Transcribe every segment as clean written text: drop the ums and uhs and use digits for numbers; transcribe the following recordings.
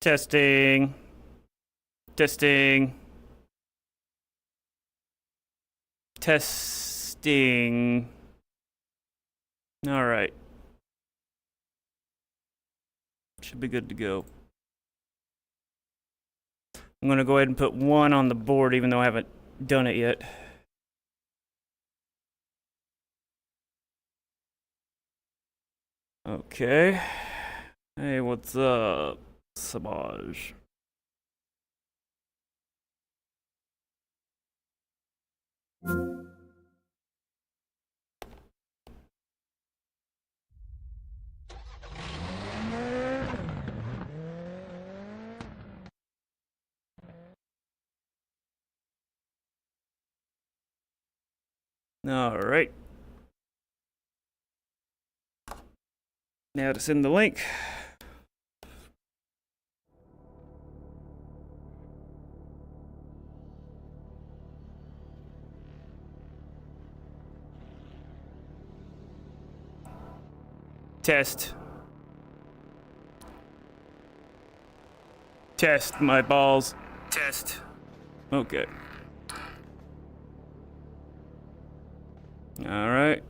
Testing. Testing. Testing. All right. Should be good to go. I'm going to go ahead and put one on the board, even though I haven't done it yet. Okay. Hey, what's up, Sabaj? All right. Now to send the link. Test. Test my balls. Test. Okay. All right.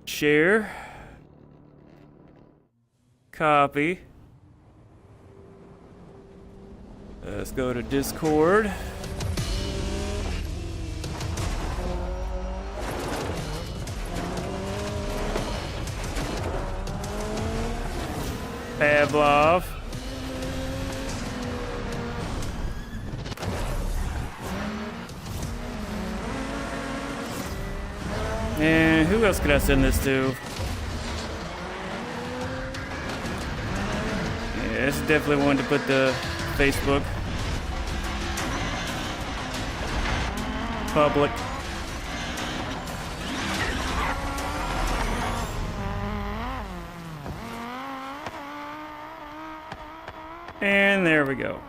Share. Copy. Let's go to Discord. Pavlov. And who else could I send this to? Yeah, this is definitely one to put the Facebook. Public. And there we go.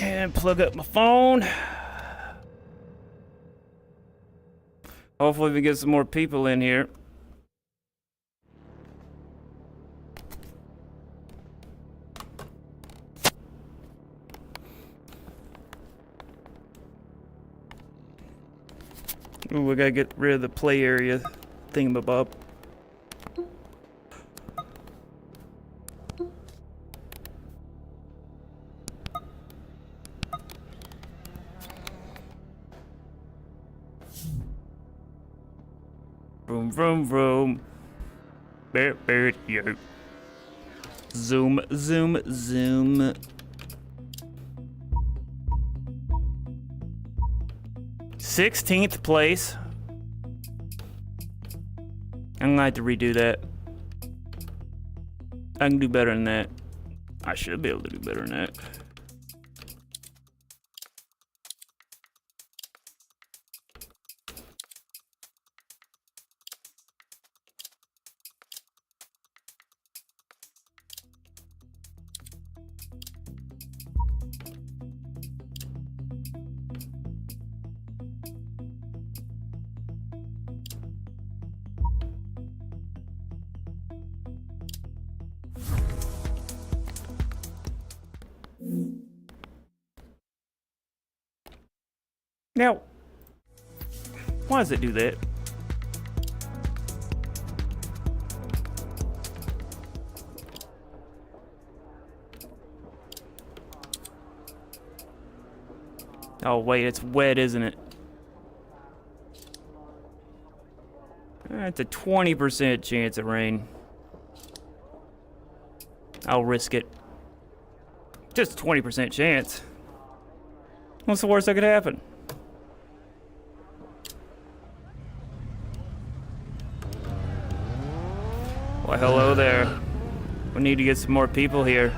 And plug up my phone. Hopefully we get some more people in here. Ooh, we gotta get rid of the play area thingamabob. Vroom, vroom, vroom. Bear, bear, yo. Zoom, zoom, zoom. Sixteenth place. I'm gonna have to redo that. I can do better than that. I should be able to do better than that. Now, why does it do that? Oh wait, it's wet, isn't it? It's a 20% chance of rain. I'll risk it. Just a 20% chance. What's the worst that could happen? Well, hello there. We need to get some more people here.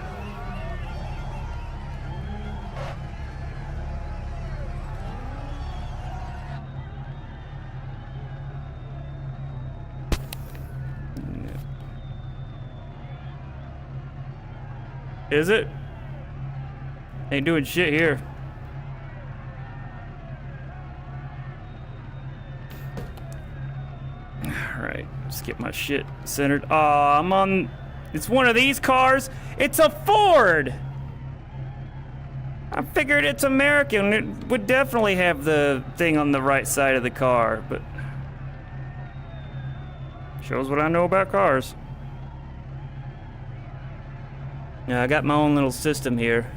Is it? Ain't doing shit here. Alright, let's get my shit centered. Aw, I'm on... It's one of these cars. It's a Ford! I figured it's American. It would definitely have the thing on the right side of the car, but... Shows what I know about cars. Yeah, I got my own little system here.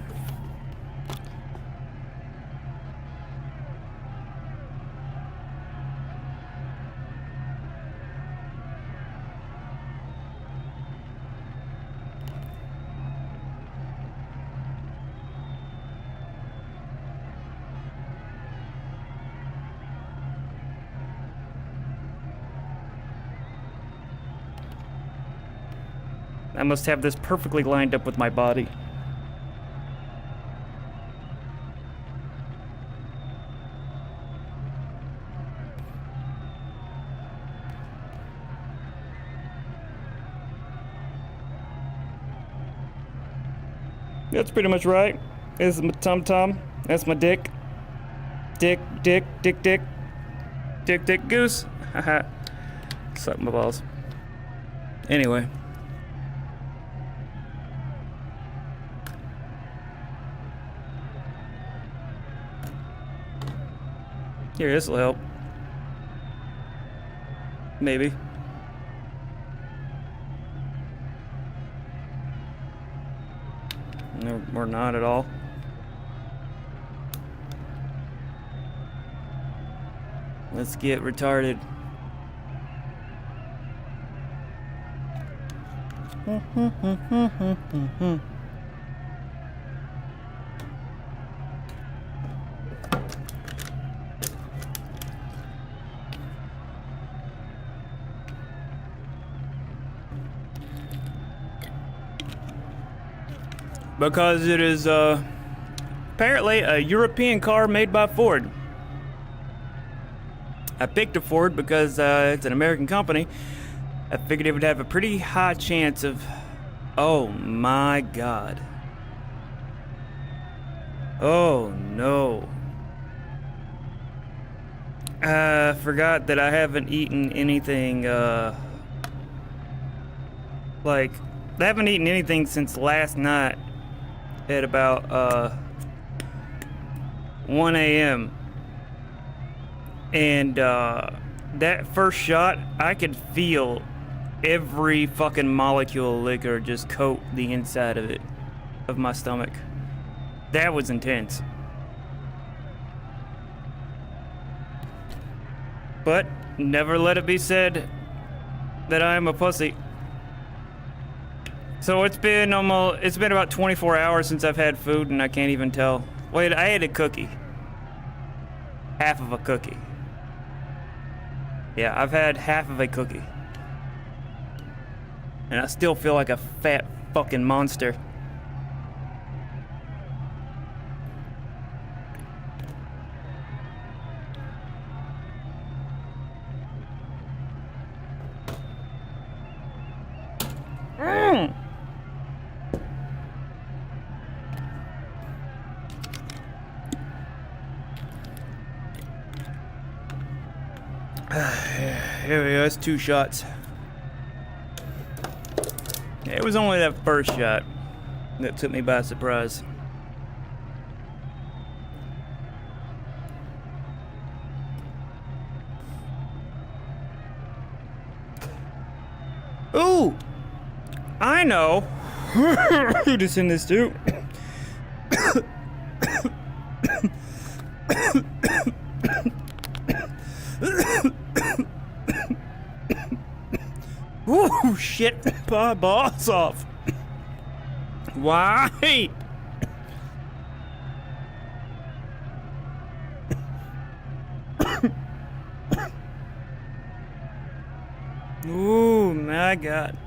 I must have this perfectly lined up with my body. That's pretty much right. This is my tum-tum. That's my dick. Dick, dick, dick, dick. Dick, dick, goose. Haha. Suck my balls. Anyway. Here, this'll help. Maybe. No, or not at all. Let's get retarded. Because it is apparently a European car made by Ford. I picked a Ford because it's an American company. I figured it would have a pretty high chance of... Oh my God. Oh no. I forgot that I haven't eaten anything, I haven't eaten anything since last night at about 1 a.m. And that first shot, I could feel every fucking molecule of liquor just coat the inside of it, of my stomach. That was intense. But never let it be said that I am a pussy. So it's been about 24 hours since I've had food, and I can't even tell. Wait, I ate a cookie. Half of a cookie. Yeah, I've had half of a cookie. And I still feel like a fat fucking monster. Here we go, that's 2 shots. It was only that first shot that took me by surprise. Ooh! I know who to send this to. Ooh, shit, my balls off. Why? Ooh, my God.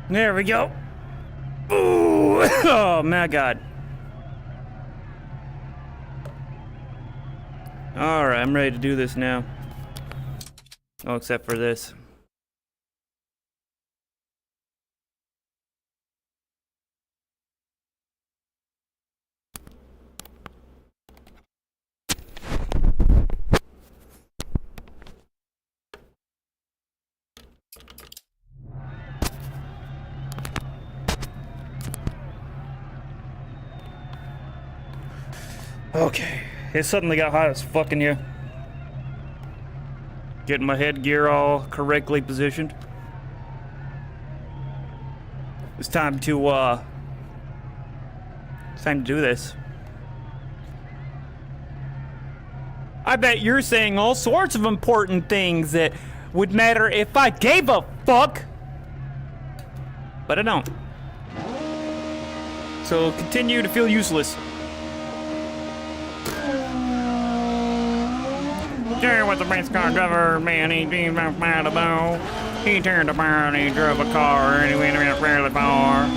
There we go. Ooh. Oh my god. Alright, I'm ready to do this now. Oh, except for this. Okay, it suddenly got hot as fuck in here. Getting my headgear all correctly positioned. It's time to do this. I bet you're saying all sorts of important things that would matter if I gave a fuck. But I don't. So continue to feel useless. There was a race car driver, man, he turned about, he drove a car, and he went fairly far.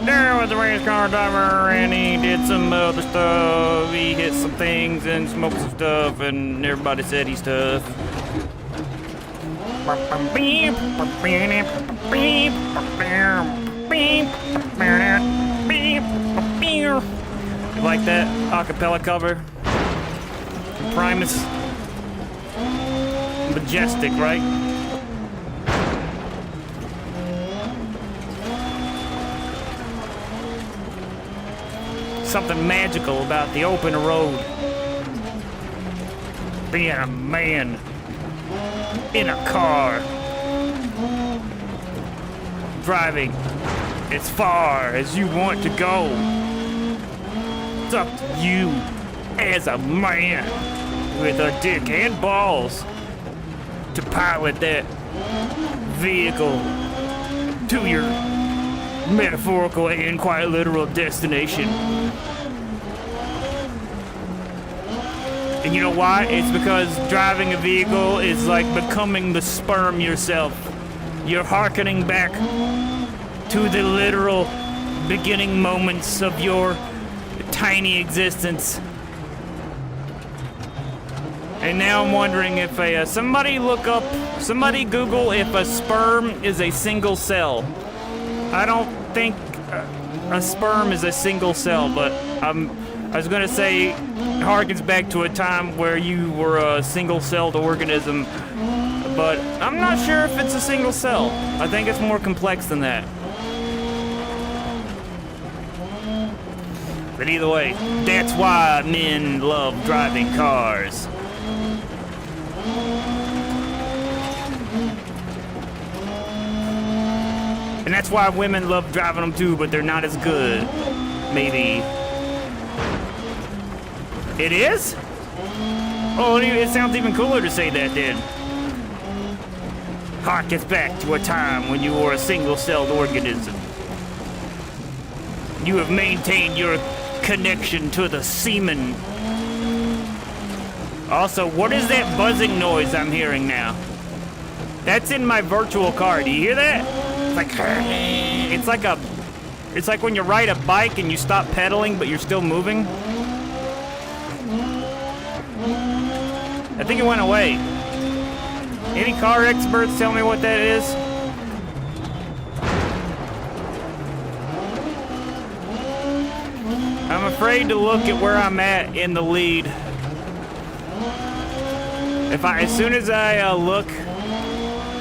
There was a race car driver, and he did some other stuff. He hit some things and smoked some stuff, and everybody said he's tough. You like that acapella cover? Primus. Majestic, right? Something magical about the open road. Being a man in a car. Driving as far as you want to go. It's up to you as a man with a dick and balls to pilot that vehicle to your metaphorical and quite literal destination. And you know why? It's because driving a vehicle is like becoming the sperm yourself. You're hearkening back to the literal beginning moments of your tiny existence. And now I'm wondering if somebody Google if a sperm is a single cell. I don't think a sperm is a single cell, but I was gonna say it harkens back to a time where you were a single-celled organism, but I'm not sure if it's a single cell. I think it's more complex than that. But either way, that's why men love driving cars. And that's why women love driving them too, but they're not as good. Maybe. It is? Oh, it sounds even cooler to say that then. Harkens back to a time when you were a single-celled organism. You have maintained your connection to the semen. Also, what is that buzzing noise I'm hearing now? That's in my virtual car. Do you hear that? It's like when you ride a bike and you stop pedaling but you're still moving. I think it went away. Any car experts tell me what that is? I'm afraid to look at where I'm at in the lead. As soon as I look,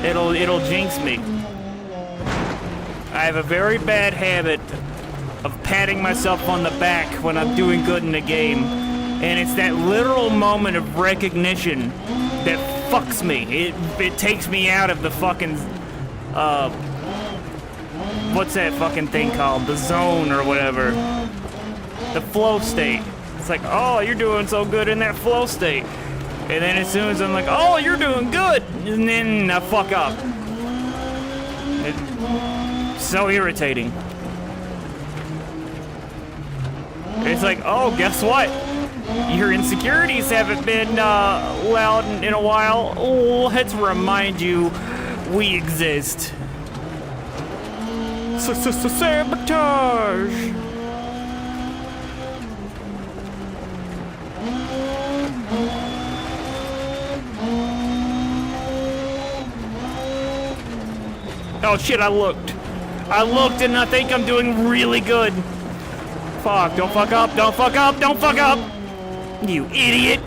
it'll jinx me. I have a very bad habit of patting myself on the back when I'm doing good in a game. And it's that literal moment of recognition that fucks me. It takes me out of the fucking, what's that fucking thing called? The zone or whatever. The flow state. It's like, oh, you're doing so good in that flow state. And then as soon as I'm like, oh, you're doing good, and then I fuck up. It's so irritating. It's like, oh, guess what? Your insecurities haven't been loud in a while. Oh, let's remind you we exist. Sabotage! Oh shit, I looked and I think I'm doing really good. Fuck, don't fuck up, don't fuck up, don't fuck up! You idiot!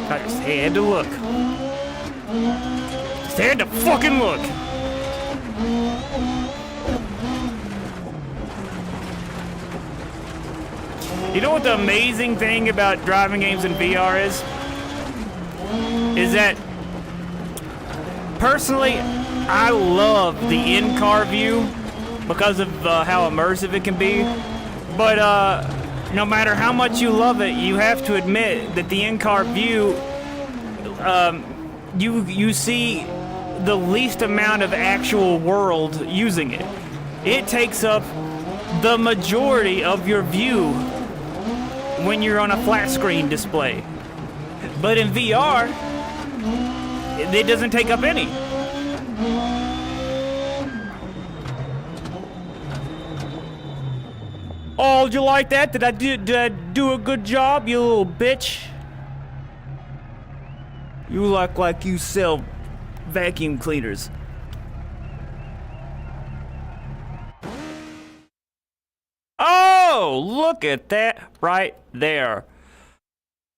I just had to look. Just had to fucking look. You know what the amazing thing about driving games in VR is? Is that personally, I love the in-car view because of how immersive it can be. But no matter how much you love it, you have to admit that the in-car view, you see the least amount of actual world using it. It takes up the majority of your view when you're on a flat screen display. But in VR, it doesn't take up any. Oh, did you like that? Did I do a good job, you little bitch? You look like you sell vacuum cleaners. Oh, look at that right there.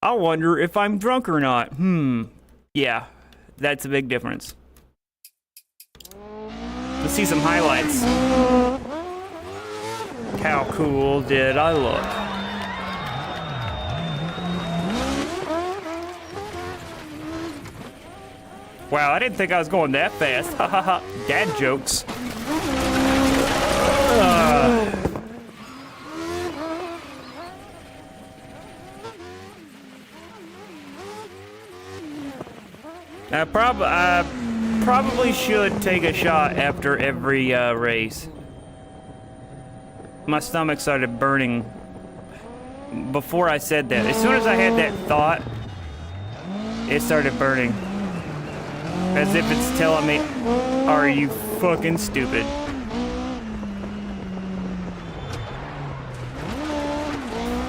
I wonder if I'm drunk or not. Yeah, that's a big difference. Let's see some highlights. How cool did I look? Wow, I didn't think I was going that fast. Ha ha ha. Dad jokes. I probably should take a shot after every race. My stomach started burning before I said that. As soon as I had that thought, it started burning. As if it's telling me, are you fucking stupid?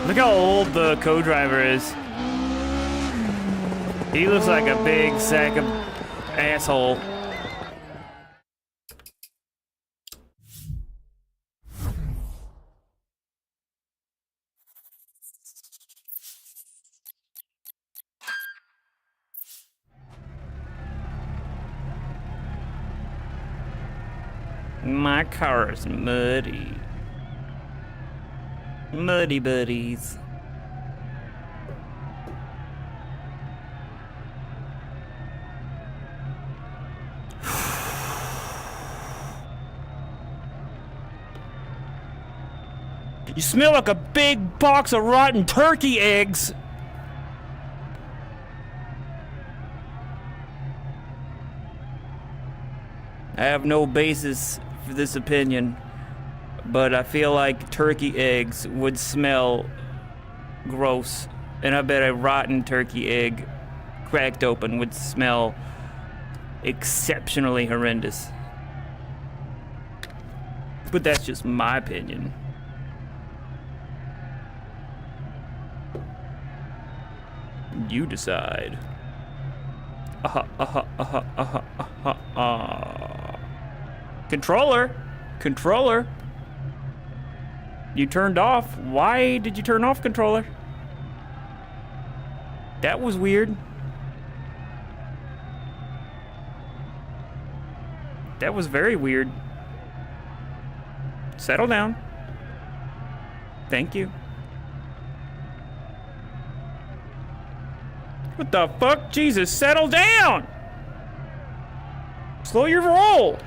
Look how old the co-driver is. He looks like a big sack of asshole. My car is muddy. Muddy buddies. You smell like a big box of rotten turkey eggs. I have no basis for this opinion, but I feel like turkey eggs would smell gross, and I bet a rotten turkey egg cracked open would smell exceptionally horrendous. But that's just my opinion. You decide. Controller. You turned off. Why did you turn off, controller? That was weird. That was very weird. Settle down. Thank you. What the fuck? Jesus, settle down! Slow your roll!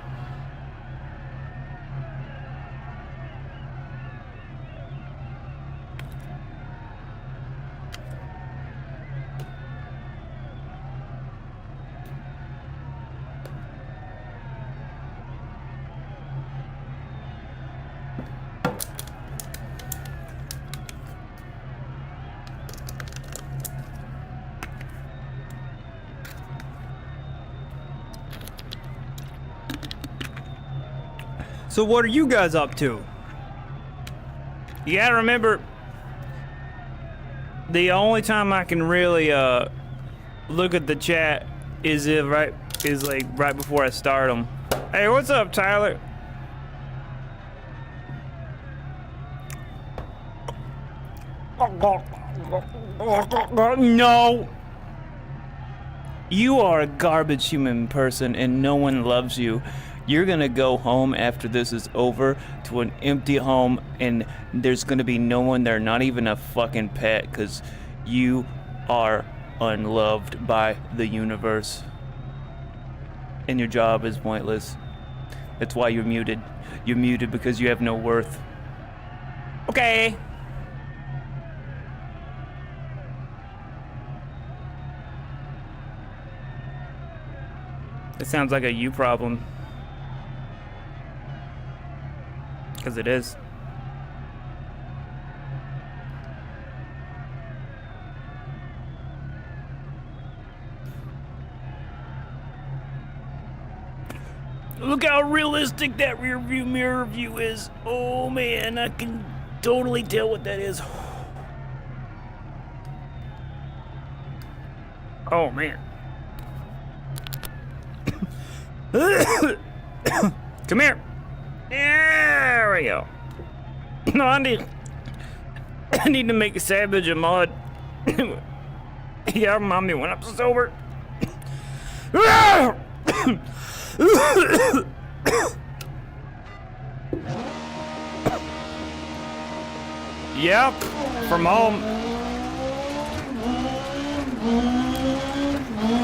So what are you guys up to? You gotta remember, the only time I can really look at the chat is right before I start them. Hey, what's up, Tyler? No. You are a garbage human person and no one loves you. You're gonna go home after this is over to an empty home and there's gonna be no one there, not even a fucking pet, because you are unloved by the universe. And your job is pointless. That's why you're muted. You're muted because you have no worth. Okay. It sounds like a you problem. Because it is. Look how realistic that rear view mirror view is. Oh man, I can totally tell what that is. Oh man. Come here. There we go. No, I need to make a savage a mod. Yeah, remind me when I'm sober. Yep, from home.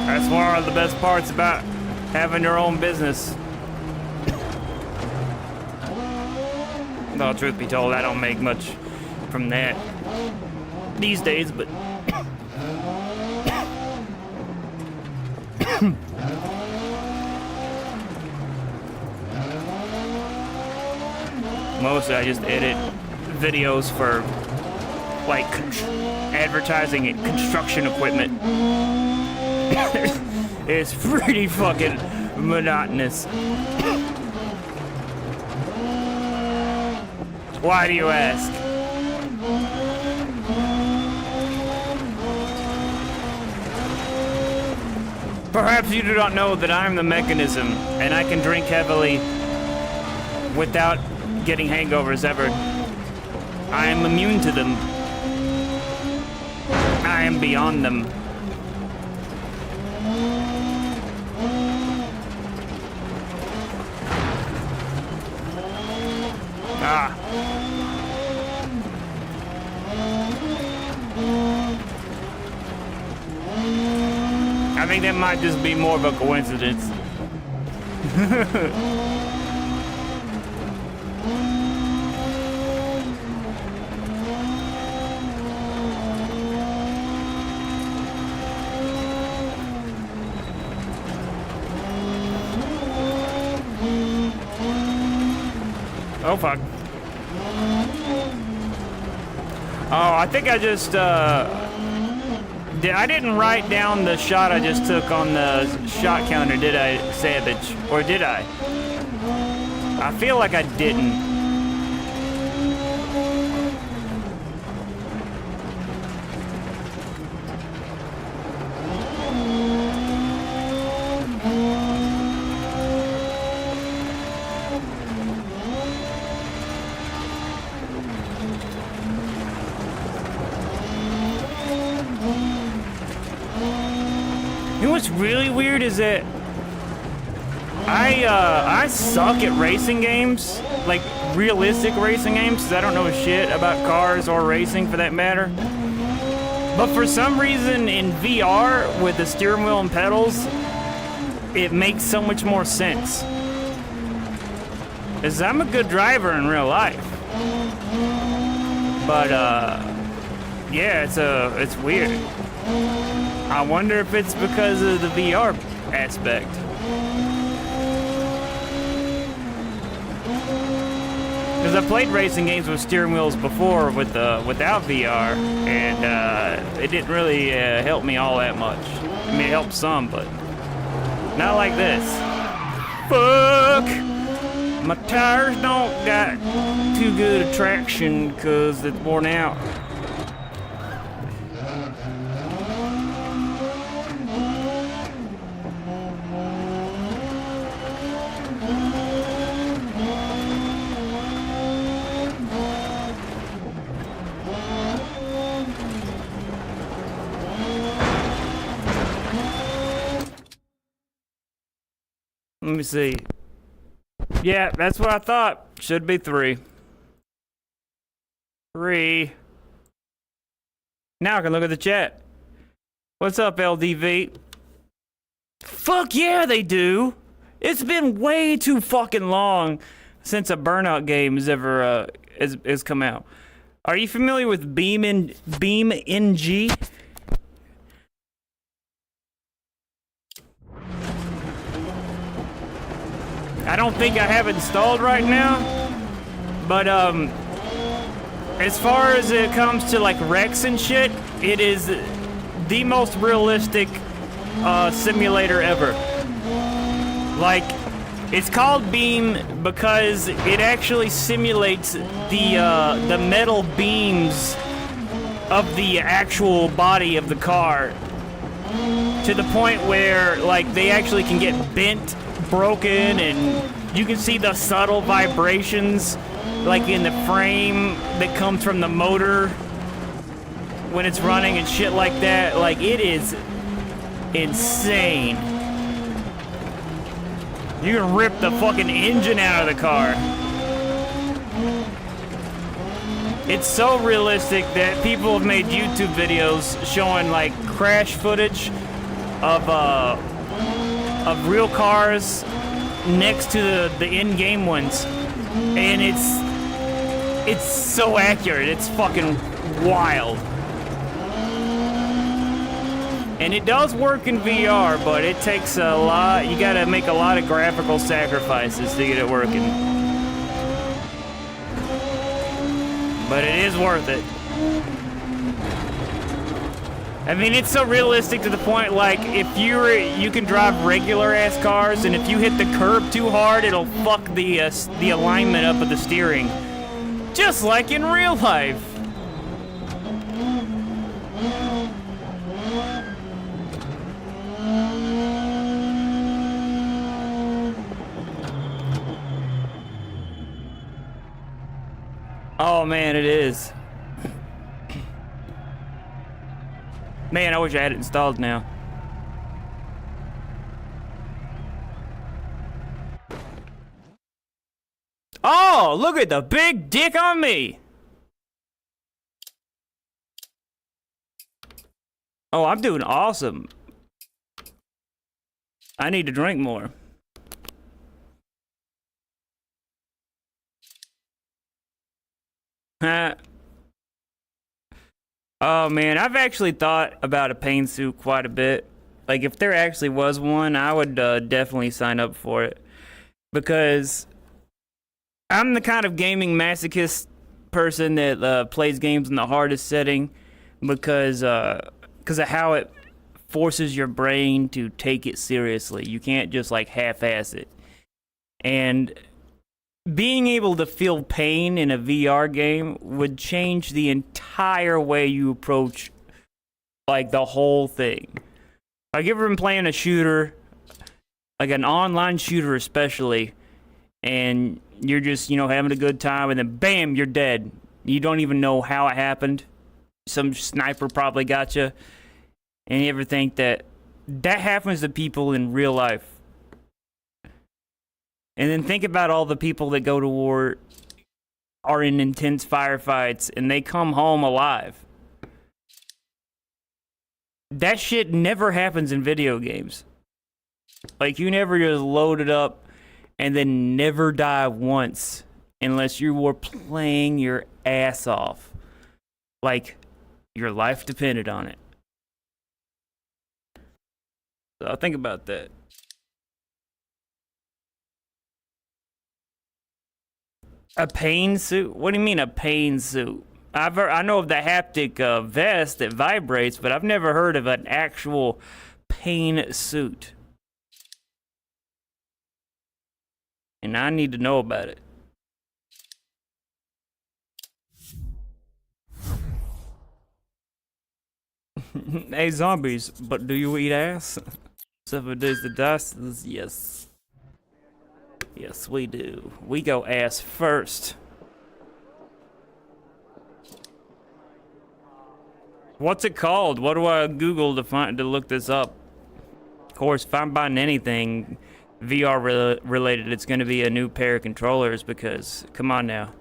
That's one of the best parts about having your own business. Though, truth be told, I don't make much from that these days, but mostly I just edit videos for like advertising and construction equipment. It's pretty fucking monotonous. Why do you ask? Perhaps you do not know that I'm the mechanism, and I can drink heavily without getting hangovers ever. I am immune to them. I am beyond them. Ah. I think that might just be more of a coincidence. Oh fuck. Oh, I think I just I didn't write down the shot I just took on the shot counter, did I, Savage? Or did I? I feel like I didn't. You know what's really weird is that I suck at racing games, like realistic racing games, because I don't know shit about cars or racing for that matter. But for some reason in VR with the steering wheel and pedals, it makes so much more sense. Because I'm a good driver in real life. But yeah, it's weird. I wonder if it's because of the VR aspect. Because I played racing games with steering wheels before without VR, and it didn't really help me all that much. I mean, it helped some, but not like this. Fuck! My tires don't got too good a traction because it's worn out. Let me see. Yeah, that's what I thought. Should be 3. 3. Now I can look at the chat. What's up, LDV? Fuck yeah, they do. It's been way too fucking long since a Burnout game has ever has come out. Are you familiar with BeamNG? I don't think I have it installed right now, but as far as it comes to like wrecks and shit, it is the most realistic simulator ever. Like, it's called Beam because it actually simulates the metal beams of the actual body of the car to the point where like they actually can get bent, broken, and you can see the subtle vibrations like in the frame that comes from the motor when it's running and shit like that. Like, it is insane. You can rip the fucking engine out of the car. It's so realistic that people have made YouTube videos showing like crash footage of real cars next to the in-game ones, and it's so accurate. It's fucking wild. And it does work in VR, but it takes a lot. You gotta make a lot of graphical sacrifices to get it working. But it is worth it. I mean, it's so realistic to the point, like, if you can drive regular ass cars, and if you hit the curb too hard, it'll fuck the alignment up of the steering, just like in real life. Oh man, it is. Man, I wish I had it installed now. Oh, look at the big dick on me. Oh, I'm doing awesome. I need to drink more. Oh man, I've actually thought about a pain suit quite a bit. Like, if there actually was one, I would definitely sign up for it. Because I'm the kind of gaming masochist person that plays games in the hardest setting because of how it forces your brain to take it seriously. You can't just like half-ass it. And being able to feel pain in a VR game would change the entire way you approach like the whole thing. Like, you ever been playing a shooter, like an online shooter especially, and you're just, you know, having a good time, and then bam, you're dead. You don't even know how it happened. Some sniper probably got you. And you ever think that happens to people in real life? And then think about all the people that go to war, are in intense firefights, and they come home alive. That shit never happens in video games. Like, you never just load it up and then never die once unless you were playing your ass off. Like, your life depended on it. So think about that. A pain suit? What do you mean a pain suit? I know of the haptic vest that vibrates, but I've never heard of an actual pain suit. And I need to know about it. Hey, zombies, but do you eat ass? 7 days to dust? Yes. Yes, we do. We go ass first. What's it called? What do I Google to look this up? Of course, if I'm buying anything VR related, it's going to be a new pair of controllers because, come on now.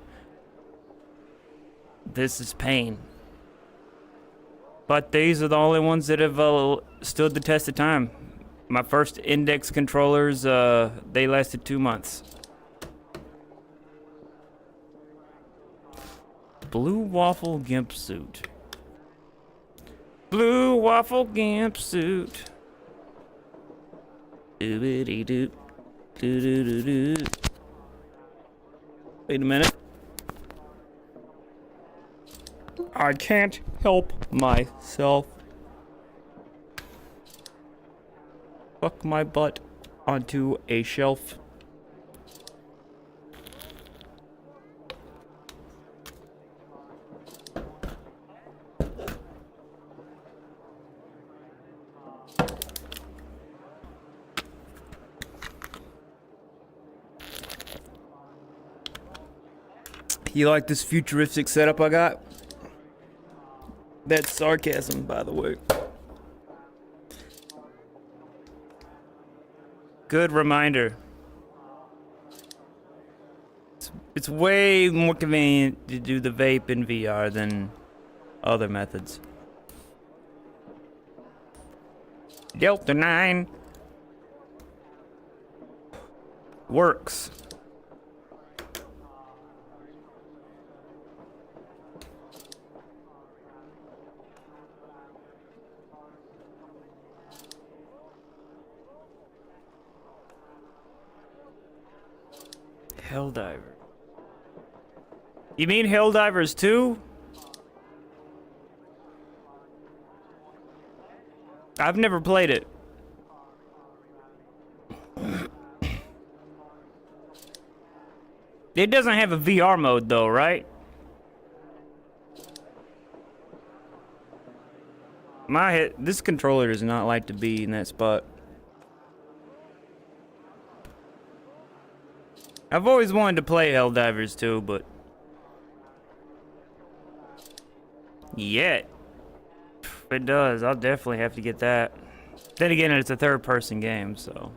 This is pain. But these are the only ones that have stood the test of time. My first index controllers, they lasted 2 months. Blue waffle gimp suit. Blue waffle gimp suit. Doo-doo-doo-doo. Doo-doo-doo-doo. Wait a minute. I can't help myself. Fuck my butt onto a shelf. You like this futuristic setup I got? That's sarcasm, by the way. Good reminder. It's way more convenient to do the vape in VR than other methods. Delta 9 works. Helldiver. You mean Helldivers 2? I've never played it. It doesn't have a VR mode though, right? This controller does not like to be in that spot. I've always wanted to play Helldivers 2, but yet if it does, I'll definitely have to get that. Then again, it's a third-person game, so.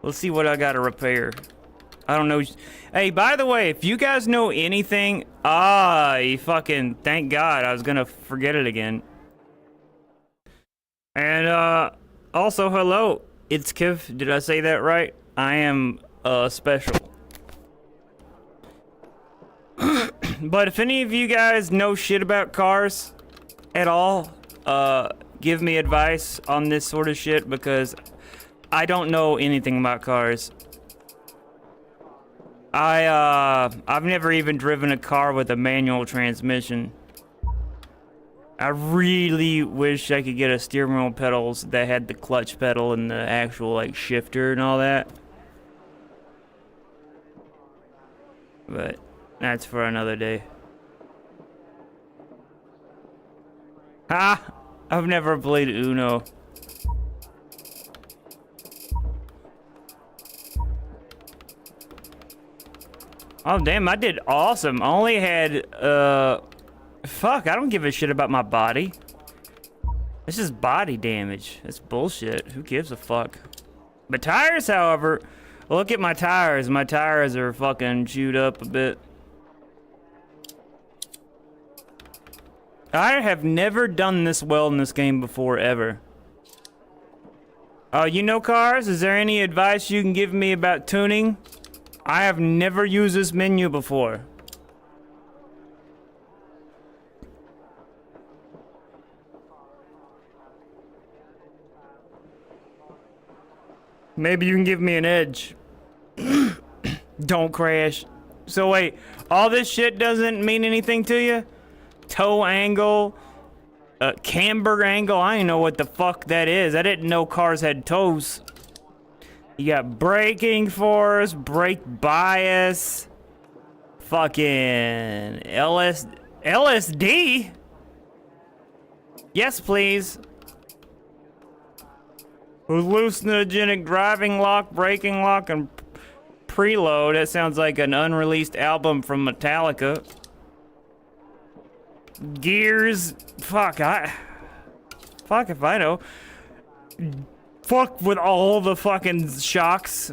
Let's see what I gotta repair. I don't know. Hey, by the way, if you guys know anything, you fucking thank God. I was gonna forget it again. And also, hello, it's Kiv. Did I say that right? I am special. But if any of you guys know shit about cars at all, give me advice on this sort of shit because I don't know anything about cars. I've never even driven a car with a manual transmission. I really wish I could get a steering wheel pedals that had the clutch pedal and the actual like shifter and all that. But that's for another day. Ha! I've never played Uno. Oh damn, I did awesome. I only had fuck, I don't give a shit about my body. It's just body damage. That's bullshit. Who gives a fuck? My tires, however, look at my tires. My tires are fucking chewed up a bit. I have never done this well in this game before, ever. You know cars? Is there any advice you can give me about tuning? I have never used this menu before. Maybe you can give me an edge. Don't crash. So wait, all this shit doesn't mean anything to you? Toe angle, Camber angle? I don't know what the fuck that is. I didn't know cars had toes. You got braking force, brake bias, fucking LSD? Yes, please. Hallucinogenic driving lock, braking lock, and preload. That sounds like an unreleased album from Metallica. Gears. Fuck if I know. Fuck with all the fucking shocks.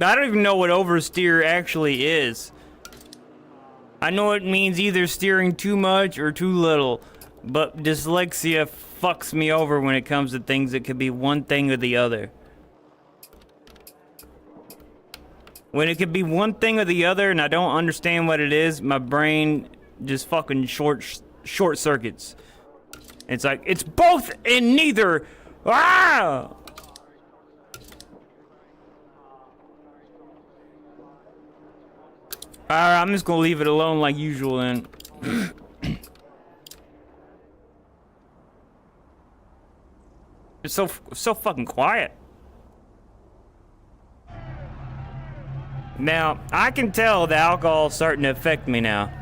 I don't even know what oversteer actually is. I know it means either steering too much or too little, but dyslexia fucks me over when it comes to things that could be one thing or the other. When it could be one thing or the other and I don't understand what it is, my brain just fucking short circuits. It's like, it's both and neither. Ah! Alright, I'm just gonna leave it alone like usual then. It's so fucking quiet. Now, I can tell the alcohol's starting to affect me now.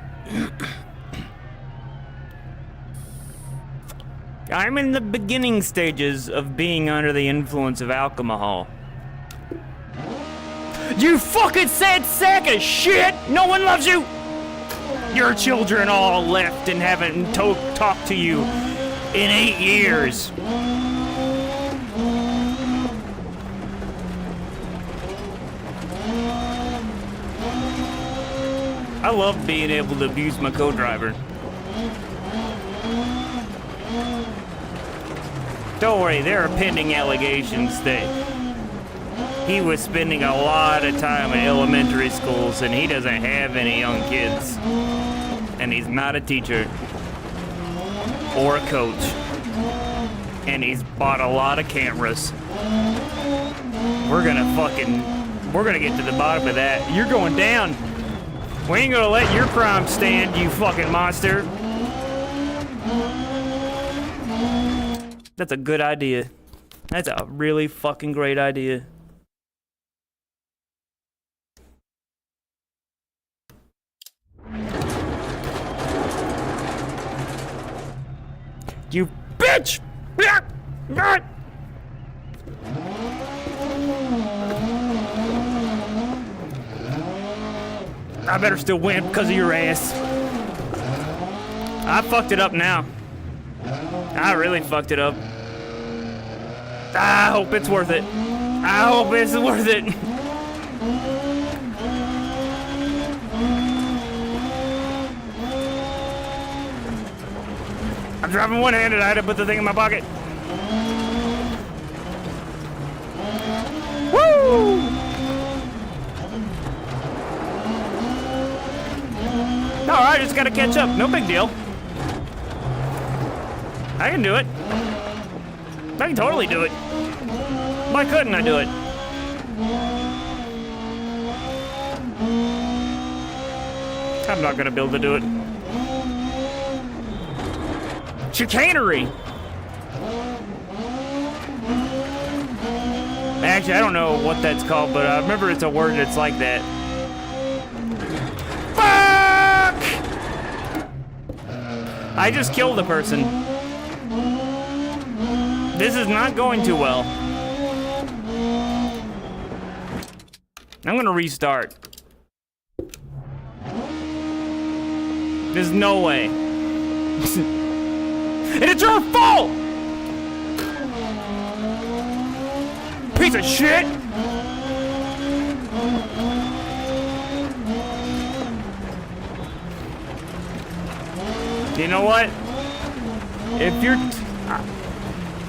I'm in the beginning stages of being under the influence of alcohol. You fucking sad sack of shit! No one loves you! Your children all left and haven't talked to you in 8 years. I love being able to abuse my co-driver. Don't worry, there are pending allegations that he was spending a lot of time in elementary schools and he doesn't have any young kids. And he's not a teacher or a coach. And he's bought a lot of cameras. We're gonna get to the bottom of that. You're going down. We ain't gonna let your crime stand, you fucking monster. That's a good idea. That's a really fucking great idea. You bitch! I better still win because of your ass. I fucked it up now. I really fucked it up. I hope it's worth it. I hope it's worth it. I'm driving one-handed. I had to put the thing in my pocket. Woo! Alright, just gotta catch up. No big deal. I can do it. I can totally do it. Why couldn't I do it? I'm not gonna be able to do it. Chicanery! Actually, I don't know what that's called, but I remember it's a word that's like that. Fuck! I just killed a person. This is not going too well. I'm gonna restart. There's no way. And it's your fault! Piece of shit! You know what? If you're...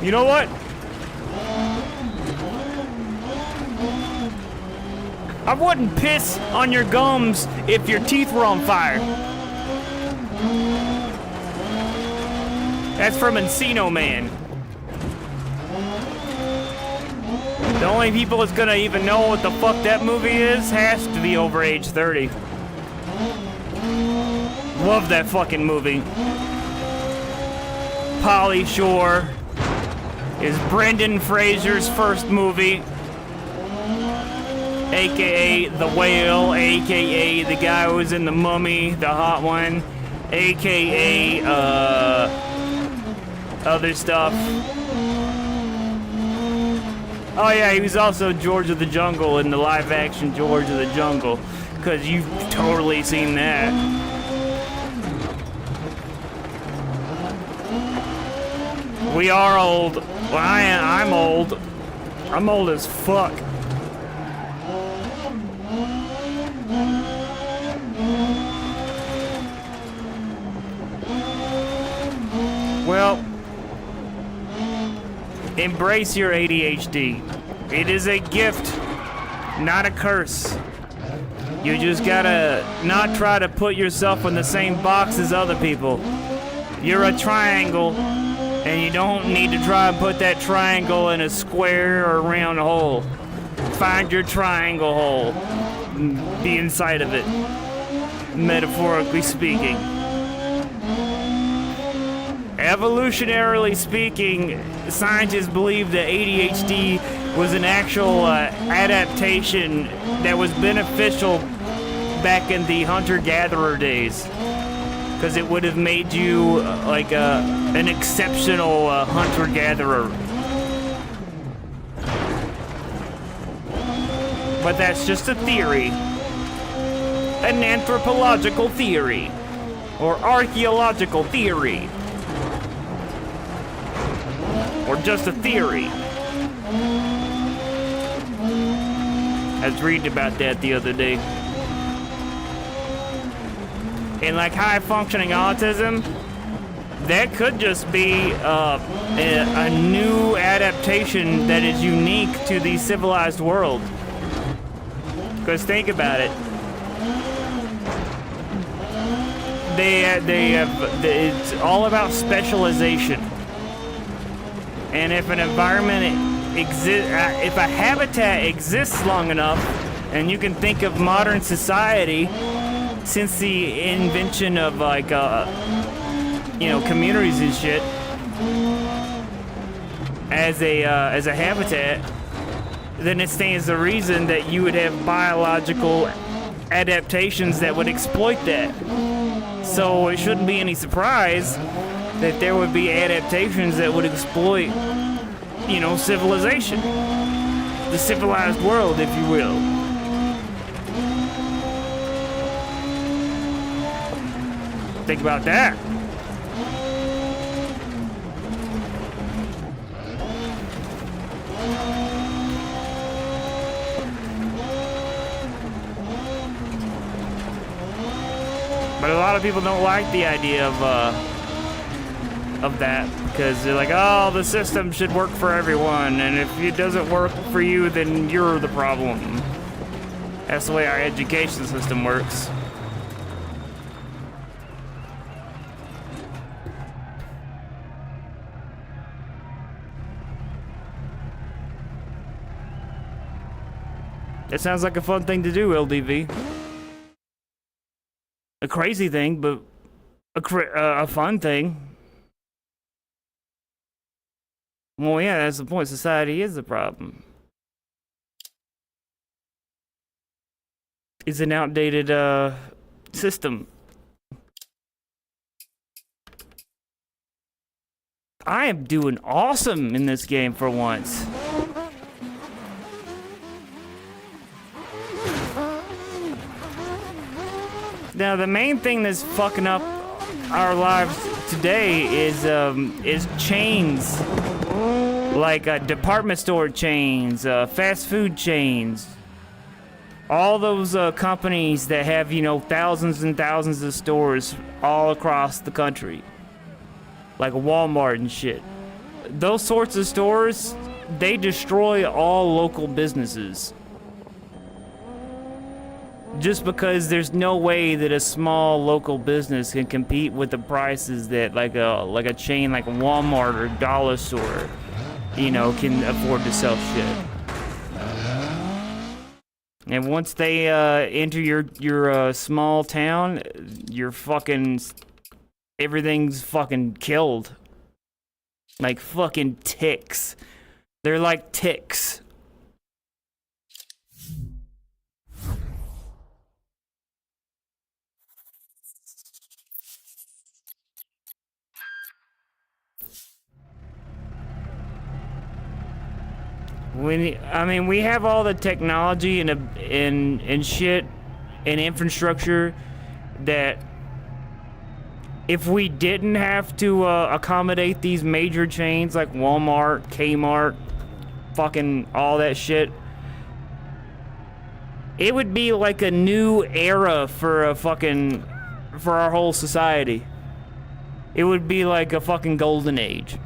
You know what? I wouldn't piss on your gums if your teeth were on fire. That's from Encino Man. The only people that's gonna even know what the fuck that movie is has to be over age 30. Love that fucking movie. Pauly Shore is Brendan Fraser's first movie, aka The Whale, aka the guy who was in The Mummy, the hot one, aka other stuff. Oh yeah, he was also George of the Jungle in the live-action George of the Jungle, because you've totally seen that. We are old. Well, I'm old. I'm old as fuck. Well, embrace your ADHD. It is a gift, not a curse. You just gotta not try to put yourself in the same box as other people. You're a triangle, and you don't need to try and put that triangle in a square or round hole. Find your triangle hole. Be inside of it, metaphorically speaking. Evolutionarily speaking, scientists believe that ADHD was an actual adaptation that was beneficial back in the hunter-gatherer days, because it would have made you like an exceptional hunter-gatherer. But that's just a theory, an anthropological theory, or archaeological theory. Or just a theory. I was reading about that the other day. And like high-functioning autism, that could just be a new adaptation that is unique to the civilized world. Because think about it. It's all about specialization. And if an environment exists, if a habitat exists long enough, and you can think of modern society since the invention of like, communities and shit as a habitat, then it stands to reason that you would have biological adaptations that would exploit that. So it shouldn't be any surprise that there would be adaptations that would exploit, civilization. The civilized world, if you will. Think about that. But a lot of people don't like the idea of that, because they're like, oh, the system should work for everyone, and if it doesn't work for you, then you're the problem. That's the way our education system works. It sounds like a fun thing to do, LDV. A crazy thing, but a fun thing. Well, yeah, that's the point. Society is the problem. It's an outdated system. I am doing awesome in this game for once. Now, the main thing that's fucking up our lives today is chains. Like department store chains, fast food chains, all those companies that have, thousands and thousands of stores all across the country, like Walmart and shit. Those sorts of stores, they destroy all local businesses. Just because there's no way that a small local business can compete with the prices that like a chain like Walmart or Dollar Store, can afford to sell shit. And once they enter your small town, you're fucking everything's fucking killed. Like fucking ticks. They're like ticks. We have all the technology and shit and infrastructure that if we didn't have to accommodate these major chains like Walmart, Kmart, fucking all that shit, it would be like a new era for our whole society. It would be like a fucking golden age.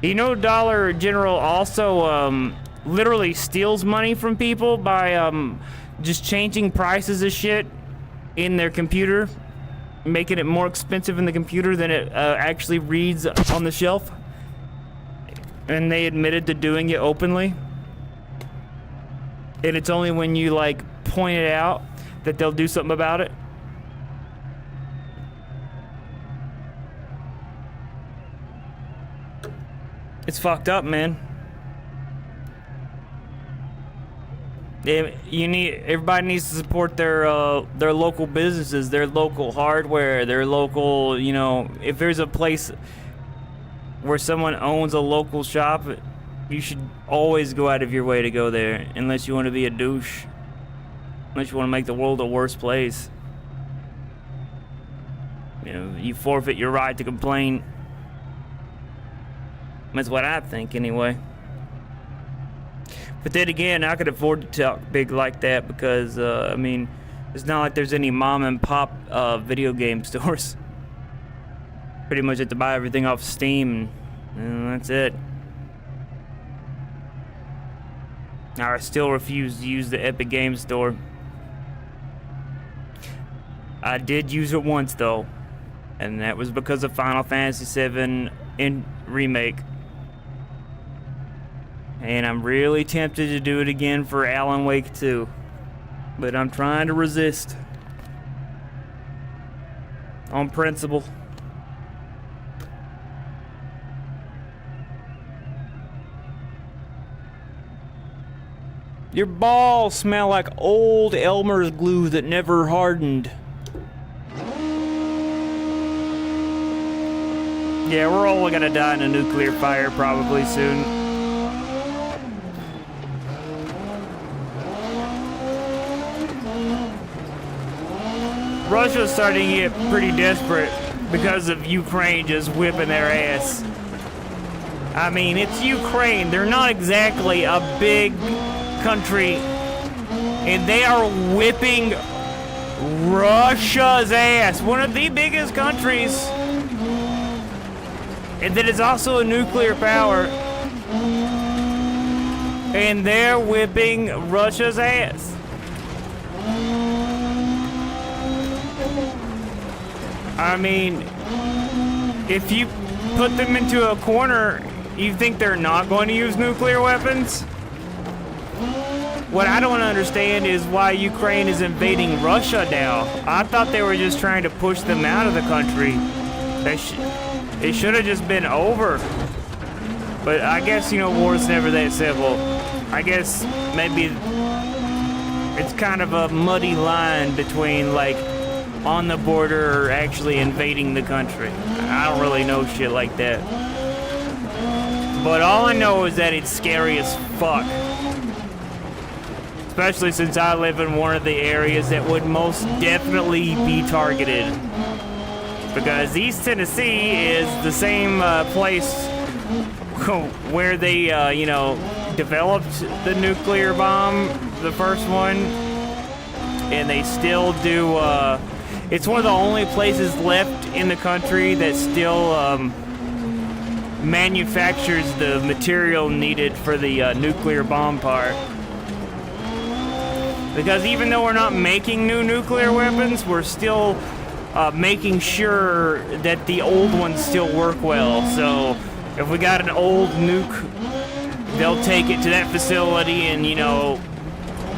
You know, Dollar General also literally steals money from people by just changing prices of shit in their computer, making it more expensive in the computer than it actually reads on the shelf. And they admitted to doing it openly. And it's only when you like point it out that they'll do something about it. It's fucked up, man. Everybody needs to support their local businesses, their local hardware, their local, you know, if there's a place where someone owns a local shop, you should always go out of your way to go there, unless you want to be a douche. Unless you want to make the world a worse place. You know, you forfeit your right to complain. That's what I think, anyway. But then again, I could afford to talk big like that because, it's not like there's any mom and pop video game stores. Pretty much have to buy everything off Steam, and that's it. I still refuse to use the Epic Games Store. I did use it once, though, and that was because of Final Fantasy VII Remake. And I'm really tempted to do it again for Alan Wake 2. But I'm trying to resist. On principle. Your balls smell like old Elmer's glue that never hardened. Yeah, we're all gonna die in a nuclear fire probably soon. Russia's starting to get pretty desperate because of Ukraine just whipping their ass. I mean, it's Ukraine. They're not exactly a big country, and they are whipping Russia's ass. One of the biggest countries, and that is also a nuclear power, and they're whipping Russia's ass. I mean, if you put them into a corner, you think they're not going to use nuclear weapons? What I don't understand is why Ukraine is invading Russia now. I thought they were just trying to push them out of the country. It should have just been over. But I guess, you know, war's never that simple. I guess maybe it's kind of a muddy line between, like, on the border or actually invading the country. I don't really know shit like that. But all I know is that it's scary as fuck. Especially since I live in one of the areas that would most definitely be targeted. Because East Tennessee is the same place where they, developed the nuclear bomb, the first one. And they still do, it's one of the only places left in the country that still manufactures the material needed for the nuclear bomb part. Because even though we're not making new nuclear weapons, we're still making sure that the old ones still work well. So if we got an old nuke they'll take it to that facility and, you know,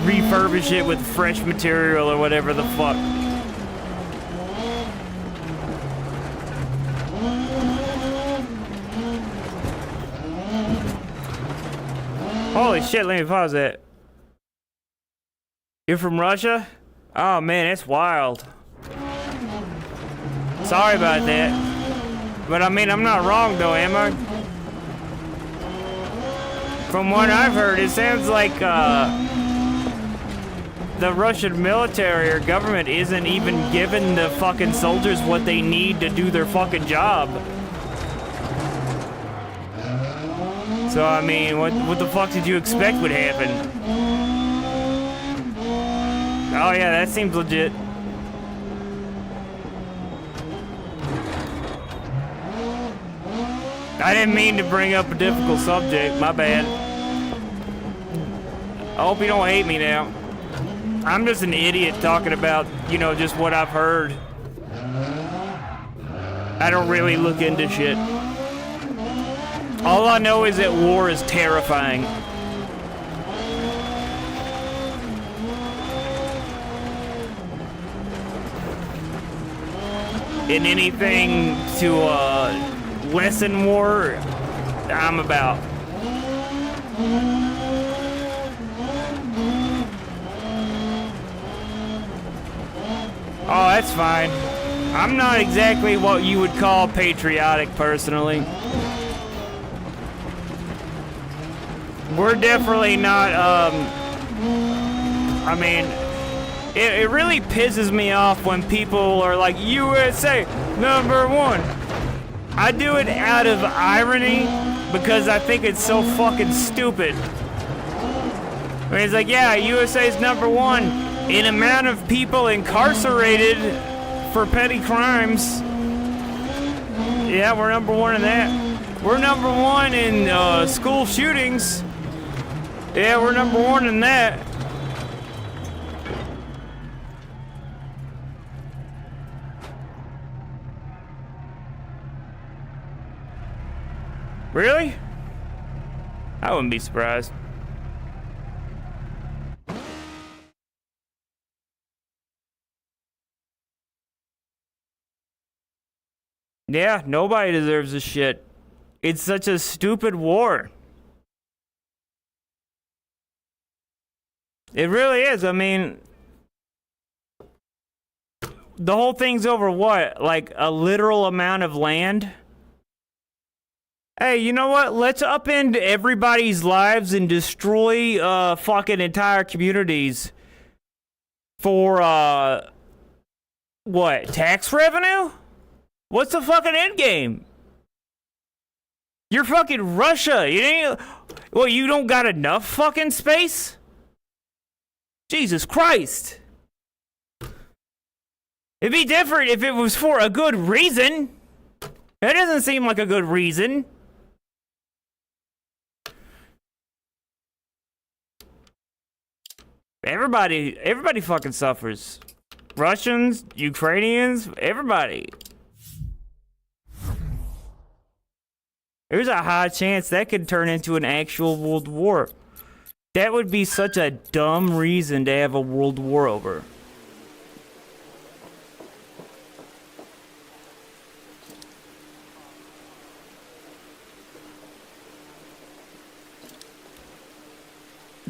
refurbish it with fresh material or whatever the fuck. Holy shit, let me pause that. You're from Russia? Oh man, it's wild. Sorry about that. But I mean, I'm not wrong though, am I? From what I've heard, it sounds like the Russian military or government isn't even giving the fucking soldiers what they need to do their fucking job. So I mean, what the fuck did you expect would happen? Oh yeah, that seems legit. I didn't mean to bring up a difficult subject, my bad. I hope you don't hate me now. I'm just an idiot talking about, you know, just what I've heard. I don't really look into shit. All I know is that war is terrifying. And anything to lessen war, I'm about. Oh, that's fine. I'm not exactly what you would call patriotic, personally. We're definitely not, I mean, it really pisses me off when people are like, USA, #1. I do it out of irony because I think it's so fucking stupid. I mean, it's like, yeah, USA's #1 in amount of people incarcerated for petty crimes. Yeah, we're #1 in that. We're #1 in school shootings. Yeah, we're #1 in that. Really? I wouldn't be surprised. Yeah, nobody deserves this shit. It's such a stupid war. It really is. I mean, the whole thing's over what? Like a literal amount of land? Hey, you know what? Let's upend everybody's lives and destroy fucking entire communities for what? Tax revenue? What's the fucking end game? You're fucking Russia. You ain't. Well, you don't got enough fucking space? Jesus Christ. It'd be different if it was for a good reason. That doesn't seem like a good reason. Everybody fucking suffers. Russians, Ukrainians, everybody. There's a high chance that could turn into an actual world war. That would be such a dumb reason to have a world war over.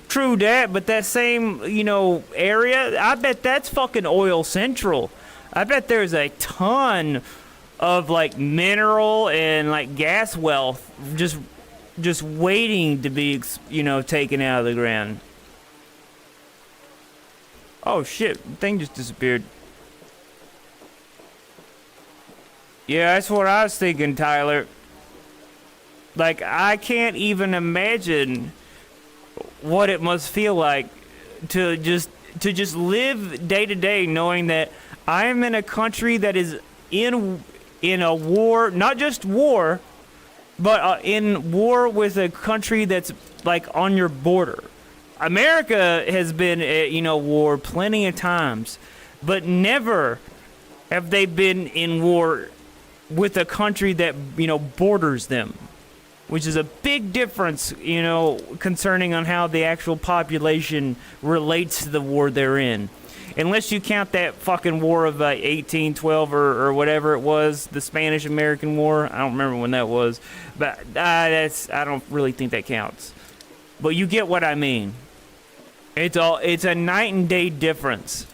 True that, but that same, you know, area, I bet that's fucking oil central. I bet there's a ton of like mineral and like gas wealth just waiting to be, you know, taken out of the ground. Oh shit, the thing just disappeared. Yeah, that's what I was thinking, Tyler. Like, I can't even imagine what it must feel like to just live day to day knowing that I am in a country that is in a war, not just war, but in war with a country that's like on your border. America has been at, you know, war plenty of times, but never have they been in war with a country that, you know, borders them. which is a big difference, you know, concerning on how the actual population relates to the war they're in. Unless you count that fucking war of 1812 or whatever it was, the Spanish-American War. I don't remember when that was, but I don't really think that counts. But you get what I mean. It's a night and day difference.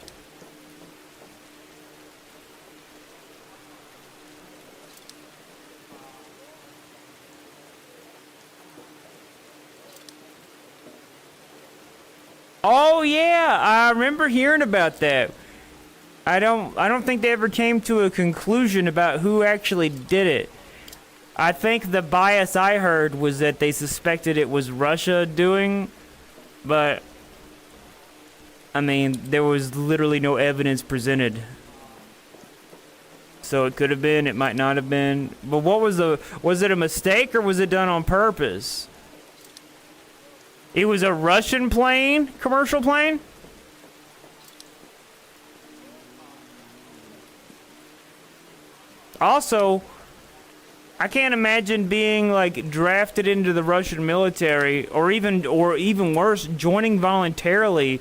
Oh yeah, I remember hearing about that. I don't think they ever came to a conclusion about who actually did it. I think the bias I heard was that they suspected it was Russia doing, but I mean, there was literally no evidence presented. So it could have been, it might not have been. But was it a mistake or was it done on purpose? It was a Russian plane, commercial plane? Also, I can't imagine being like drafted into the Russian military or even worse, joining voluntarily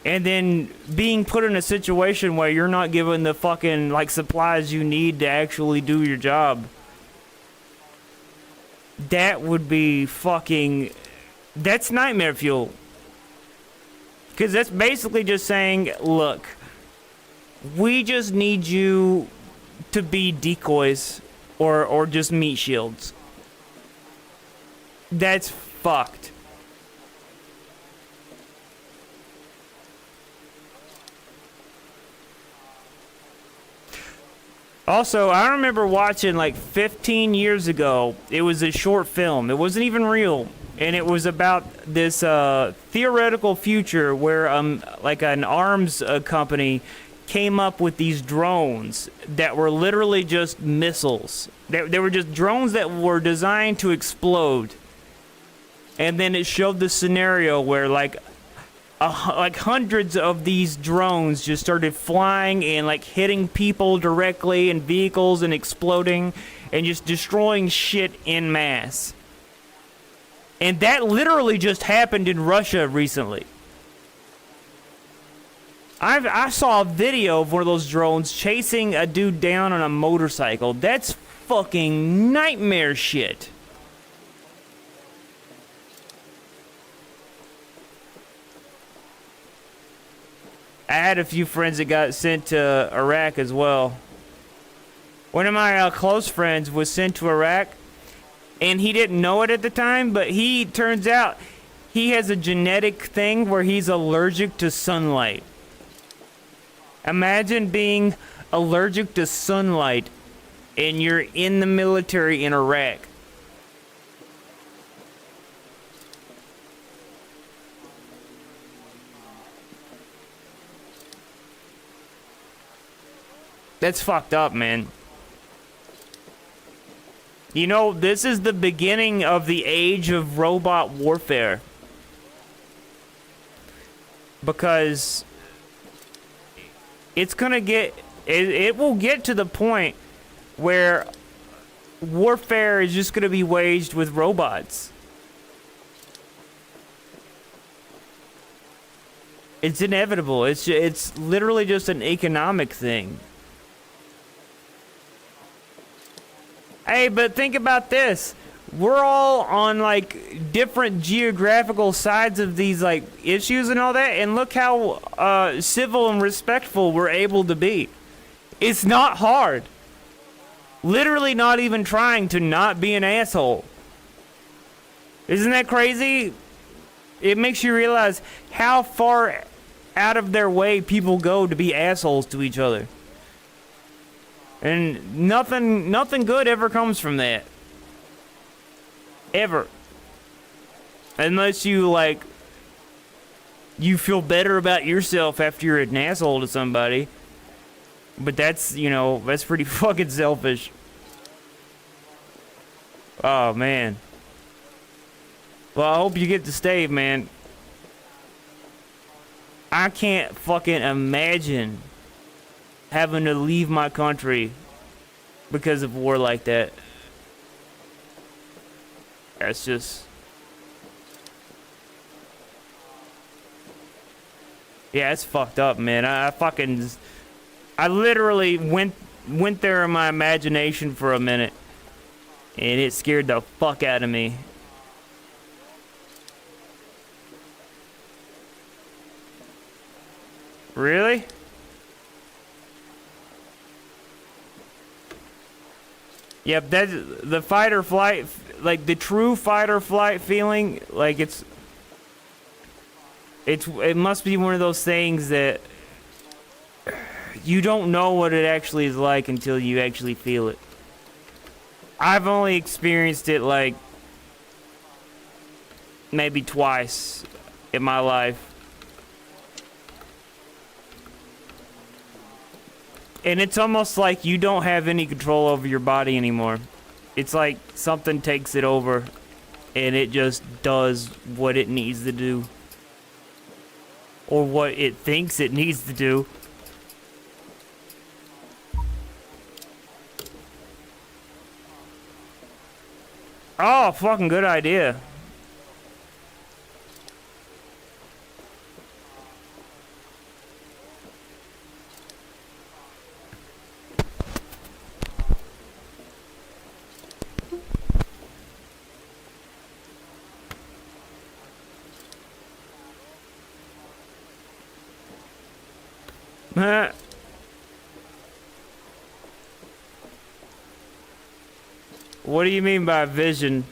and then being put in a situation where you're not given the fucking like supplies you need to actually do your job. That would be fucking... That's nightmare fuel. Because that's basically just saying, look, we just need you to be decoys or just meat shields. That's fucked. Also, I remember watching like 15 years ago, it was a short film. It wasn't even real. And it was about this theoretical future where like an arms company came up with these drones that were literally just missiles. They were just drones that were designed to explode. And then it showed the scenario where like hundreds of these drones just started flying and like hitting people directly and vehicles and exploding and just destroying shit en masse. And that literally just happened in Russia recently. I saw a video of one of those drones chasing a dude down on a motorcycle. That's fucking nightmare shit. I had a few friends that got sent to Iraq as well. One of my close friends was sent to Iraq. And he didn't know it at the time, but turns out he has a genetic thing where he's allergic to sunlight. Imagine being allergic to sunlight and you're in the military in Iraq. That's fucked up, man. You know, this is the beginning of the age of robot warfare. Because it's gonna it will get to the point where warfare is just gonna be waged with robots. It's inevitable. It's literally just an economic thing. Hey, but think about this. We're all on like different geographical sides of these like issues and all that, and look how civil and respectful we're able to be. It's not hard. Literally not even trying to not be an asshole. Isn't that crazy? It makes you realize how far out of their way people go to be assholes to each other. And nothing good ever comes from that. Ever. Unless you, like, you feel better about yourself after you're an asshole to somebody. But that's, you know, that's pretty fucking selfish. Oh, man. Well, I hope you get to stay, man. I can't fucking imagine having to leave my country because of war like that. It's just... Yeah, it's fucked up, man. I literally went there in my imagination for a minute, and it scared the fuck out of me. Really? Yep, that's the fight or flight, like the true fight or flight feeling. Like it must be one of those things that you don't know what it actually is like until you actually feel it. I've only experienced it like maybe twice in my life. And it's almost like you don't have any control over your body anymore. It's like something takes it over and it just does what it needs to do. Or what it thinks it needs to do. Oh, fucking good idea. What do you mean by vision?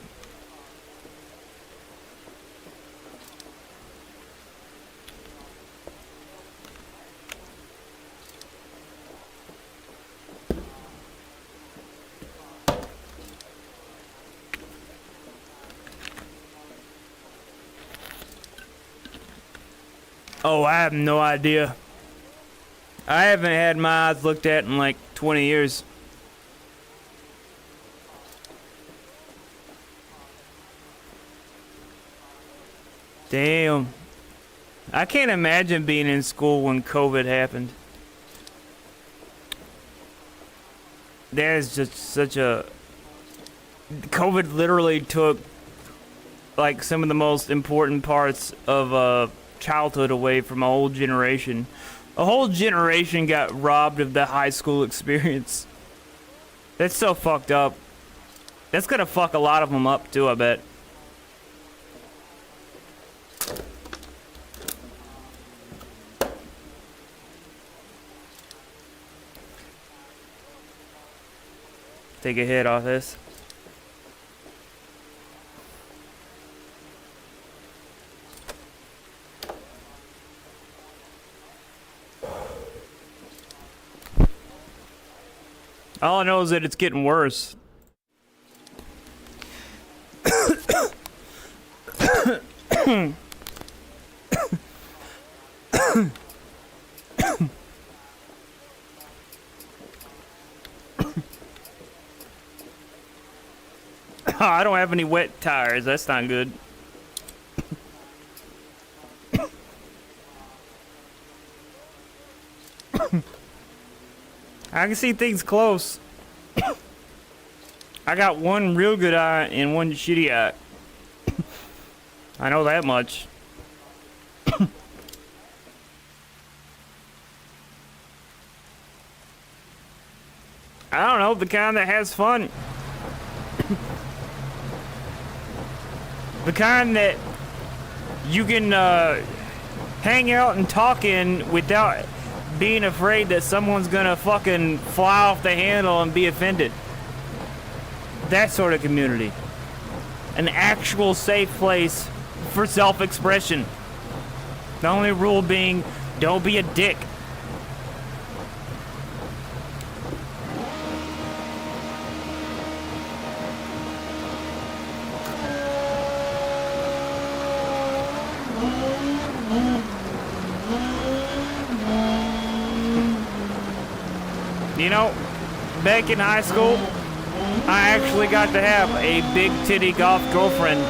Oh, I have no idea. I haven't had my eyes looked at in like 20 years. Damn. I can't imagine being in school when COVID happened. There's just such a... COVID literally took like some of the most important parts of childhood away from a whole generation. A whole generation got robbed of the high school experience. That's so fucked up. That's gonna fuck a lot of them up too, I bet. Take a hit off this. All I know is that it's getting worse. I don't have any wet tires. That's not good. I can see things close. I got one real good eye and one shitty eye. I know that much. I don't know, the kind that has fun. The kind that you can hang out and talk in without being afraid that someone's gonna fucking fly off the handle and be offended. That sort of community. An actual safe place for self-expression. The only rule being, don't be a dick. You know, back in high school, I actually got to have a big titty golf girlfriend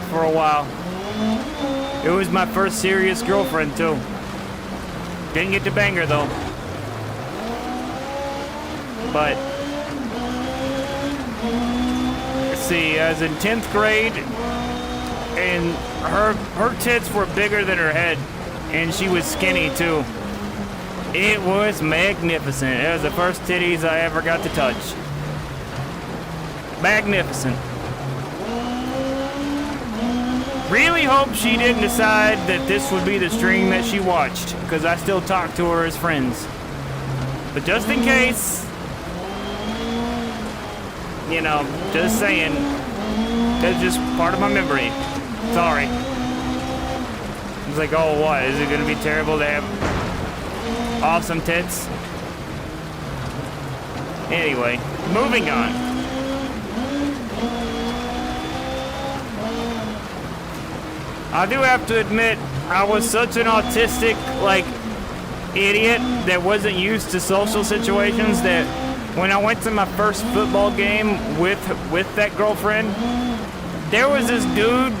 for a while. It was my first serious girlfriend too. Didn't get to bang her though. But see, I was in 10th grade, and her tits were bigger than her head, and she was skinny too. It was magnificent. It was the first titties I ever got to touch. Magnificent. Really hope she didn't decide that this would be the stream that she watched, because I still talk to her as friends. But just in case, you know, just saying, that's just part of my memory. Sorry. It's like, oh, what? Is it going to be terrible to have awesome tits? Anyway, moving on. I do have to admit, I was such an autistic, like, idiot that wasn't used to social situations that when I went to my first football game with that girlfriend, there was this dude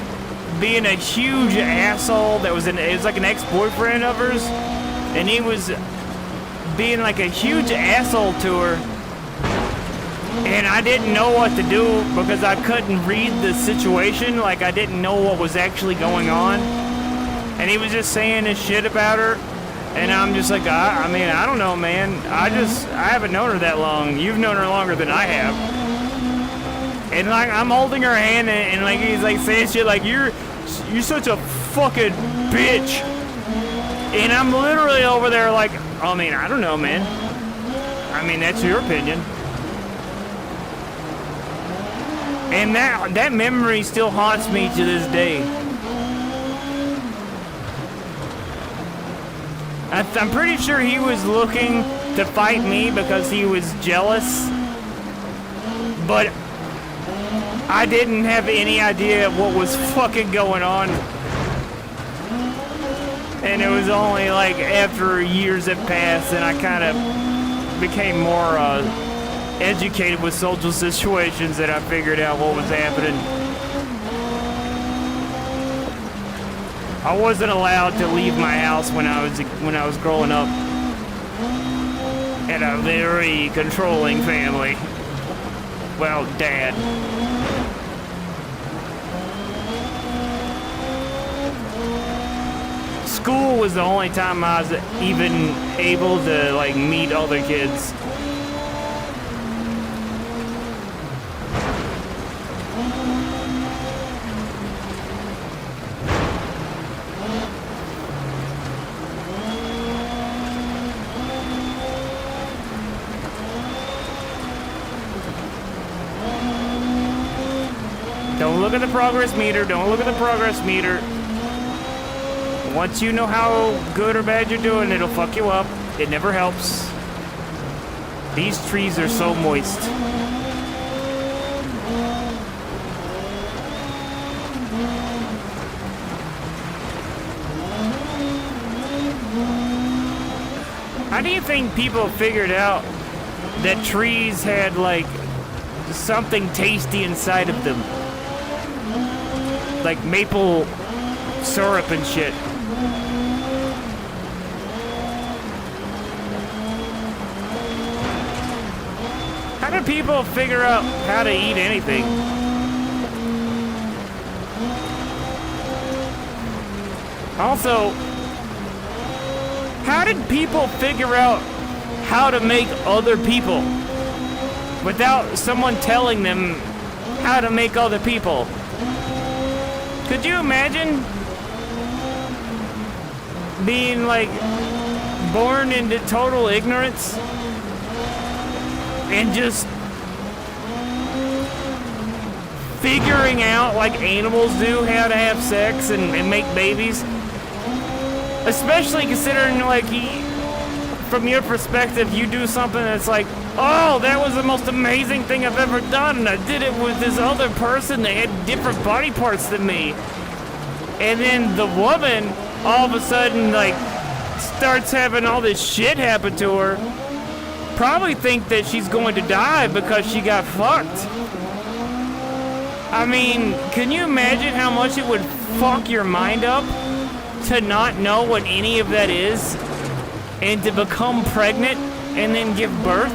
being a huge asshole that was it was like an ex-boyfriend of hers, and he was being like a huge asshole to her, and I didn't know what to do because I couldn't read the situation. Like, I didn't know what was actually going on, and he was just saying his shit about her, and I'm just like, I mean, I don't know, man. I haven't known her that long. You've known her longer than I have. And like, I'm holding her hand, and like, he's like saying shit like, you're such a fucking bitch. And I'm literally over there like, I mean, I don't know, man. I mean, that's your opinion. And that memory still haunts me to this day. I'm pretty sure he was looking to fight me because he was jealous. But I didn't have any idea what was fucking going on. And it was only like after years had passed and I kind of became more educated with social situations that I figured out what was happening. I wasn't allowed to leave my house when I was growing up in a very controlling family. Well, Dad. School was the only time I was even able to like meet other kids. Don't look at the progress meter. Don't look at the progress meter. Once you know how good or bad you're doing, it'll fuck you up. It never helps. These trees are so moist. How do you think people figured out that trees had like something tasty inside of them? Like maple syrup and shit. How do people figure out how to eat anything? Also, how did people figure out how to make other people without someone telling them how to make other people? Could you imagine being like born into total ignorance and just figuring out like animals do how to have sex and make babies? Especially considering like from your perspective, you do something that's like, oh, that was the most amazing thing I've ever done, and I did it with this other person that had different body parts than me. And then the woman all of a sudden like starts having all this shit happen to her, probably think that she's going to die because she got fucked. I mean, can you imagine how much it would fuck your mind up to not know what any of that is and to become pregnant and then give birth?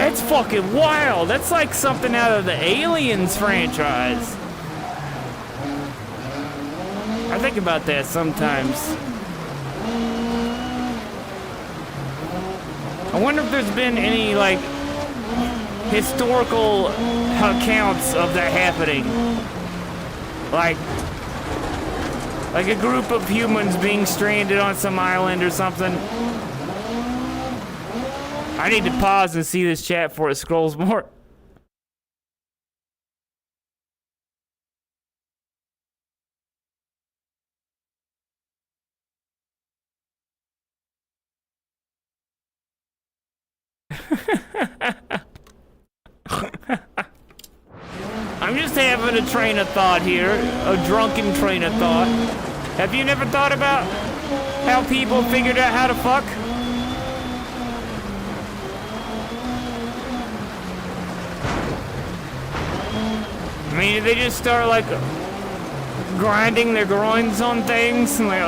That's fucking wild. That's like something out of the Aliens franchise. I think about that sometimes. I wonder if there's been any, like, historical accounts of that happening. Like a group of humans being stranded on some island or something. I need to pause and see this chat before it scrolls more. I'm just having a train of thought here, a drunken train of thought. Have you never thought about how people figured out how to fuck? I mean, they just start like grinding their groins on things and like,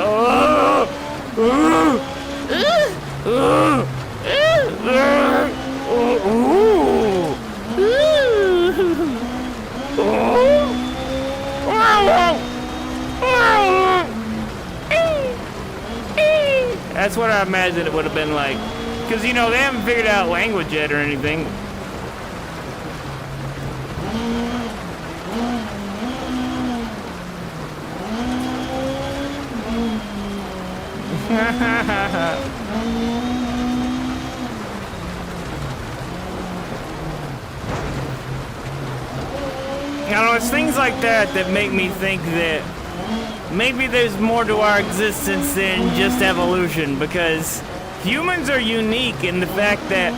That's what I imagine it would have been like. Because, you know, they haven't figured out language yet or anything. You know, it's things like that that make me think that maybe there's more to our existence than just evolution, because humans are unique in the fact that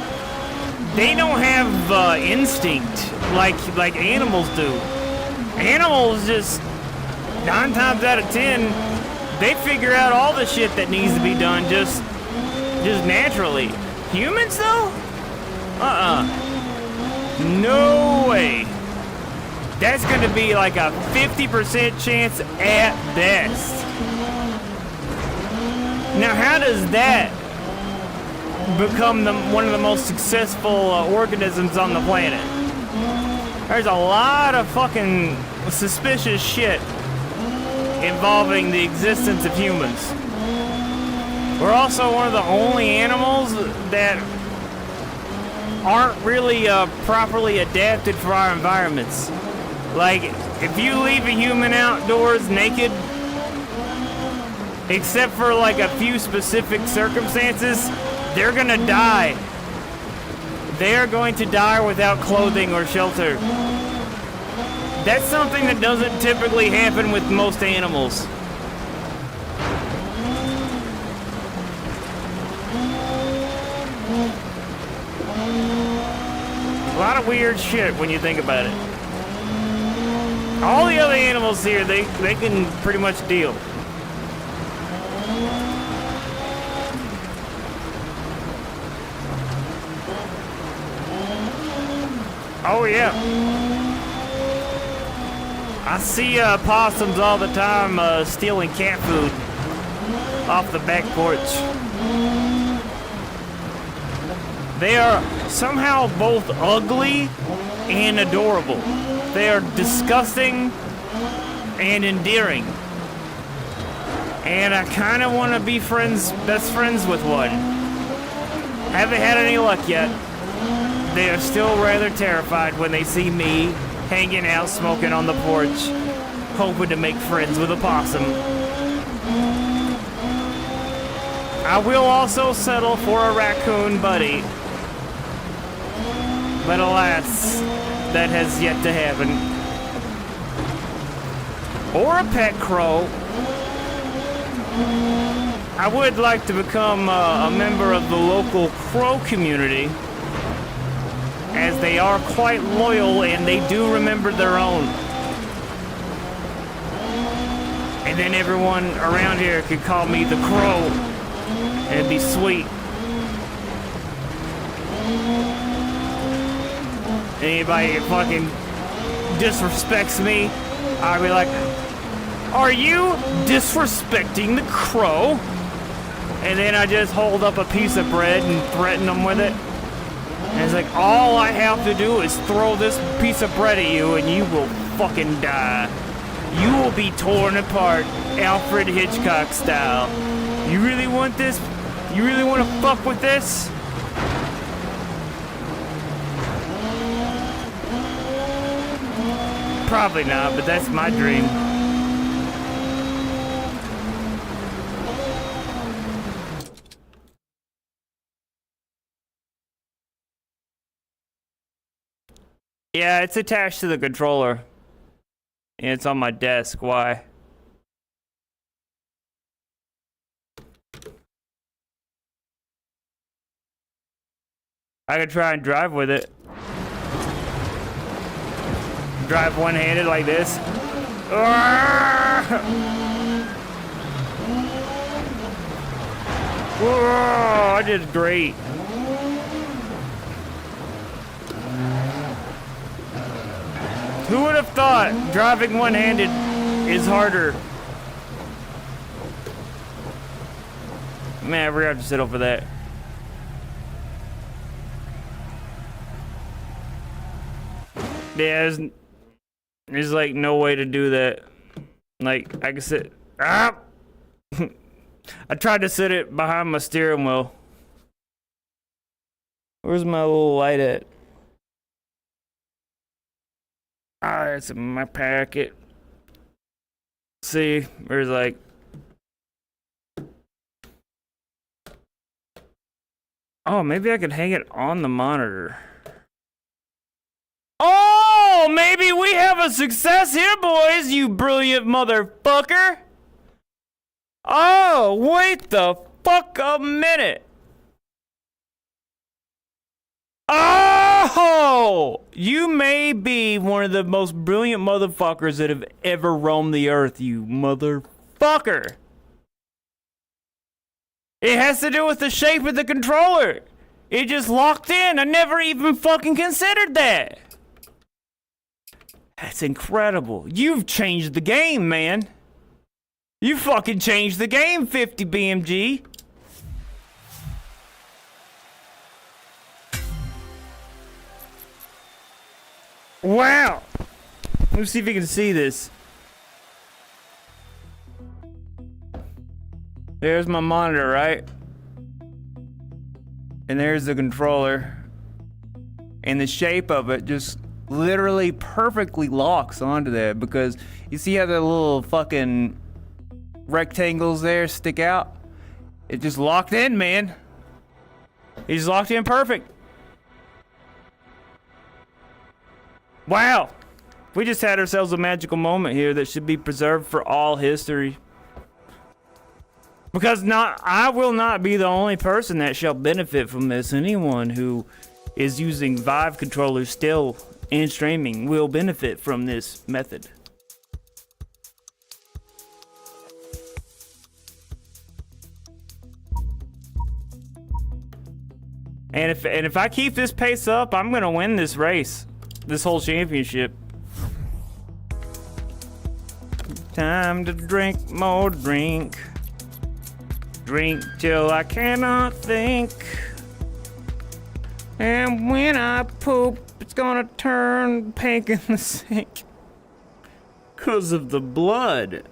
they don't have instinct like animals do. Animals just 9 times out of 10 they figure out all the shit that needs to be done just naturally. Humans though? No way. That's gonna be like a 50% chance at best. Now, how does that become one of the most successful organisms on the planet? There's a lot of fucking suspicious shit involving the existence of humans. We're also one of the only animals that aren't really properly adapted for our environments. Like, if you leave a human outdoors naked, except for like a few specific circumstances, they're gonna die. They're going to die without clothing or shelter. That's something that doesn't typically happen with most animals. A lot of weird shit when you think about it. All the other animals here, they can pretty much deal. Oh yeah. I see possums all the time stealing cat food off the back porch. They are somehow both ugly and adorable. They are disgusting and endearing. And I kind of want to be best friends with one. Haven't had any luck yet. They are still rather terrified when they see me hanging out, smoking on the porch, hoping to make friends with a possum. I will also settle for a raccoon buddy. But alas, that has yet to happen. Or a pet crow. I would like to become a member of the local crow community, as they are quite loyal and they do remember their own. And then everyone around here could call me the Crow, and it'd be sweet. Anybody that fucking disrespects me, I'll be like, are you disrespecting the Crow? And then I just hold up a piece of bread and threaten them with it. And it's like, all I have to do is throw this piece of bread at you and you will fucking die. You will be torn apart, Alfred Hitchcock style. You really want this? You really want to fuck with this? Probably not, but that's my dream. Yeah, it's attached to the controller. And it's on my desk. Why? I could try and drive with it. Drive one-handed like this. Whoa, I did great. Who would have thought driving one-handed is harder? Man, we're gonna have to settle for that. Yeah, there's like no way to do that. Like, I can sit. Ah! I tried to sit it behind my steering wheel. Where's my little light at? Ah, it's in my packet. See, there's like. Oh, maybe I could hang it on the monitor. Oh, maybe we have a success here, boys, you brilliant motherfucker. Oh, wait the fuck a minute. Oh, you may be one of the most brilliant motherfuckers that have ever roamed the earth, you motherfucker. It has to do with the shape of the controller. It just locked in. I never even fucking considered that. That's incredible. You've changed the game, man. You fucking changed the game, 50 BMG. Wow. Let me see if you can see this. There's my monitor, right? And there's the controller. And the shape of it just literally perfectly locks onto that, because you see how the little fucking rectangles there stick out? It just locked in, man. It just locked in perfect. Wow. We just had ourselves a magical moment here that should be preserved for all history. Because I will not be the only person that shall benefit from this. Anyone who is using Vive controllers still in streaming will benefit from this method. And if I keep this pace up, I'm gonna win this race, this whole championship. Time to drink more drink. Drink till I cannot think. And when I poop, it's gonna turn pink in the sink. 'Cause of the blood.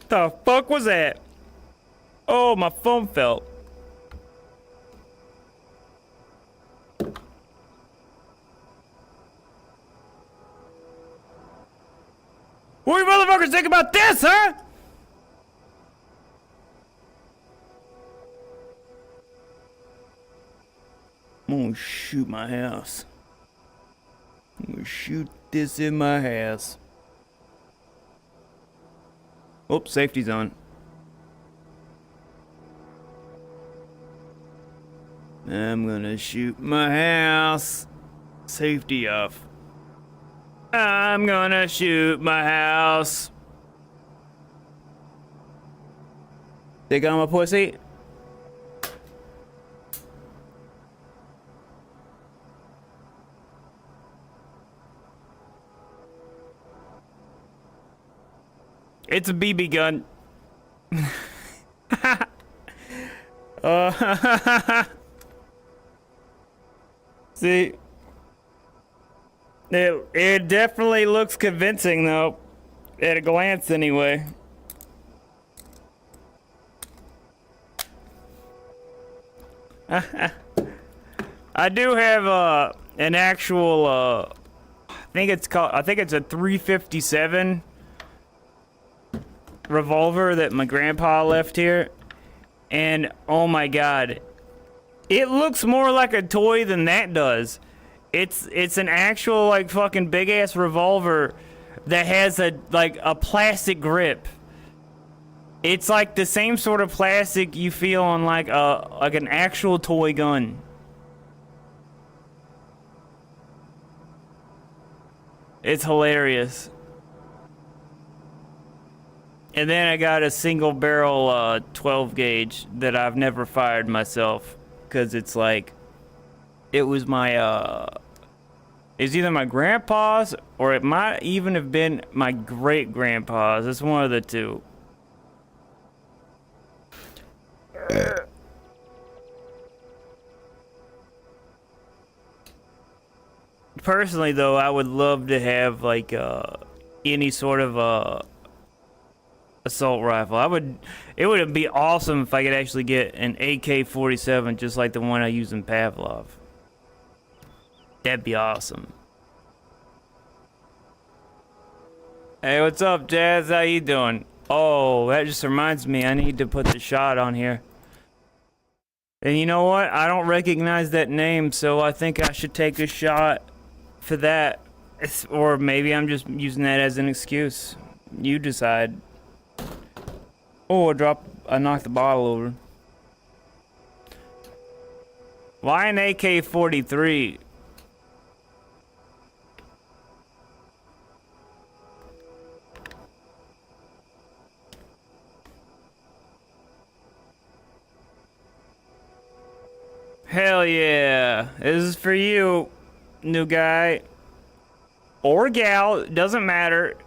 The fuck was that? Oh, my phone fell. What do you motherfuckers think about this, huh? I'm gonna shoot my house. I'm gonna shoot this in my house. Oops, safety's on. I'm gonna shoot my house. Safety off. I'm gonna shoot my house. They got my pussy? It's a BB gun. See, it definitely looks convincing though, at a glance anyway. I do have an actual I think it's a 357 revolver that my grandpa left here, and oh my god, it looks more like a toy than that does. It's an actual like fucking big ass revolver that has a plastic grip. It's like the same sort of plastic you feel on like an actual toy gun. It's hilarious. And then I got a single barrel 12 gauge that I've never fired myself, because it's like, it was my it's either my grandpa's or it might even have been my great grandpa's. It's one of the two. Personally though, I would love to have like any sort of assault rifle. It would be awesome if I could actually get an AK-47 just like the one I use in Pavlov. That'd be awesome. Hey, what's up, Jazz? How you doing? Oh, that just reminds me, I need to put the shot on here. And you know what? I don't recognize that name, so I think I should take a shot for that. Or maybe I'm just using that as an excuse. You decide. Oh, I knocked the bottle over. Why an AK-43? Hell yeah. This is for you, new guy. Or gal, doesn't matter.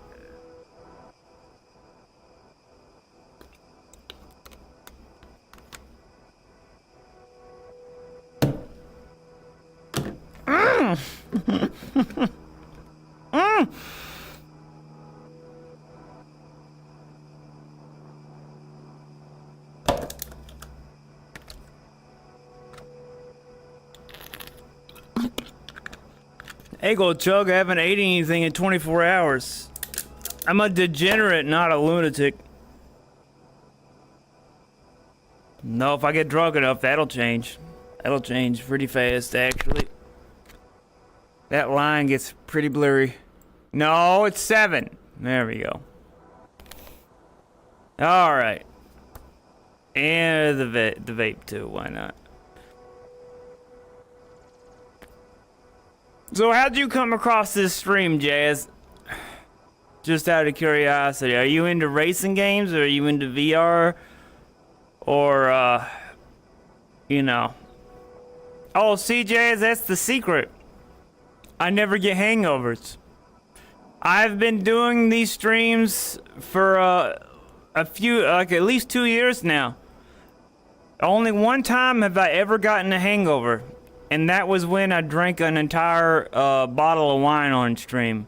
Hey, go Chug, I haven't ate anything in 24 hours. I'm a degenerate, not a lunatic. No, if I get drunk enough, that'll change. That'll change pretty fast, actually. That line gets pretty blurry. No, it's 7. There we go. Alright. And the vape too, why not? So how'd you come across this stream, Jazz? Just out of curiosity. Are you into racing games, or are you into VR? Or, you know. Oh, see, Jazz, that's the secret. I never get hangovers. I've been doing these streams for, a few, like at least 2 years now. Only one time have I ever gotten a hangover. And that was when I drank an entire bottle of wine on stream.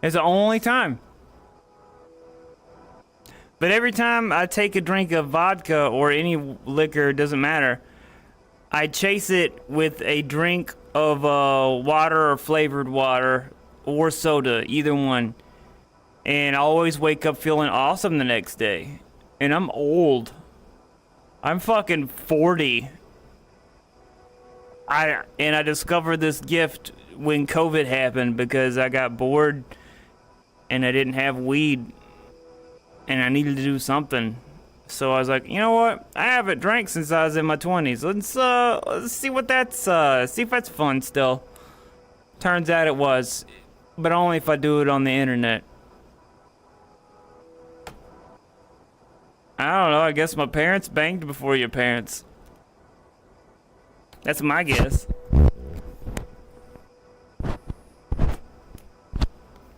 It's the only time. But every time I take a drink of vodka or any liquor, doesn't matter, I chase it with a drink of water or flavored water or soda, either one. And I always wake up feeling awesome the next day. And I'm old. I'm fucking 40. I discovered this gift when COVID happened because I got bored and I didn't have weed. and I needed to do something. So I was like, you know what? I haven't drank since I was in my 20s. Let's see what that's, see if that's fun still. Turns out it was, but only if I do it on the internet. I don't know, I guess my parents banged before your parents. That's my guess.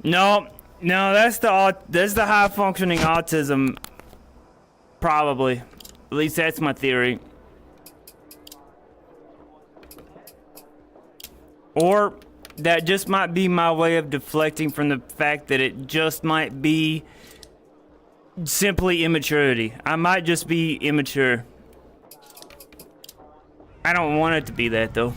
No, that's the high functioning autism. Probably. At least that's my theory. Or that just might be my way of deflecting from the fact that it just might be simply immaturity. I might just be immature. I don't want it to be that though.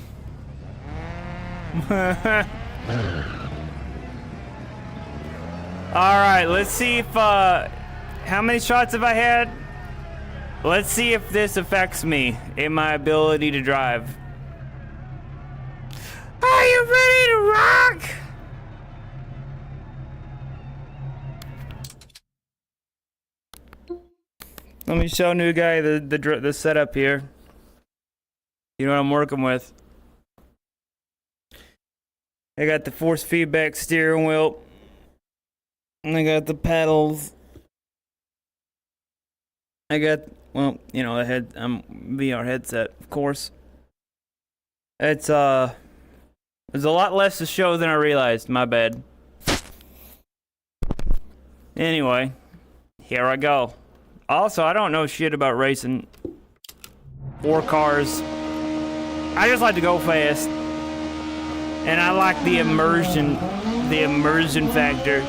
Alright, let's see if how many shots have I had? Let's see if this affects me in my ability to drive. Are you ready to rock? Let me show new guy the setup here. You know what I'm working with. I got the force feedback steering wheel. And I got the pedals. I got, well, you know, the VR headset, of course. It's there's a lot less to show than I realized, my bad. Anyway, here I go. Also, I don't know shit about racing or cars. I just like to go fast. And I like the immersion factor.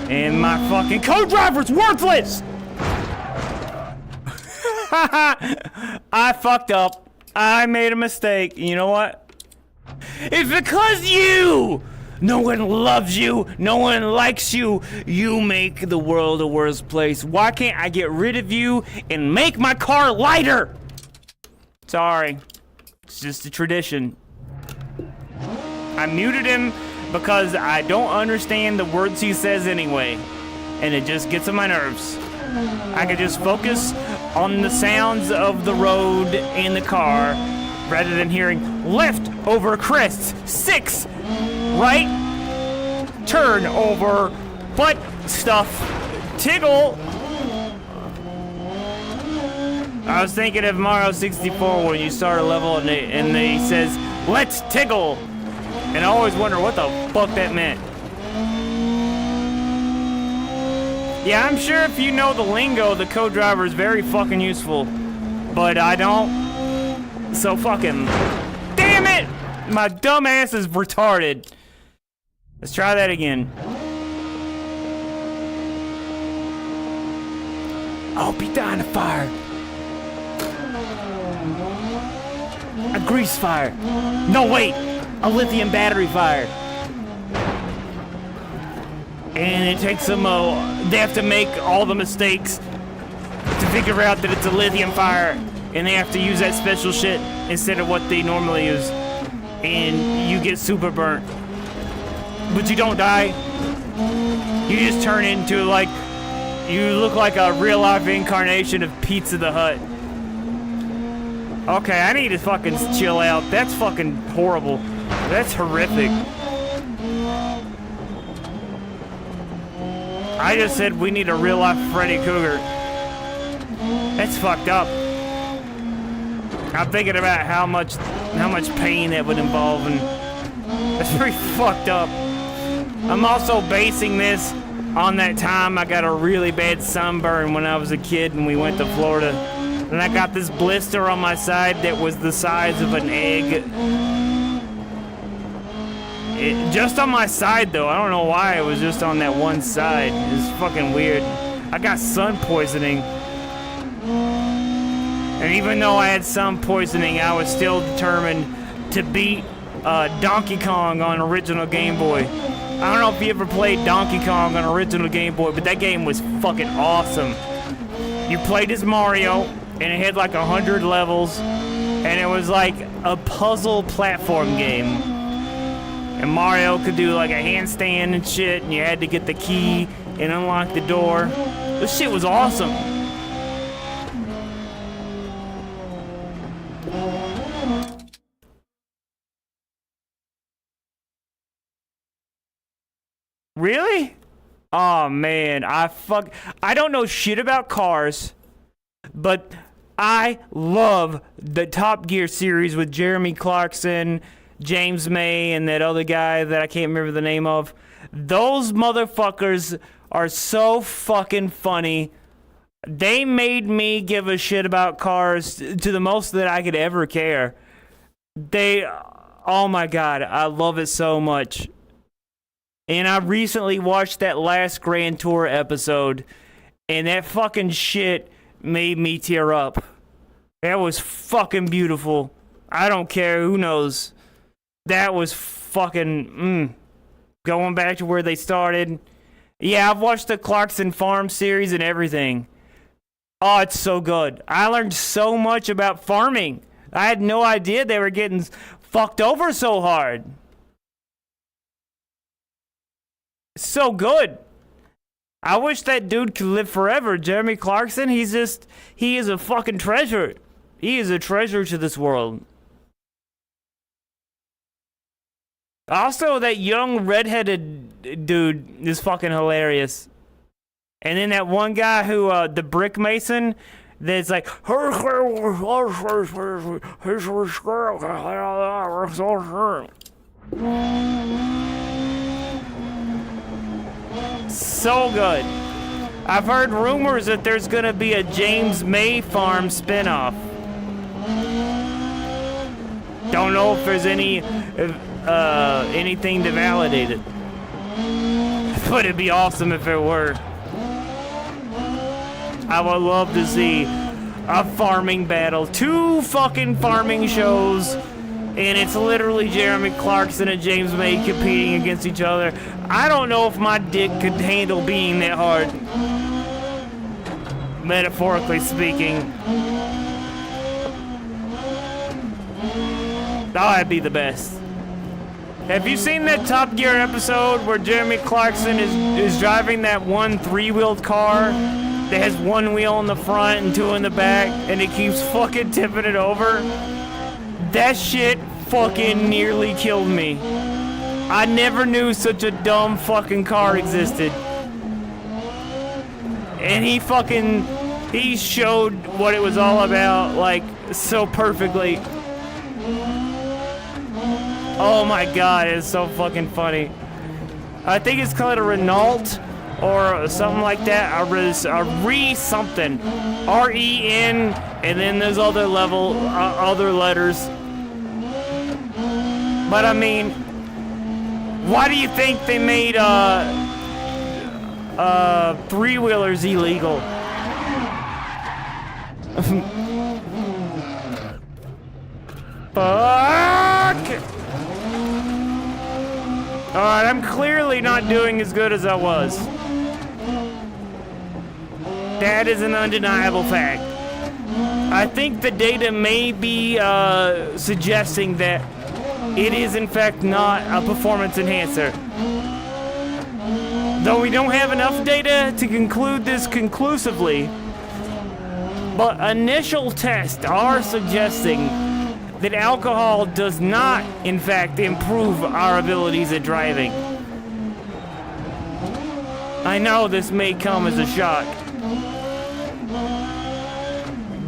And my fucking co-driver's worthless! I fucked up. I made a mistake. You know what? It's because you! No one loves you. No one likes you. You make the world a worse place. Why can't I get rid of you and make my car lighter? Sorry. It's just a tradition. I muted him because I don't understand the words he says anyway. And it just gets on my nerves. I could just focus on the sounds of the road in the car rather than hearing left over crest 6 right turn over butt stuff tiggle. I was thinking of Mario 64 when you start a level and they says let's tiggle, and I always wonder what the fuck that meant. Yeah, I'm sure if you know the lingo, the co-driver is very fucking useful. But I don't. So fucking... Damn it! My dumb ass is retarded. Let's try that again. Oh, be dying of fire. A grease fire. No, wait! A lithium battery fire. And it takes them, they have to make all the mistakes to figure out that it's a lithium fire. And they have to use that special shit instead of what they normally use. And you get super burnt. But you don't die. You just turn into like, you look like a real life incarnation of Pizza the Hut. Okay, I need to fucking chill out. That's fucking horrible. That's horrific. I just said we need a real life Freddy Cougar. That's fucked up. I'm thinking about how much pain that would involve, and that's pretty fucked up. I'm also basing this on that time I got a really bad sunburn when I was a kid and we went to Florida. And I got this blister on my side that was the size of an egg. Just on my side though, I don't know why it was just on that one side. It's fucking weird. I got sun poisoning. And even though I had sun poisoning, I was still determined to beat Donkey Kong on original Game Boy. I don't know if you ever played Donkey Kong on original Game Boy, but that game was fucking awesome. You played as Mario, and it had like 100 levels, and it was like a puzzle platform game. And Mario could do like a handstand and shit, and you had to get the key and unlock the door. This shit was awesome. Really? Oh man, I don't know shit about cars, but I love the Top Gear series with Jeremy Clarkson, James May, and that other guy that I can't remember the name of. Those motherfuckers are so fucking funny. They made me give a shit about cars to the most that I could ever care. Oh my god, I love it so much. And I recently watched that last Grand Tour episode, and that fucking shit made me tear up. That was fucking beautiful. I don't care who knows. That was fucking, going back to where they started. Yeah, I've watched the Clarkson Farm series and everything. Oh, it's so good. I learned so much about farming. I had no idea they were getting fucked over so hard. So good. I wish that dude could live forever. Jeremy Clarkson, he is a fucking treasure. He is a treasure to this world. Also, that young redheaded dude is fucking hilarious. And then that one guy who, the brick mason, that's like, so good. I've heard rumors that there's gonna be a James May Farm spinoff. Don't know if there's anything to validate it. But it'd be awesome if it were. I would love to see a farming battle. 2 fucking farming shows. And it's literally Jeremy Clarkson and James May competing against each other. I don't know if my dick could handle being that hard. Metaphorically speaking. Oh, that'd be the best. Have you seen that Top Gear episode where Jeremy Clarkson is driving that one 3-wheeled car that has 1 wheel in the front and 2 in the back, and it keeps fucking tipping it over? That shit fucking nearly killed me. I never knew such a dumb fucking car existed. And he showed what it was all about, like, so perfectly. Oh my god, it's so fucking funny. I think it's called a Renault or something like that. A re-something. R-E-N, and then there's other letters. But I mean, why do you think they made 3-wheelers illegal? Fuck! Alright, I'm clearly not doing as good as I was. That is an undeniable fact. I think the data may be suggesting that it is in fact not a performance enhancer. Though we don't have enough data to conclude this conclusively, but initial tests are suggesting that alcohol does not, in fact, improve our abilities at driving. I know this may come as a shock,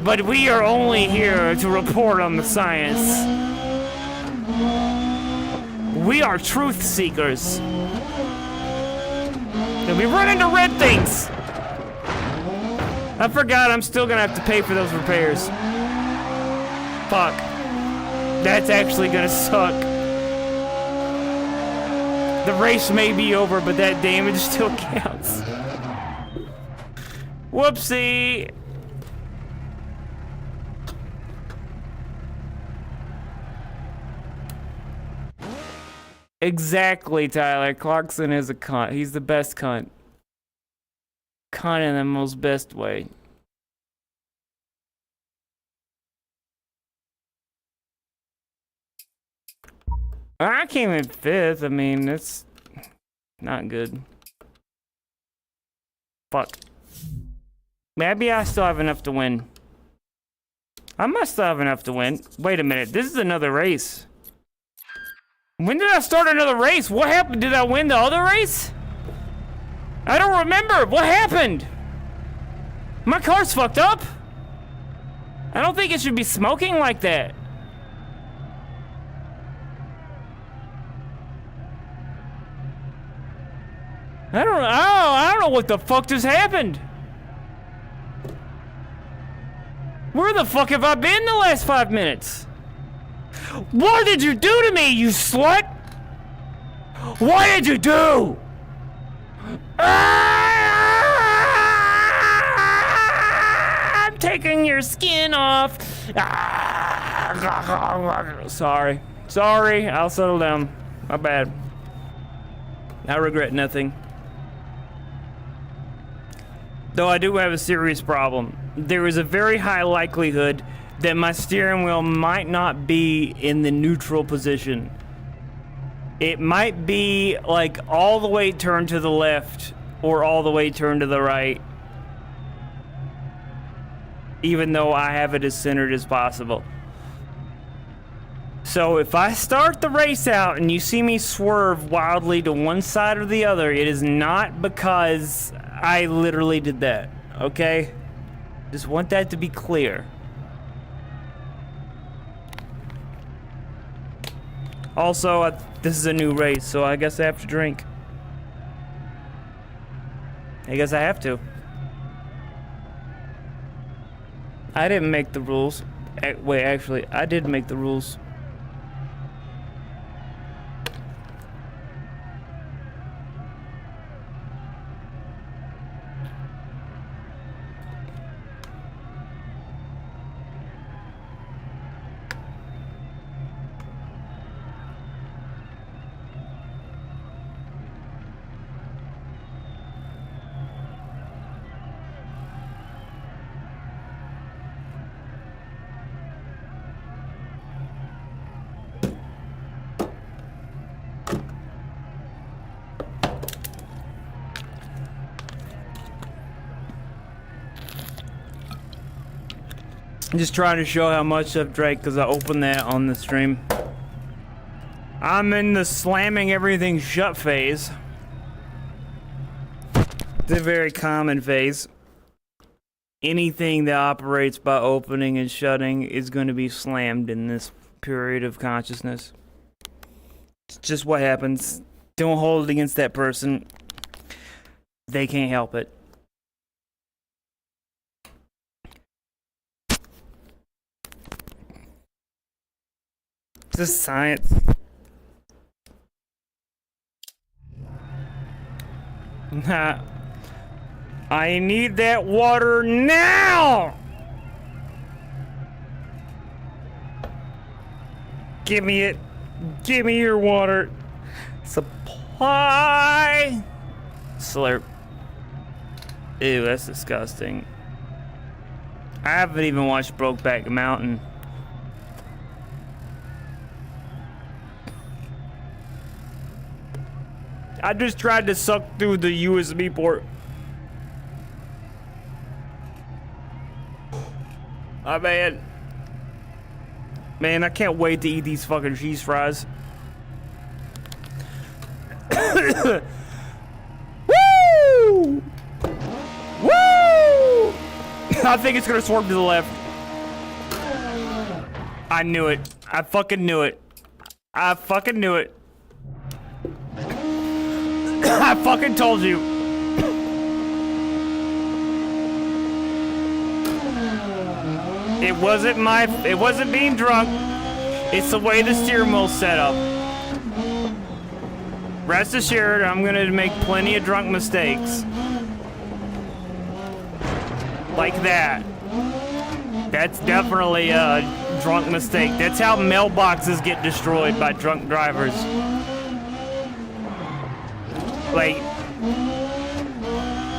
but we are only here to report on the science. We are truth seekers. And we run into red things! I forgot I'm still gonna have to pay for those repairs. Fuck. That's actually gonna suck. The race may be over, but that damage still counts. Whoopsie! Exactly, Tyler. Clarkson is a cunt. He's the best cunt. Cunt in the most best way. I came in 5th. I mean, that's not good. Fuck. Maybe I still have enough to win. I must still have enough to win. Wait a minute, this is another race. When did I start another race? What happened? Did I win the other race? I don't remember. What happened? My car's fucked up. I don't think it should be smoking like that. I don't know what the fuck just happened. Where the fuck have I been the last 5 minutes? What did you do to me, you slut? What did you do? I'm taking your skin off. Sorry. Sorry, I'll settle down. My bad. I regret nothing. Though I do have a serious problem. There is a very high likelihood that my steering wheel might not be in the neutral position. It might be like all the way turned to the left or all the way turned to the right. Even though I have it as centered as possible. So if I start the race out and you see me swerve wildly to one side or the other, it is not because I literally did that, okay? Just want that to be clear. Also, this is a new race, so I guess I have to drink. I guess I have to. I didn't make the rules. Wait, actually, I did make the rules. I'm just trying to show how much I've drank because I opened that on the stream. I'm in the slamming everything shut phase. It's a very common phase. Anything that operates by opening and shutting is going to be slammed in this period of consciousness. It's just what happens. Don't hold it against that person. They can't help it. It's just science. Nah. I need that water now! Give me it. Give me your water. Supply! Slurp. Ew, that's disgusting. I haven't even watched Brokeback Mountain. I just tried to suck through the USB port. Oh man. Man, I can't wait to eat these fucking cheese fries. Woo! Woo! I think it's gonna swerve to the left. I knew it. I fucking knew it. I fucking knew it. I fucking told you. It wasn't being drunk. It's the way the steering wheel's set up. Rest assured, I'm gonna make plenty of drunk mistakes. Like that. That's definitely a drunk mistake. That's how mailboxes get destroyed by drunk drivers. Like,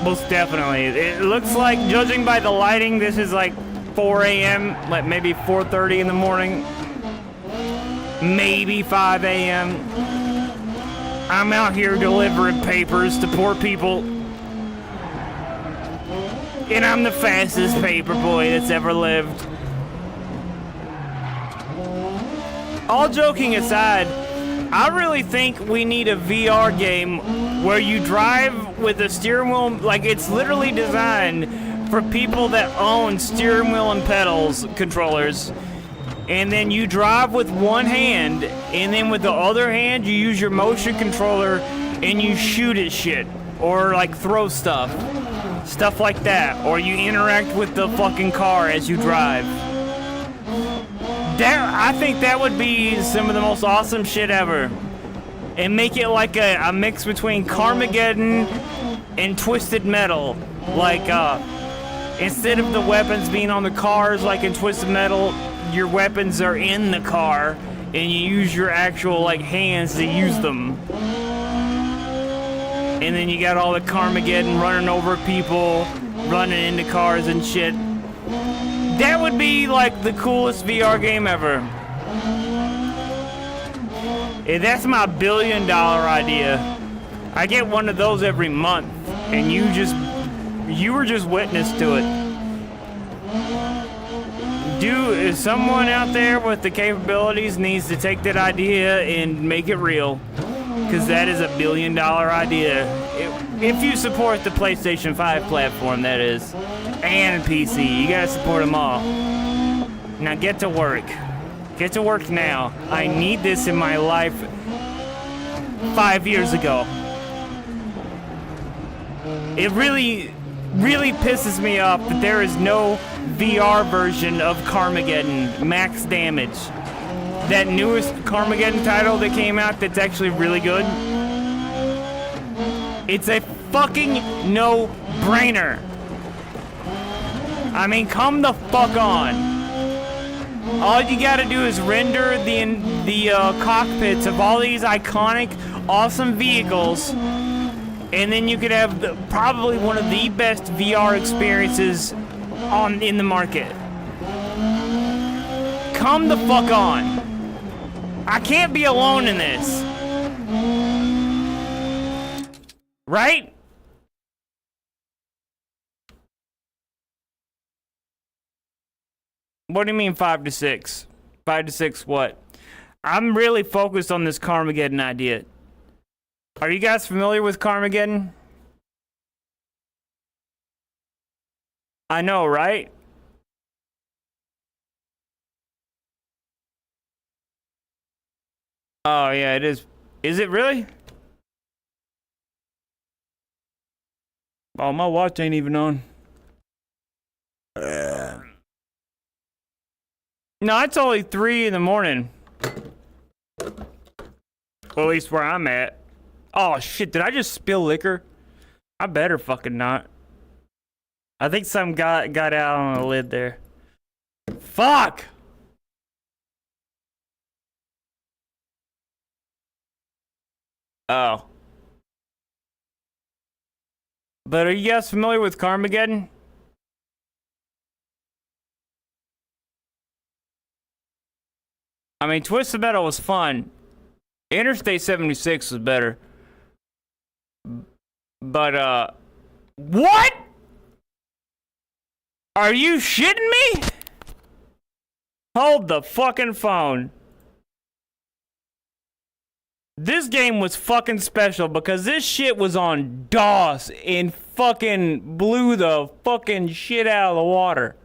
most definitely. It looks like, judging by the lighting, this is like 4 a.m., like maybe 4:30 in the morning, maybe 5 a.m. I'm out here delivering papers to poor people. And I'm the fastest paperboy that's ever lived. All joking aside, I really think we need a VR game where you drive with a steering wheel. Like, it's literally designed for people that own steering wheel and pedals controllers. And then you drive with one hand, and then with the other hand, you use your motion controller and you shoot at shit. Or, like, throw stuff. Stuff like that. Or you interact with the fucking car as you drive. I think that would be some of the most awesome shit ever. And make it like a mix between Carmageddon and Twisted Metal. Like, instead of the weapons being on the cars like in Twisted Metal, your weapons are in the car, and you use your actual, like, hands to use them. And then you got all the Carmageddon running over people, running into cars and shit. That would be, like, the coolest VR game ever. And that's my $1 billion idea. I get one of those every month, and you were just witness to it. Is someone out there with the capabilities needs to take that idea and make it real. Because that is a $1 billion idea. If you support the PlayStation 5 platform, that is. And PC. You gotta support them all. Now get to work. Get to work now. I need this in my life 5 years ago. It really pisses me off that there is no VR version of Carmageddon Max Damage. That newest Carmageddon title that came out that's actually really good. It's a fucking no-brainer. I mean, come the fuck on. All you gotta do is render the cockpits of all these iconic, awesome vehicles, and then you could have probably one of the best VR experiences in the market. Come the fuck on. I can't be alone in this. Right? What do you mean 5 to 6? 5 to 6 what? I'm really focused on this Carmageddon idea. Are you guys familiar with Carmageddon? I know, right? Oh, yeah, it is. Is it really? Oh, my watch ain't even on. No, it's only 3 in the morning. Well, at least where I'm at. Oh, shit, did I just spill liquor? I better fucking not. I think some got out on the lid there. Fuck! Oh. But are you guys familiar with Carmageddon? I mean, Twisted Metal was fun. Interstate 76 was better. But, what? Are you shitting me? Hold the fucking phone. This game was fucking special because this shit was on DOS and fucking blew the fucking shit out of the water.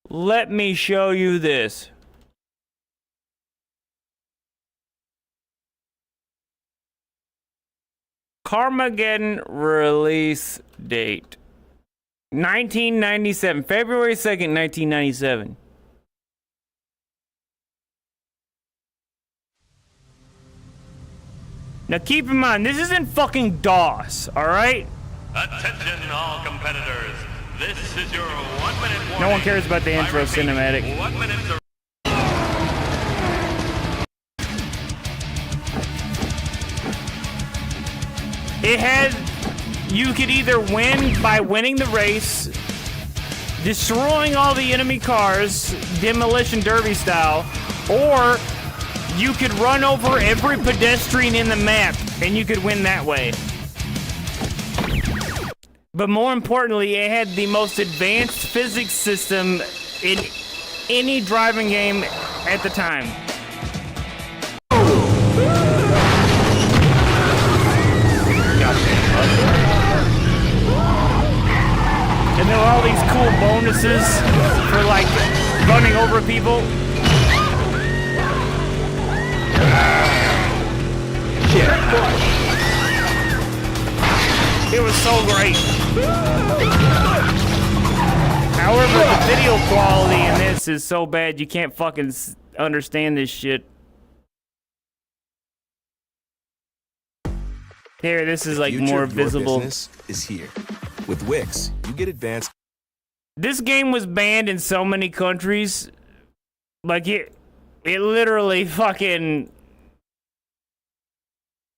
Let me show you this. Carmageddon release date. 1997. February 2nd, 1997. Now keep in mind, this isn't fucking DOS, alright? Attention all competitors. This is your 1 minute warning. No one cares about the intro cinematic. 1 minute to... It had, you could either win by winning the race, destroying all the enemy cars, demolition derby style, or you could run over every pedestrian in the map and you could win that way. But more importantly, it had the most advanced physics system in any driving game at the time. And there were all these cool bonuses for like running over people. It was so great. However, the video quality in this is so bad you can't fucking understand this shit. Here, this is like more visible. Business is here. With Wix, you get advanced. This game was banned in so many countries. Like it literally fucking.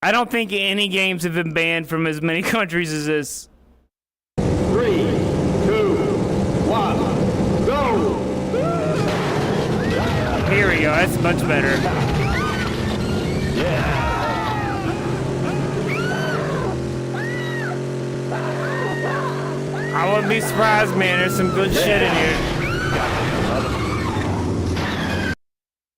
I don't think any games have been banned from as many countries as this. 3, 2, 1, go! Here we go. That's much better. I wouldn't be surprised, man. There's some good shit in here.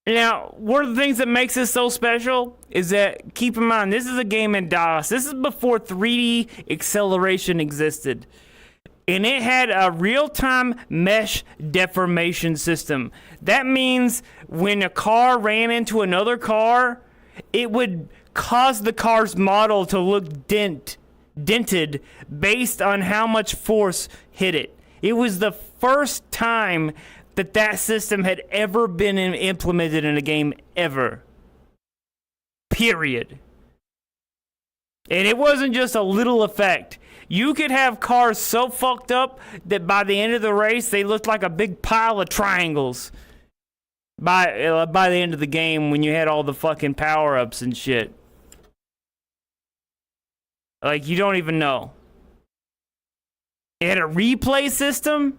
Now, one of the things that makes this so special is that, keep in mind, this is a game in DOS. This is before 3D acceleration existed. And it had a real-time mesh deformation system. That means when a car ran into another car, it would cause the car's model to look dented based on how much force hit it. It was the first time that system had ever been implemented in a game ever. Period. And it wasn't just a little effect. You could have cars so fucked up that by the end of the race, they looked like a big pile of triangles. By the end of the game, when you had all the fucking power-ups and shit. Like, you don't even know. It had a replay system.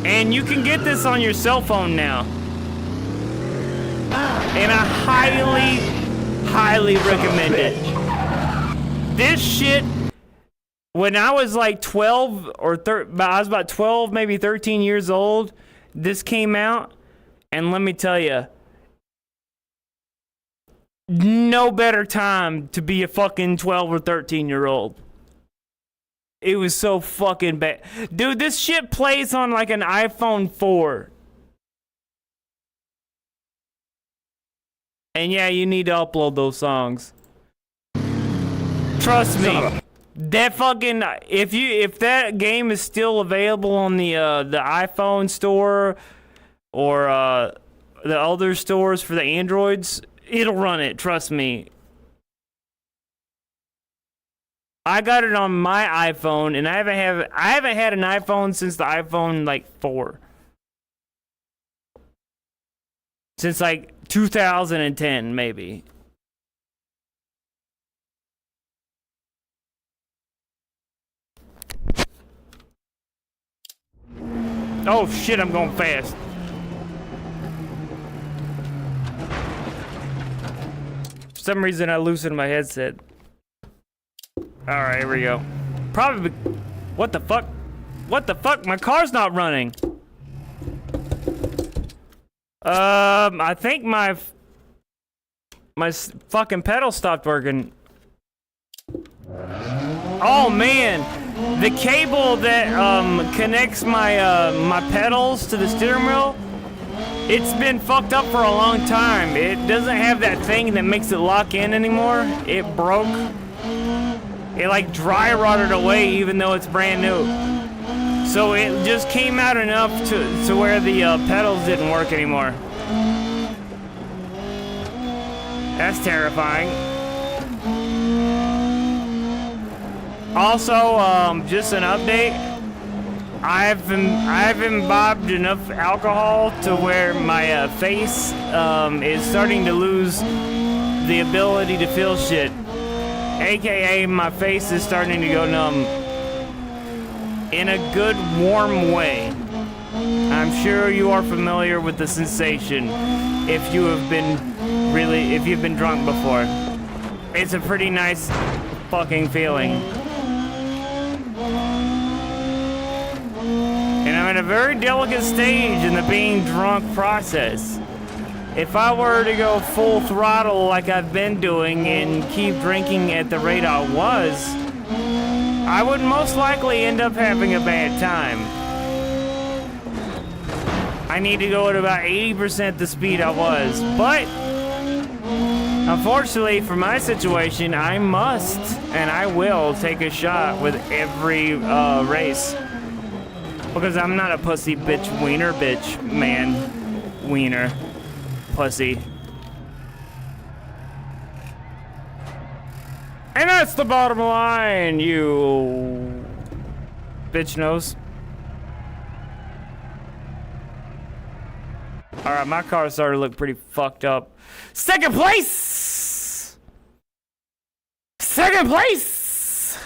And you can get this on your cell phone now. And I highly, highly recommend it. This shit, when I was like 12 or I was about 12, maybe 13 years old, this came out, and let me tell you, no better time to be a fucking 12 or 13-year-old. It was so fucking bad. Dude, this shit plays on like an iPhone 4. And yeah, you need to upload those songs. Trust me. That fucking if that game is still available on the iPhone store or the other stores for the Androids, it'll run it, trust me. I got it on my iPhone, and I haven't had an iPhone since the iPhone like 4. Since like 2010 maybe. Oh shit, I'm going fast. For some reason I loosened my headset. Alright, here we go. Probably... What the fuck? What the fuck? My car's not running. I think my fucking pedal stopped working. Oh man! The cable that connects my my pedals to the steering wheel, it's been fucked up for a long time. It doesn't have that thing that makes it lock in anymore. It broke. It like dry rotted away even though it's brand new. So it just came out enough to where the pedals didn't work anymore. That's terrifying. Also, just an update. I've imbibed enough alcohol to where my face is starting to lose the ability to feel shit. AKA, my face is starting to go numb. In a good, warm way. I'm sure you are familiar with the sensation if you've been drunk before. It's a pretty nice fucking feeling. And I'm in a very delicate stage in the being drunk process. If I were to go full throttle like I've been doing and keep drinking at the rate I was, I would most likely end up having a bad time. I need to go at about 80% the speed I was, but unfortunately for my situation, I must and I will take a shot with every race. Because I'm not a pussy bitch wiener bitch man wiener pussy. And that's the bottom line, you bitch nose. Alright, my car started to look pretty fucked up. Second place! Second place!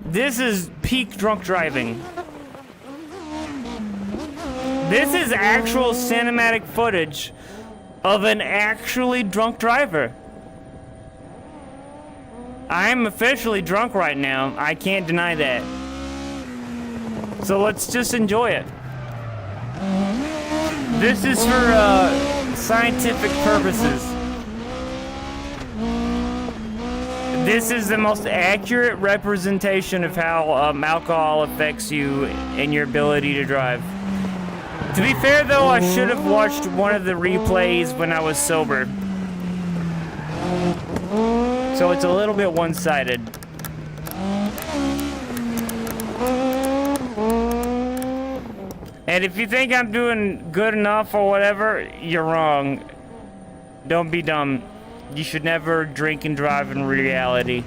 This is peak drunk driving. This is actual cinematic footage of an actually drunk driver. I'm officially drunk right now. I can't deny that. So let's just enjoy it. This is for scientific purposes. This is the most accurate representation of how alcohol affects you and your ability to drive. To be fair though, I should have watched one of the replays when I was sober. So it's a little bit one-sided. And if you think I'm doing good enough or whatever, you're wrong. Don't be dumb. You should never drink and drive in reality.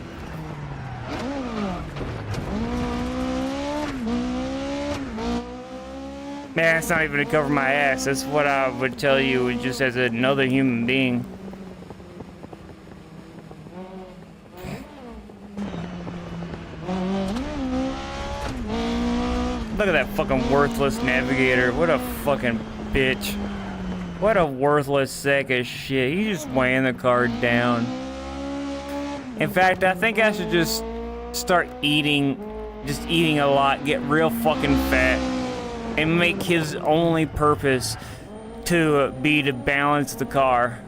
Man, that's not even to cover my ass. That's what I would tell you just as another human being. Look at that fucking worthless navigator. What a fucking bitch. What a worthless sack of shit. He's just weighing the car down. In fact, I think I should just start eating a lot, get real fucking fat, and make his only purpose to be to balance the car.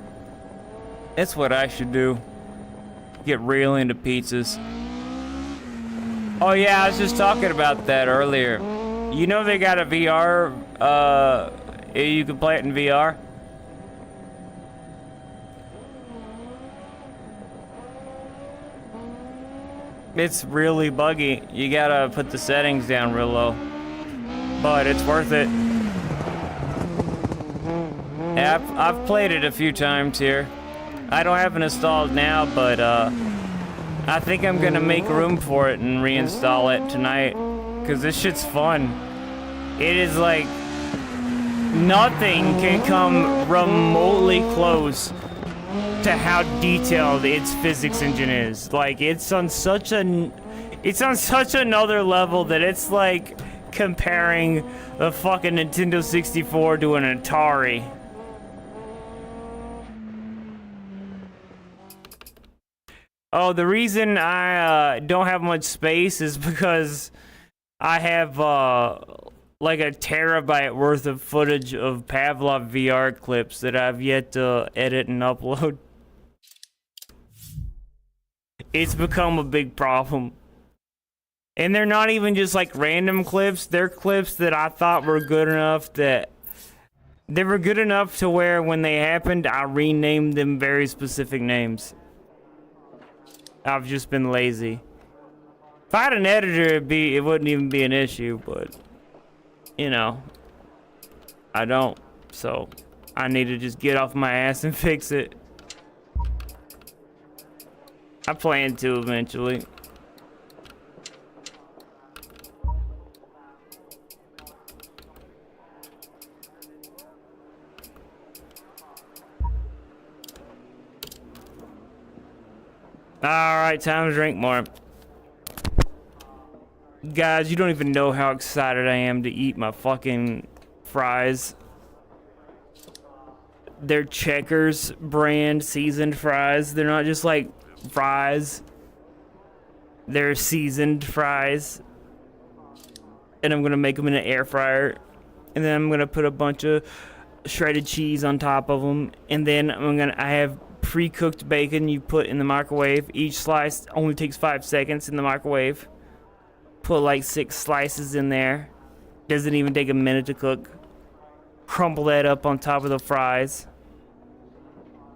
That's what I should do. Get real into pizzas. Oh yeah, I was just talking about that earlier. You know they got a VR, you can play it in VR? It's really buggy. You gotta put the settings down real low. But it's worth it. Yeah, I've played it a few times here. I don't have it installed now, but I think I'm gonna make room for it and reinstall it tonight. Cause this shit's fun. It is like nothing can come remotely close to how detailed its physics engine is. Like it's on such another level that it's like comparing a fucking Nintendo 64 to an Atari. Oh, the reason I don't have much space is because I have like a terabyte worth of footage of Pavlov VR clips that I've yet to edit and upload. It's become a big problem. And they're not even just like random clips, they're clips that I thought were good enough that they were good enough to where when they happened, I renamed them very specific names. I've just been lazy. If I had an editor, it wouldn't even be an issue, but you know, I don't. So I need to just get off my ass and fix it. I plan to eventually. Alright, time to drink more. Guys, you don't even know how excited I am to eat my fucking fries. They're Checkers brand seasoned fries. They're not just like fries. They're seasoned fries. And I'm gonna make them in an air fryer. And then I'm gonna put a bunch of shredded cheese on top of them. And then I have pre-cooked bacon you put in the microwave. Each slice only takes 5 seconds in the microwave. Put like 6 slices in there. Doesn't even take a minute to cook. Crumble that up on top of the fries.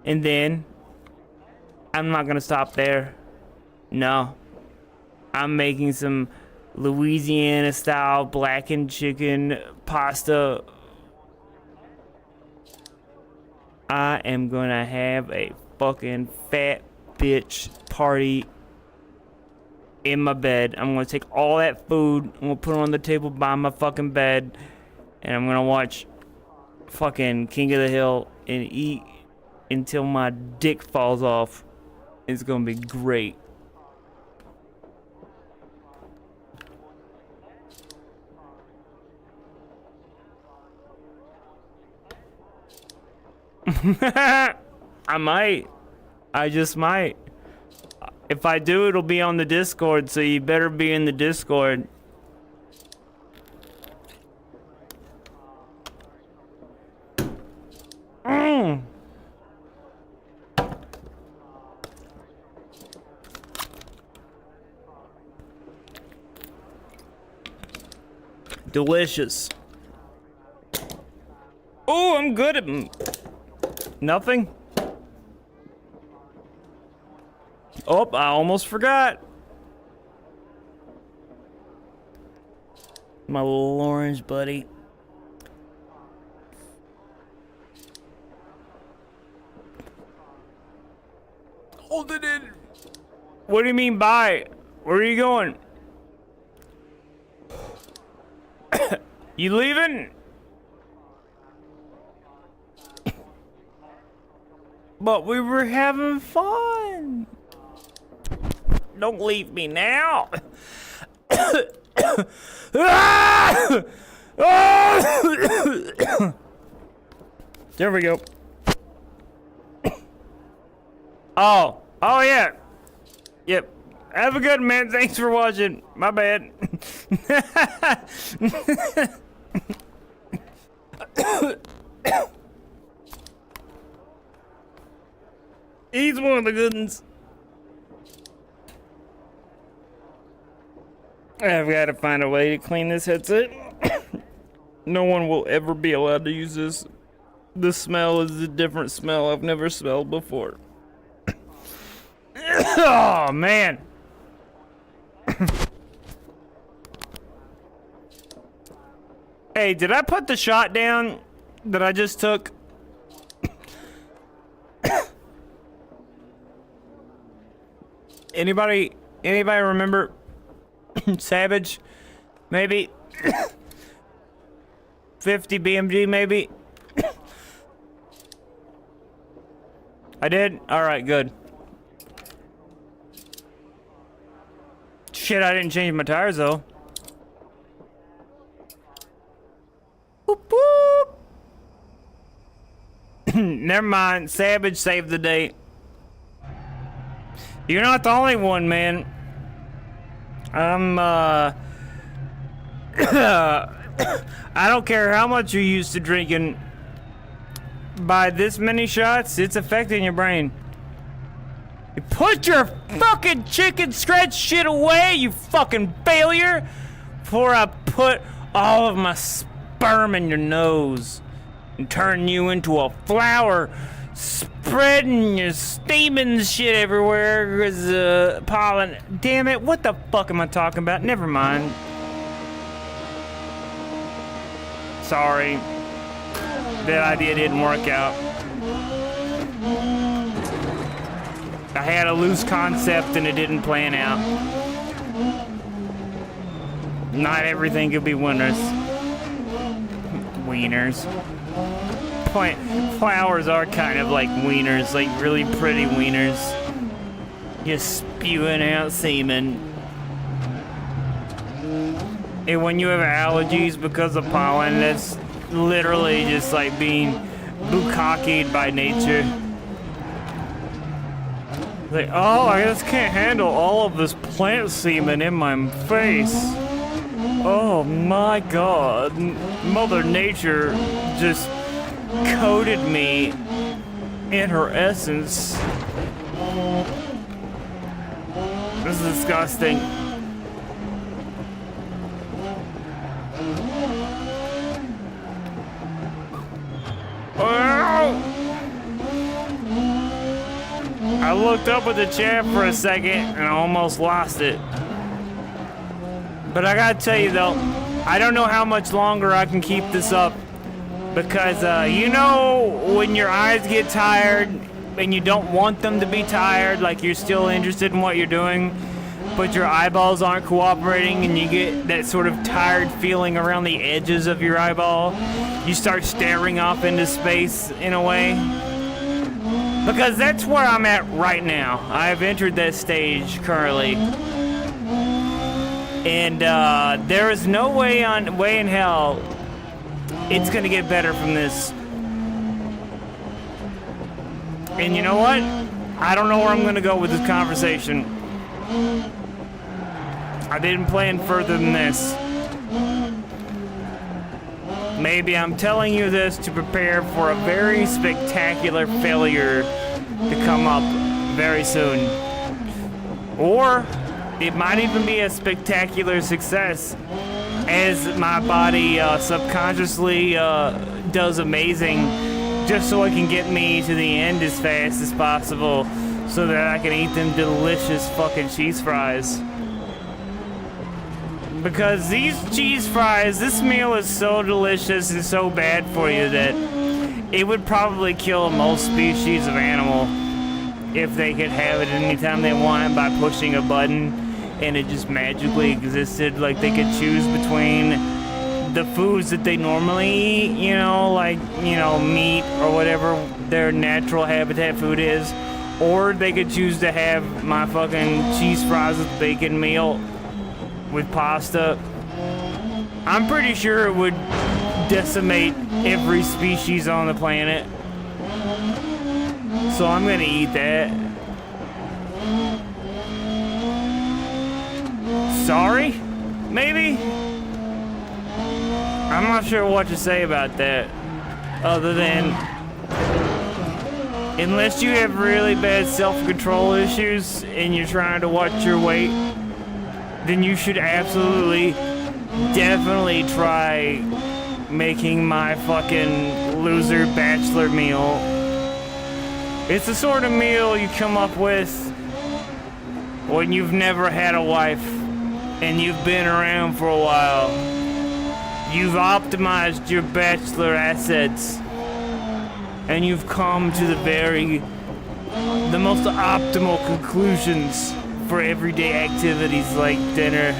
And then I'm not gonna stop there. No. I'm making some Louisiana style blackened chicken pasta. I am gonna have a fucking fat bitch party in my bed. I'm gonna take all that food, I'm gonna put it on the table by my fucking bed, and I'm gonna watch fucking King of the Hill and eat until my dick falls off. It's gonna be great. I might. I just might. If I do, it'll be on the Discord, so you better be in the Discord. Delicious. Oh, I'm good at nothing. Oh, I almost forgot. My little orange buddy. Hold it in. What do you mean by? Where are you going? You leaving? But we were having fun. Don't leave me now. There we go. Oh yeah. Yep. Have a good one, man. Thanks for watching. My bad. He's one of the good ones. I've got to find a way to clean this headset. No one will ever be allowed to use this. The smell is a different smell I've never smelled before. Oh, man. Hey, did I put the shot down that I just took? Anybody remember Savage? Maybe 50 BMG maybe. I did? All right, good. Shit, I didn't change my tires though. Boop, boop. Never mind, Savage saved the day. You're not the only one, man. I don't care how much you're used to drinking. By this many shots, it's affecting your brain. You put your fucking chicken scratch shit away, you fucking failure, before I put all of my sperm in your nose and turn you into a flower, spreading your steaming shit everywhere because pollen. Damn it, what the fuck am I talking about? Never mind. Sorry. That idea didn't work out. I had a loose concept and it didn't plan out. Not everything could be winners. Wieners. Flowers are kind of like wieners, like really pretty wieners. Just spewing out semen. And when you have allergies because of pollen, that's literally just like being bukkakeed by nature. Like, oh, I just can't handle all of this plant semen in my face. Oh my god. Mother Nature just coated me in her essence. This is disgusting. I looked up at the chair for a second and I almost lost it. But I gotta tell you though, I don't know how much longer I can keep this up. Because, you know, when your eyes get tired and you don't want them to be tired, like you're still interested in what you're doing, but your eyeballs aren't cooperating and you get that sort of tired feeling around the edges of your eyeball, you start staring off into space in a way. Because that's where I'm at right now. I've entered that stage currently. And there is no way in hell it's gonna get better from this. And you know what? I don't know where I'm gonna go with this conversation. I didn't plan further than this. Maybe I'm telling you this to prepare for a very spectacular failure to come up very soon. Or it might even be a spectacular success as my body subconsciously does amazing just so it can get me to the end as fast as possible so that I can eat them delicious fucking cheese fries. Because these cheese fries, this meal is so delicious and so bad for you that it would probably kill most species of animal if they could have it anytime they want by pushing a button and it just magically existed. Like they could choose between the foods that they normally eat, you know, like, you know, meat or whatever their natural habitat food is, or they could choose to have my fucking cheese fries with bacon meal with pasta. I'm pretty sure it would decimate every species on the planet. So I'm gonna eat that. Sorry? Maybe? I'm not sure what to say about that. Other than, unless you have really bad self-control issues and you're trying to watch your weight, then you should absolutely, definitely try making my fucking loser bachelor meal. It's the sort of meal you come up with when you've never had a wife and you've been around for a while. You've optimized your bachelor assets and you've come to the most optimal conclusions for everyday activities like dinner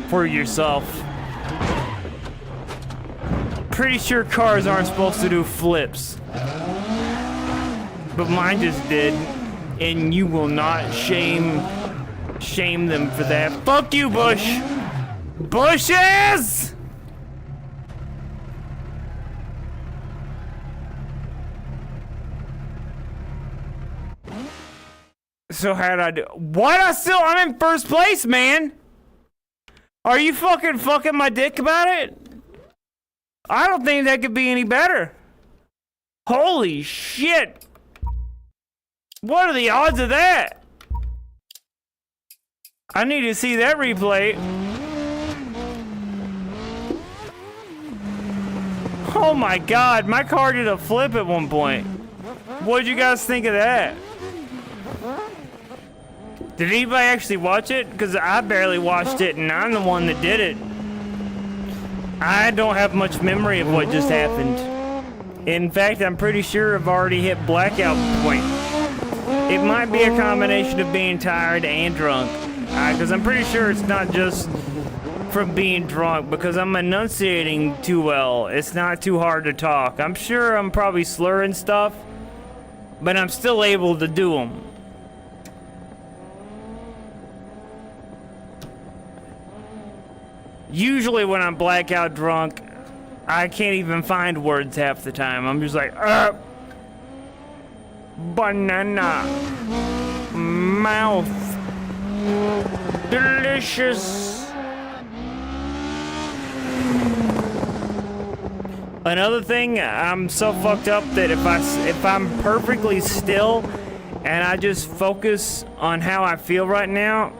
for yourself. Pretty sure cars aren't supposed to do flips, but mine just did, and you will not shame them for that. Fuck you, Bush! Bushes! So how'd I do? What? I'm in first place, man! Are you fucking my dick about it? I don't think that could be any better. Holy shit! What are the odds of that? I need to see that replay. Oh my god, my car did a flip at one point. What'd you guys think of that? Did anybody actually watch it? Because I barely watched it and I'm the one that did it. I don't have much memory of what just happened. In fact, I'm pretty sure I've already hit blackout point. It might be a combination of being tired and drunk. Because I'm pretty sure it's not just from being drunk, because I'm enunciating too well. It's not too hard to talk. I'm sure I'm probably slurring stuff, but I'm still able to do them. Usually when I'm blackout drunk, I can't even find words half the time. I'm just like, banana, mouth, delicious. Another thing, I'm so fucked up that if I'm perfectly still and I just focus on how I feel right now,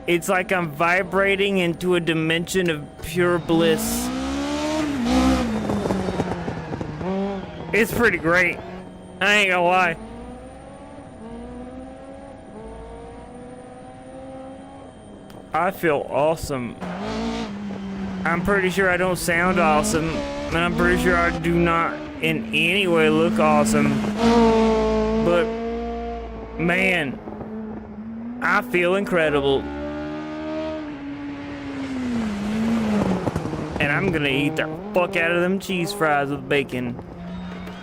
it's like I'm vibrating into a dimension of pure bliss. It's pretty great. I ain't gonna lie. I feel awesome. I'm pretty sure I don't sound awesome, and I'm pretty sure I do not in any way look awesome. But, man, I feel incredible. And I'm gonna eat the fuck out of them cheese fries with bacon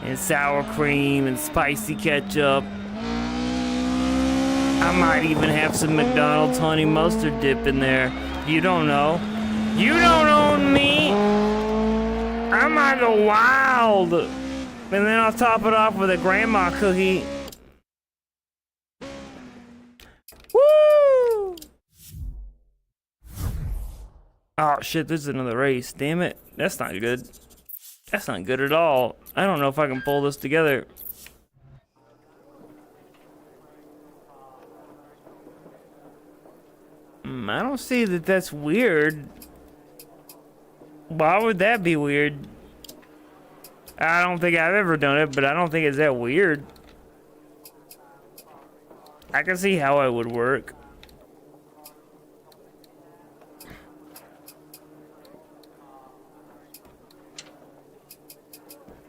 and sour cream and spicy ketchup. I might even have some McDonald's honey mustard dip in there. You don't know. You don't own me. I might go wild. And then I'll top it off with a grandma cookie. Woo! Oh shit, there's another race. Damn it. That's not good. That's not good at all. I don't know if I can pull this together. I don't see that that's weird. Why would that be weird? I don't think I've ever done it, but I don't think it's that weird. I can see how it would work.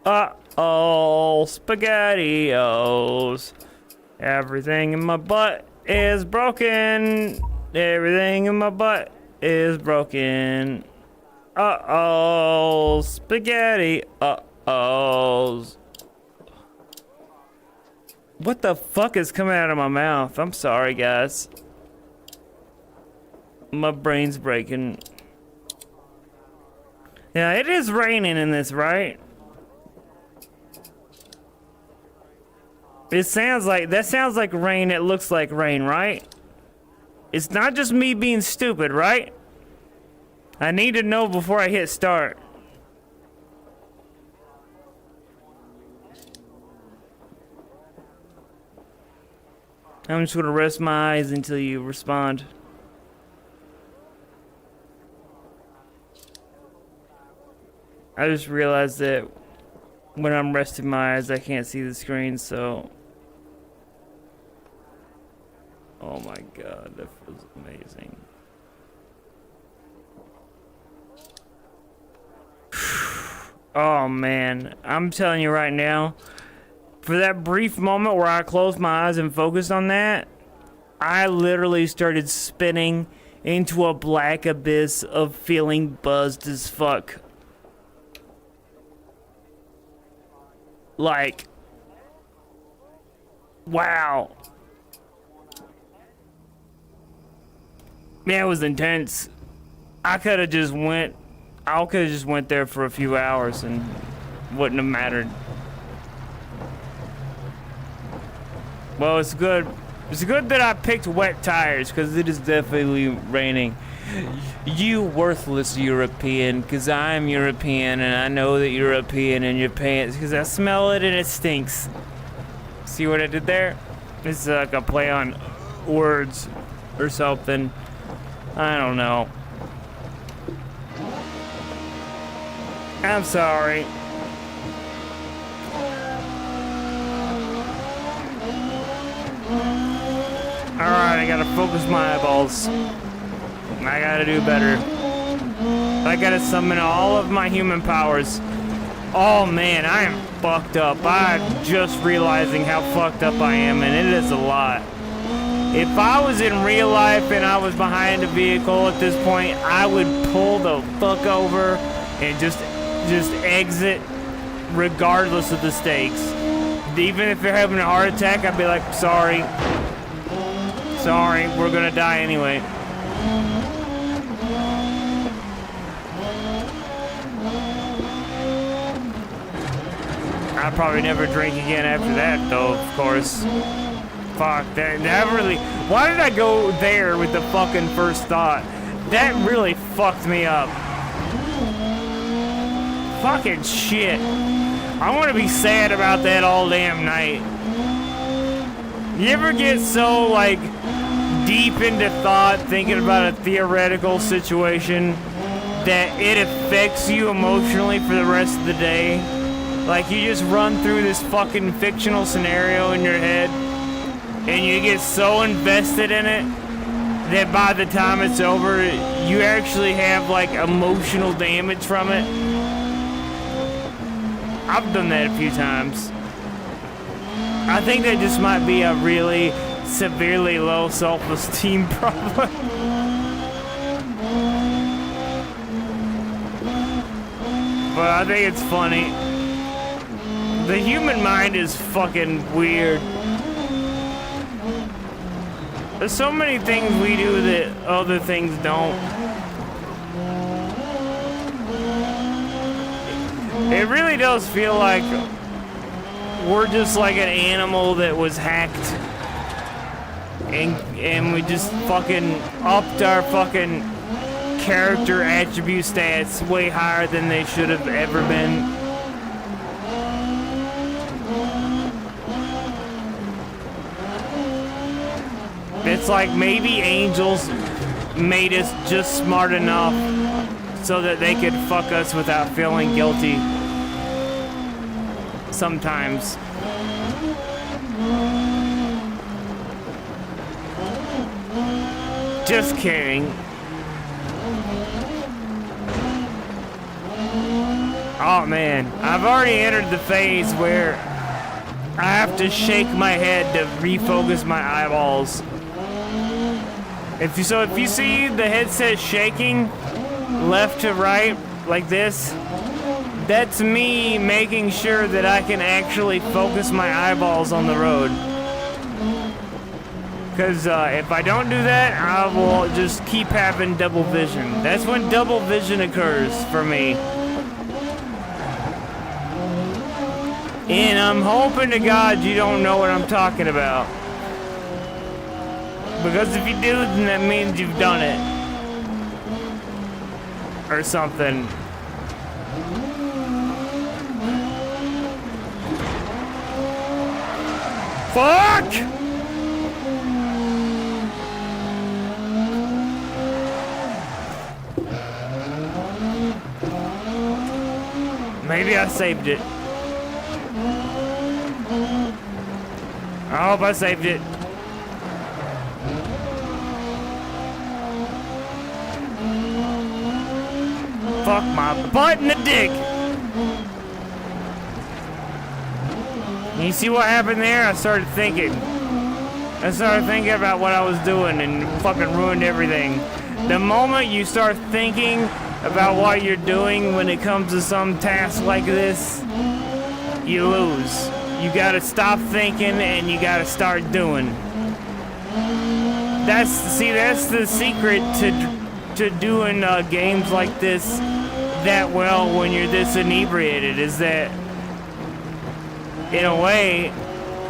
Uh-oh, SpaghettiOs. Everything in my butt is broken. Everything in my butt is broken. Uh-oh, spaghetti. Uh-ohs. What the fuck is coming out of my mouth? I'm sorry, guys. My brain's breaking. Yeah, it is raining in this, right? That sounds like rain. It looks like rain, right? It's not just me being stupid, right? I need to know before I hit start. I'm just gonna rest my eyes until you respond. I just realized that when I'm resting my eyes, I can't see the screen, so... Oh my god, that feels amazing. Oh man, I'm telling you right now, for that brief moment where I closed my eyes and focused on that, I literally started spinning into a black abyss of feeling buzzed as fuck. Like, wow. Man, it was intense. I could have just went there for a few hours and wouldn't have mattered. Well, it's good. It's good that I picked wet tires, because it is definitely raining. You worthless European, because I'm European, and I know that you're European in your pants, because I smell it and it stinks. See what I did there? This is like a play on words or something. I don't know. I'm sorry. Alright, I gotta focus my eyeballs. I gotta do better. I gotta summon all of my human powers. Oh man, I am fucked up. I'm just realizing how fucked up I am, and it is a lot. If I was in real life and I was behind a vehicle at this point, I would pull the fuck over and just exit regardless of the stakes. Even if you're having a heart attack, I'd be like, sorry, we're gonna die anyway. I'd probably never drink again after that, though, of course. Fuck, that really... Why did I go there with the fucking first thought? That really fucked me up. Fucking shit. I want to be sad about that all damn night. You ever get so, like, deep into thought, thinking about a theoretical situation, that it affects you emotionally for the rest of the day? Like, you just run through this fucking fictional scenario in your head, and you get so invested in it, that by the time it's over, you actually have, like, emotional damage from it. I've done that a few times. I think that just might be a really severely low self-esteem problem. But I think it's funny. The human mind is fucking weird. There's so many things we do that other things don't. It really does feel like we're just like an animal that was hacked, and we just fucking upped our fucking character attribute stats way higher than they should have ever been. It's like maybe angels made us just smart enough so that they could fuck us without feeling guilty. Sometimes. Just kidding. Oh man, I've already entered the phase where I have to shake my head to refocus my eyeballs. If you see the headset shaking left to right like this, that's me making sure that I can actually focus my eyeballs on the road. Because if I don't do that, I will just keep having double vision. That's when double vision occurs for me. And I'm hoping to God you don't know what I'm talking about. Because if you do, then that means you've done it. Or something. Fuck! Maybe I saved it. I hope I saved it. Fuck my butt in the dick! You see what happened there? I started thinking about what I was doing and fucking ruined everything. The moment you start thinking about what you're doing when it comes to some task like this, you lose. You gotta stop thinking and you gotta start doing. That's the secret to doing games like this that well when you're this inebriated, is that in a way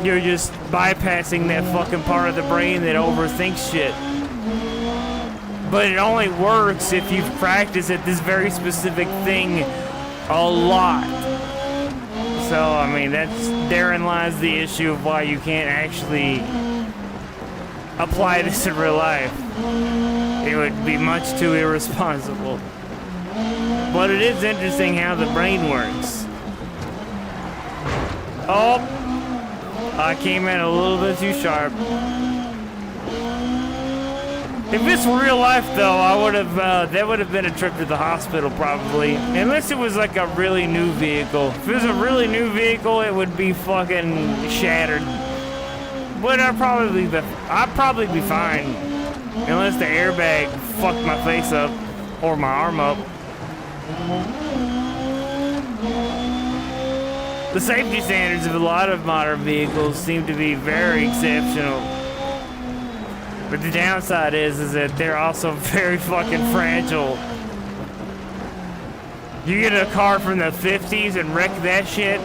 you're just bypassing that fucking part of the brain that overthinks shit. But it only works if you've practiced at this very specific thing a lot. So, I mean, therein lies the issue of why you can't actually apply this in real life. It would be much too irresponsible. But it is interesting how the brain works. Oh, I came in a little bit too sharp. If this were real life, though, I would have, that would have been a trip to the hospital, probably. Unless it was like a really new vehicle. If it was a really new vehicle, it would be fucking shattered. But I'd probably be fine. Unless the airbag fucked my face up. Or my arm up. The safety standards of a lot of modern vehicles seem to be very exceptional. But the downside is that they're also very fucking fragile. You get a car from the 50s and wreck that shit,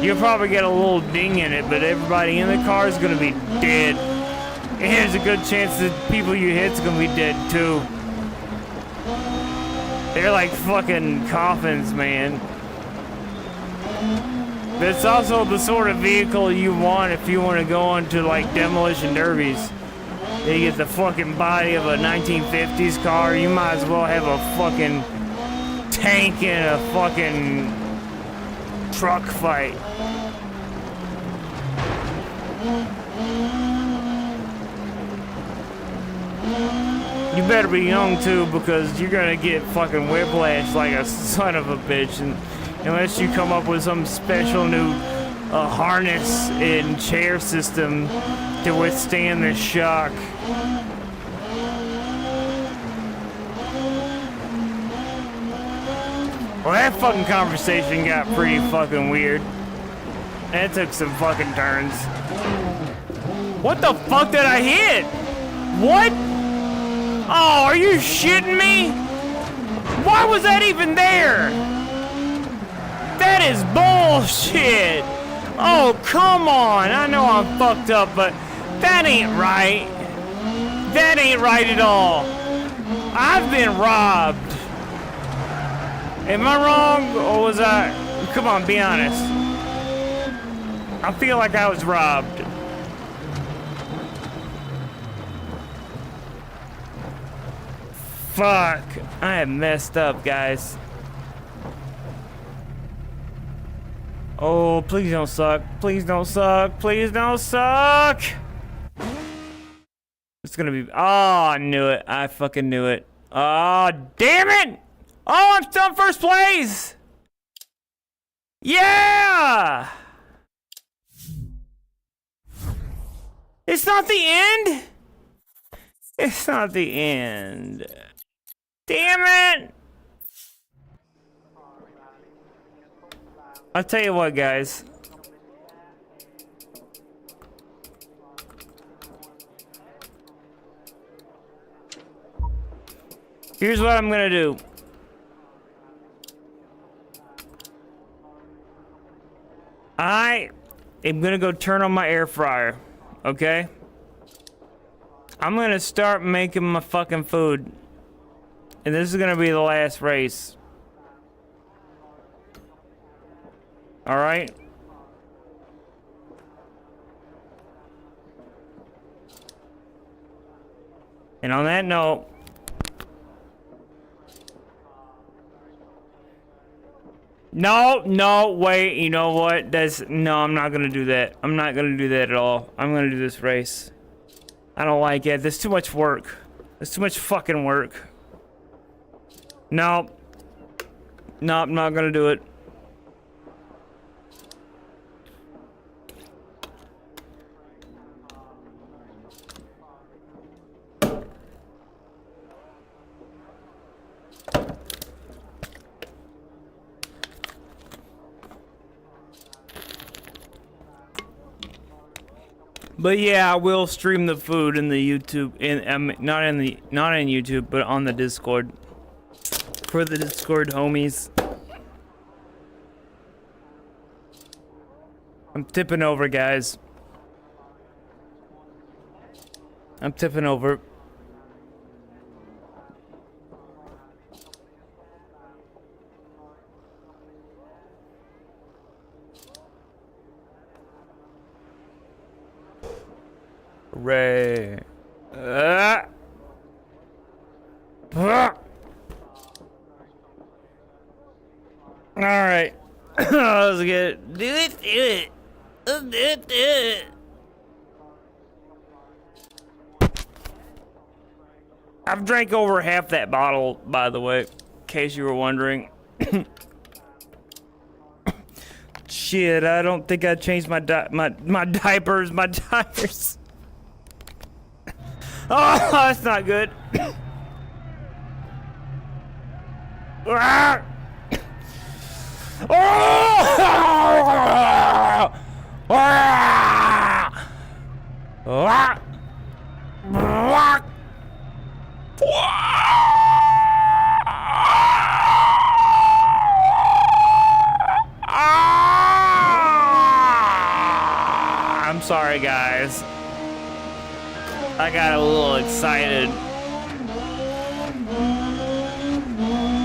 You'll probably get a little ding in it, but everybody in the car is gonna be dead. And there's a good chance that people you hit's gonna be dead too. They're like fucking coffins, man. But it's also the sort of vehicle you want if you want to go into like demolition derbies. You get the fucking body of a 1950s car, you might as well have a fucking tank in a fucking truck fight. You better be young too, because you're gonna get fucking whiplash like a son of a bitch, and unless you come up with some special new harness and chair system to withstand the shock. Well, that fucking conversation got pretty fucking weird. That took some fucking turns. What the fuck did I hit? What? Oh, are you shitting me? Why was that even there? That is bullshit. Oh, come on. I know I'm fucked up, but that ain't right. That ain't right at all. I've been robbed. Am I wrong, or was I? Come on, be honest. I feel like I was robbed. Fuck. I have messed up, guys. Oh, please don't suck. Please don't suck. Please don't suck. It's gonna be. Oh, I knew it. I fucking knew it. Oh, damn it. Oh, I'm still in first place! Yeah! It's not the end? It's not the end. Damn it! I'll tell you what, guys. Here's what I'm gonna do. I am gonna go turn on my air fryer, okay? I'm gonna start making my fucking food. And this is gonna be the last race. Alright? And on that note, no, wait, you know what? No, I'm not gonna do that. I'm not gonna do that at all. I'm gonna do this race. I don't like it. There's too much work. There's too much fucking work. No. No, I'm not gonna do it. But yeah, I will stream the food in the YouTube, not in YouTube, but on the Discord. For the Discord homies. I'm tipping over, guys. I'm tipping over. Hooray. Alright. Let's get it. Do it. Let's do it. I've drank over half that bottle, by the way, in case you were wondering. Shit, I don't think I changed my diapers. My diapers. Oh, that's not good. Ah! sorry, guys. I got a little excited.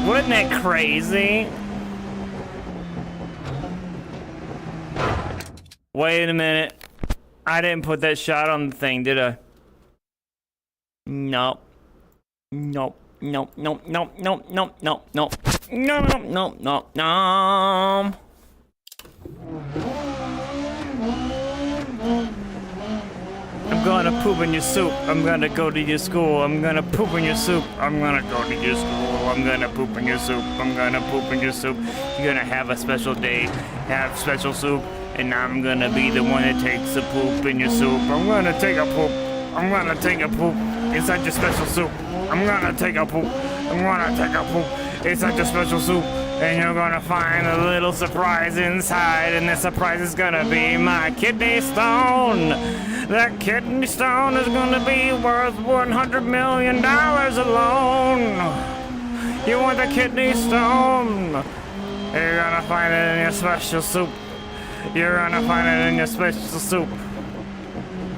Wasn't that crazy? Wait a minute. I didn't put that shot on the thing, did I? Nope. Nope. Nope. Nope. Nope. Nope. Nope. Nope. Nope. Nope. Nope. Nope. Nope. I'm gonna poop in your soup. I'm gonna go to your school. I'm gonna poop in your soup. I'm gonna go to your school. I'm gonna poop in your soup. I'm gonna poop in your soup. You're gonna have a special day, have special soup, and I'm gonna be the one that takes a poop in your soup. I'm gonna take a poop. I'm gonna take a poop inside your special soup. I'm gonna take a poop. I'm gonna take a poop inside your special soup. And you're gonna find a little surprise inside, and the surprise is gonna be my kidney stone. That kidney stone is gonna be worth $100 million alone. You want the kidney stone? You're gonna find it in your special soup. You're gonna find it in your special soup.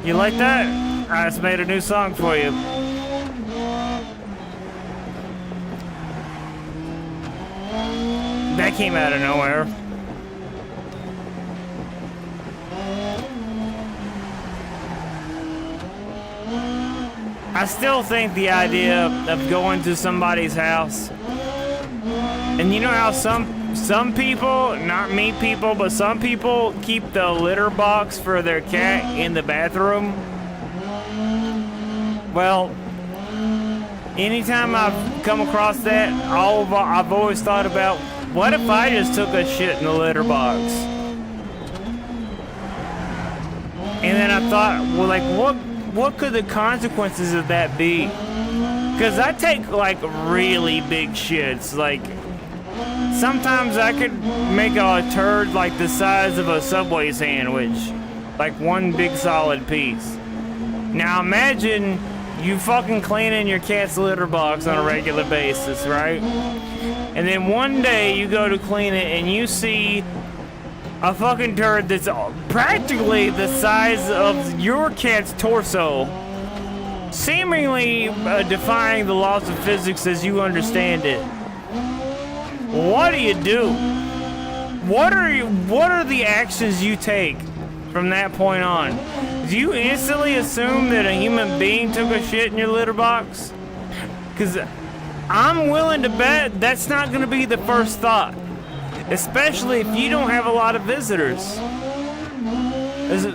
You like that? I just made a new song for you. That came out of nowhere. I still think the idea of going to somebody's house, and you know how some people, not me people, but some people keep the litter box for their cat in the bathroom. Well, anytime I've come across that, I've always thought about, what if I just took a shit in the litter box? And then I thought, well, like, what could the consequences of that be? Because I take, like, really big shits. Like, sometimes I could make a turd, like, the size of a Subway sandwich. Like, one big solid piece. Now, imagine you fucking cleaning your cat's litter box on a regular basis, right? And then one day you go to clean it and you see a fucking turd that's practically the size of your cat's torso, seemingly defying the laws of physics as you understand it. What do? What are the actions you take from that point on? Do you instantly assume that a human being took a shit in your litter box? Because I'm willing to bet that's not going to be the first thought. Especially if you don't have a lot of visitors.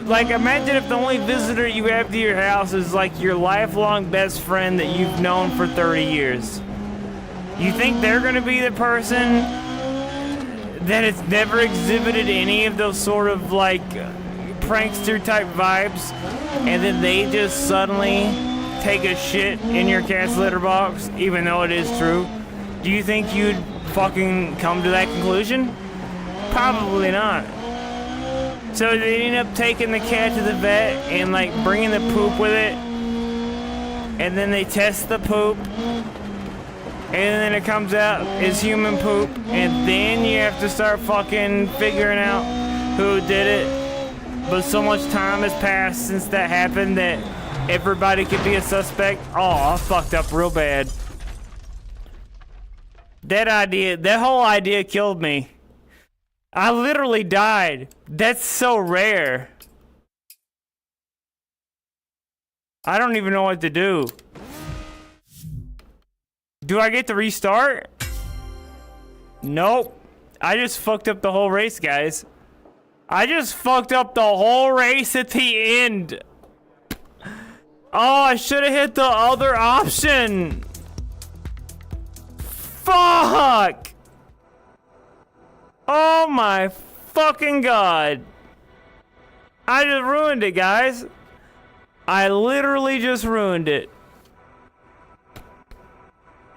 Like, imagine if the only visitor you have to your house is like your lifelong best friend that you've known for 30 years. You think they're going to be the person that has never exhibited any of those sort of like prankster type vibes, and then they just suddenly take a shit in your cat's litter box, even though it is true? Do you think you'd fucking come to that conclusion? Probably not. So they end up taking the cat to the vet and like bringing the poop with it, and then they test the poop, and then it comes out as human poop, and then you have to start fucking figuring out who did it. But so much time has passed since that happened that everybody could be a suspect. Oh, I fucked up real bad. That whole idea killed me. I literally died. That's so rare. I don't even know what to do. Do I get to restart? Nope. I just fucked up the whole race, guys. I just fucked up the whole race at the end. Oh, I should have hit the other option. Fuck! Oh my fucking god. I just ruined it, guys. I literally just ruined it.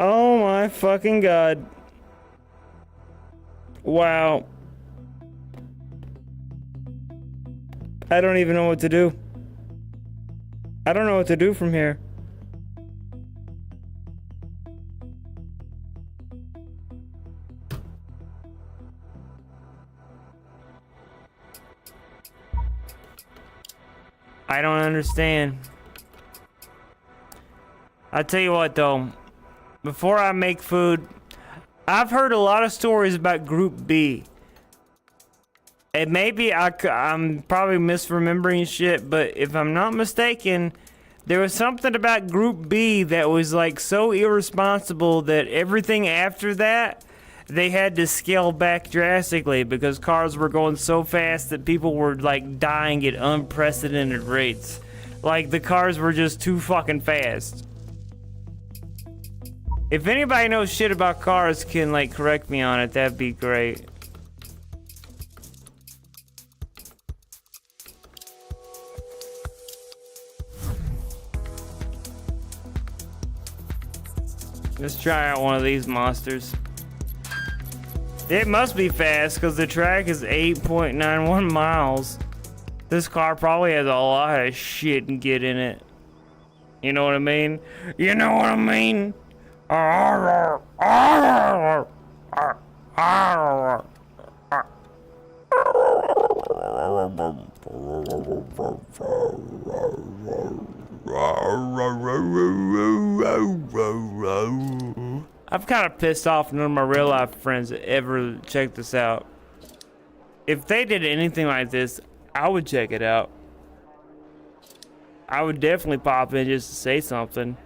Oh my fucking god. Wow. I don't even know what to do. I don't know what to do from here. I don't understand. I tell you what though, before I make food, I've heard a lot of stories about Group B. And maybe I'm probably misremembering shit, but if I'm not mistaken, there was something about Group B that was like so irresponsible that everything after that, they had to scale back drastically because cars were going so fast that people were like dying at unprecedented rates. Like the cars were just too fucking fast. If anybody knows shit about cars can like correct me on it, that'd be great. Let's try out one of these monsters. It must be fast because the track is 8.91 miles. This car probably has a lot of shit and get in it. You know what I mean? You know what I mean? I'm kind of pissed off none of my real life friends ever checked this out. If they did anything like this, I would check it out. I would definitely pop in just to say something.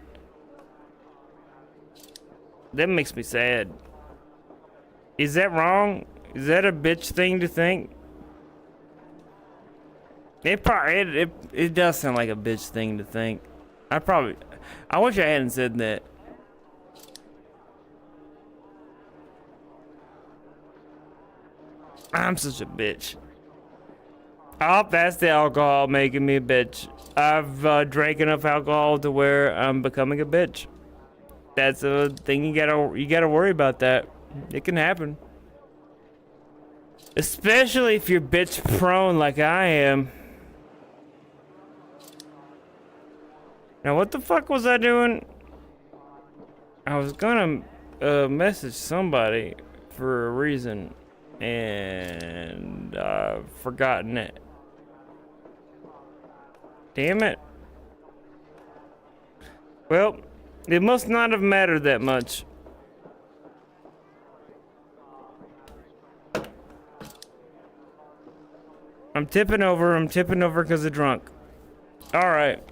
That makes me sad. Is that wrong? Is that a bitch thing to think? It does sound like a bitch thing to think. I wish I hadn't said that. I'm such a bitch. Oh, that's the alcohol making me a bitch. I've drank enough alcohol to where I'm becoming a bitch. That's a thing you gotta worry about that. It can happen. Especially if you're bitch prone like I am. Now what the fuck was I doing? I was gonna message somebody for a reason and I've forgotten it. Damn it. Well, it must not have mattered that much. I'm tipping over because I'm drunk. Alright.